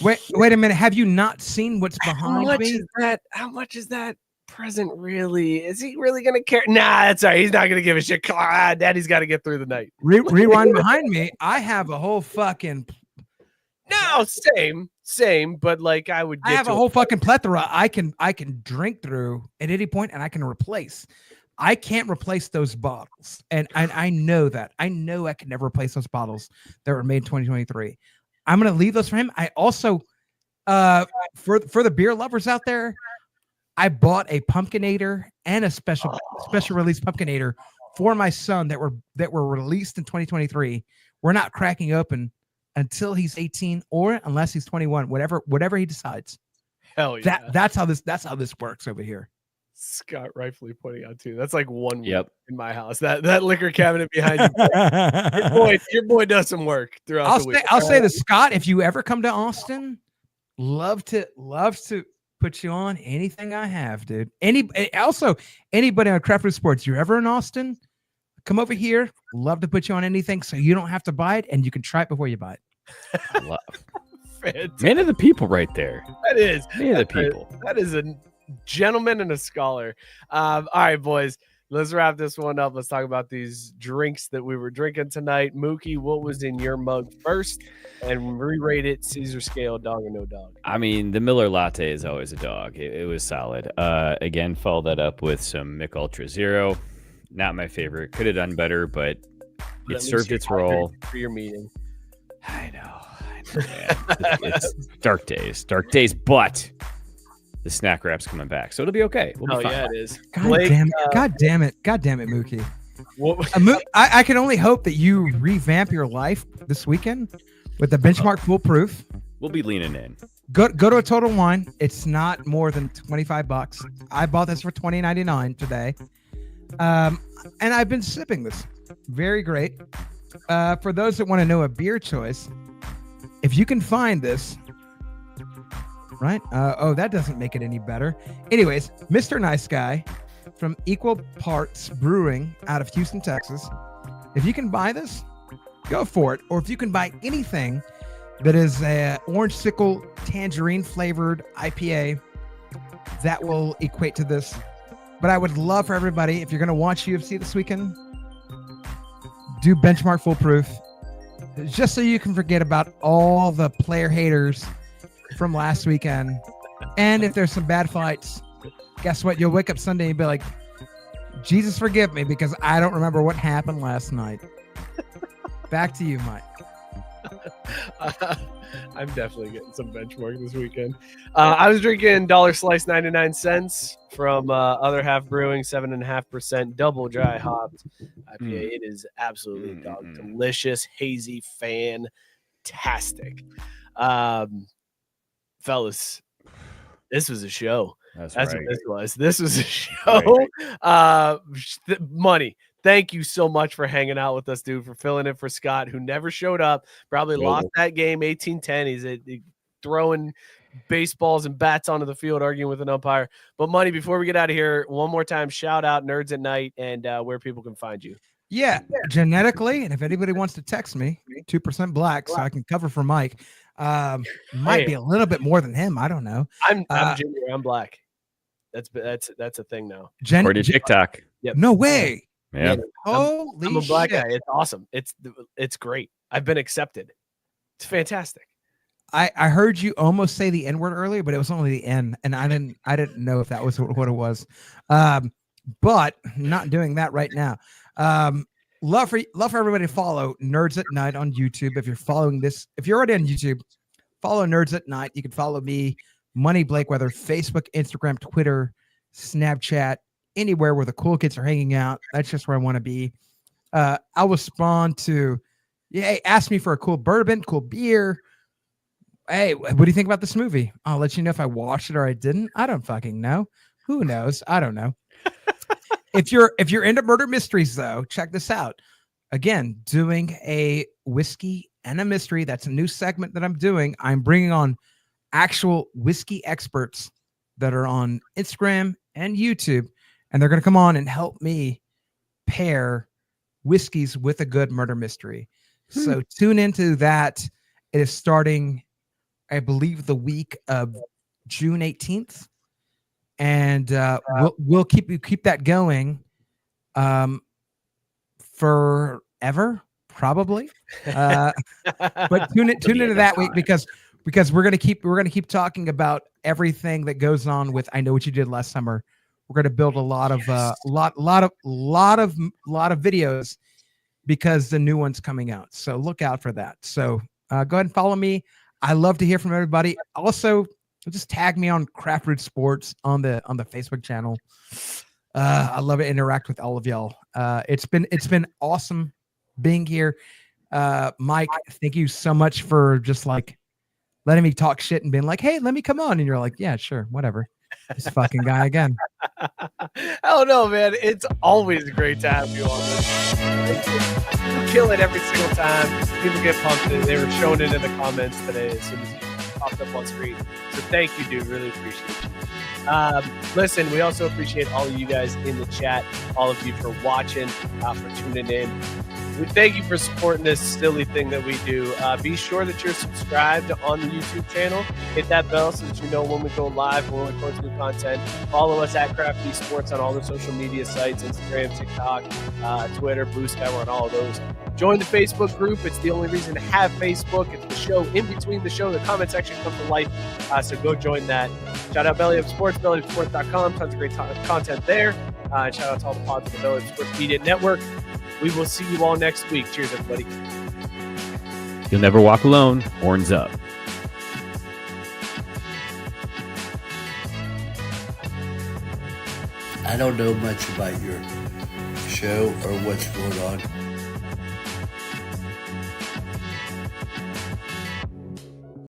Wait a minute. Have you not seen what's behind me?
How much is that present really? Is he really going to care? Nah, that's all right. He's not going to give a shit. Daddy's got to get through the night.
Rewind behind me. I have a whole fucking...
No, same, but like I have
a whole fucking plethora I can drink through at any point, and I can replace. I can't replace those bottles, and I know that. I know I can never replace those bottles that were made in 2023. I'm gonna leave those for him. I also, for the beer lovers out there, I bought a Pumpkinator and a special release Pumpkinator for my son that were released in 2023. We're not cracking open until he's 18 or unless he's 21, whatever he decides.
Hell yeah.
That's how this works over here.
Scott rightfully pointing out too. That's like one week in my house. That liquor cabinet behind you. Your boy does some work throughout the week.
I'll say this, Scott, if you ever come to Austin, love to put you on anything I have, dude. Anybody on Craft Brew Sports, you're ever in Austin, come over here. Love to put you on anything so you don't have to buy it and you can try it before you buy it.
Man of the people right there.
That is.
Man of the people.
That is a gentleman and a scholar. All right, boys. Let's wrap this one up. Let's talk about these drinks that we were drinking tonight. Mookie, what was in your mug first? And re-rate it, Caesar scale, dog or no dog?
I mean, the Miller Latte is always a dog. It was solid. Again, follow that up with some Mick Ultra Zero. Not my favorite. Could have done better, but it served its role.
For your meeting.
I know. It's dark days, but the snack wrap's coming back, so it'll be okay. We'll be fine.
Yeah, it is.
God damn it, Mookie. I can only hope that you revamp your life this weekend with the Benchmark Foolproof.
We'll be leaning in.
Go to a Total Wine. It's not more than $25. I bought this for $20.99 today. And I've been sipping this. Very great. For those that want to know a beer choice, if you can find this, right? That doesn't make it any better. Anyways, Mr. Nice Guy from Equal Parts Brewing out of Houston, Texas. If you can buy this, go for it. Or if you can buy anything that is a orange sickle tangerine flavored IPA, that will equate to this. But I would love for everybody, if you're going to watch UFC this weekend, do Benchmark Foolproof, just so you can forget about all the player haters from last weekend. And if there's some bad fights, guess what? You'll wake up Sunday and be like, Jesus, forgive me, because I don't remember what happened last night. Back to you, Mike.
I'm definitely getting some Benchmark this weekend. I was drinking Dollar Slice 99 cents from Other Half Brewing, 7.5% double dry hopped IPA. It is absolutely delicious, hazy, fantastic. Fellas, this was a show. That's right. What this was. This was a show. Right. Money. thank you so much for hanging out with us, dude, for filling in for Scott, who never showed up, probably lost that game 18-10. He's throwing baseballs and bats onto the field, arguing with an umpire. But Money, before we get out of here, one more time, shout out Nerds at Night and where people can find you.
Yeah, genetically, and if anybody wants to text me, 2% black, so I can cover for Mike. Might be a little bit more than him. I don't know.
I'm ginger. I'm black. That's a thing now.
Or to TikTok.
Yep.
No way.
Yeah.
Holy
I'm a black
shit.
guy. It's awesome. It's great. I've been accepted. It's fantastic.
I heard you almost say the N-word earlier, but it was only the N, and I didn't know if that was what it was. But not doing that right now. Love for everybody to follow Nerds at Night on YouTube. If you're following this, if you're already on YouTube, follow Nerds at Night. You can follow me, Money Blake, whether Facebook, Instagram, Twitter, Snapchat, anywhere where the cool kids are hanging out. That's just where I want to be. I'll respond to, hey, ask me for a cool bourbon, cool beer. Hey, what do you think about this movie? I'll let you know if I watched it or I didn't. I don't fucking know. Who knows? I don't know. If you're into murder mysteries, though, check this out. Again, doing a whiskey and a mystery. That's a new segment that I'm doing. I'm bringing on actual whiskey experts that are on Instagram and YouTube, and they're going to come on and help me pair whiskeys with a good murder mystery. So tune into that. It is starting, I believe, the week of June 18th. And we'll keep that going forever, probably. But tune into that week because we're gonna keep talking about everything that goes on with I Know What You Did Last Summer. We're gonna build a lot of videos because the new one's coming out. So look out for that. So go ahead and follow me. I love to hear from everybody. Also, just tag me on Craft Root Sports on the Facebook channel. I love to interact with all of y'all. It's been awesome being here. Mike, thank you so much for just like letting me talk shit and being like, hey, let me come on. And you're like, yeah, sure, whatever. This fucking guy again.
Hell no, man. It's always great to have you on this. You kill it every single time. People get pumped. They were showing it in the comments today as soon as you popped up on screen. So thank you, dude. Really appreciate you. Listen, we also appreciate all of you guys in the chat, all of you for watching, for tuning in. We thank you for supporting this silly thing that we do. Be sure that you're subscribed on the YouTube channel. Hit that bell so that you know when we go live, when we post new content. Follow us at Crafty Sports on all the social media sites, Instagram, TikTok, Twitter, Blue Sky. We're on all of those. Join the Facebook group. It's the only reason to have Facebook. It's the show in between the show. The comment section comes to life. So go join that. Shout out Belly Up Sports, bellyupsports.com. Tons of great content there. And shout out to all the pods of the Belly Up Sports Media Network. We will see you all next week. Cheers, everybody.
You'll never walk alone. Horns up.
I don't know much about your show or what's going on,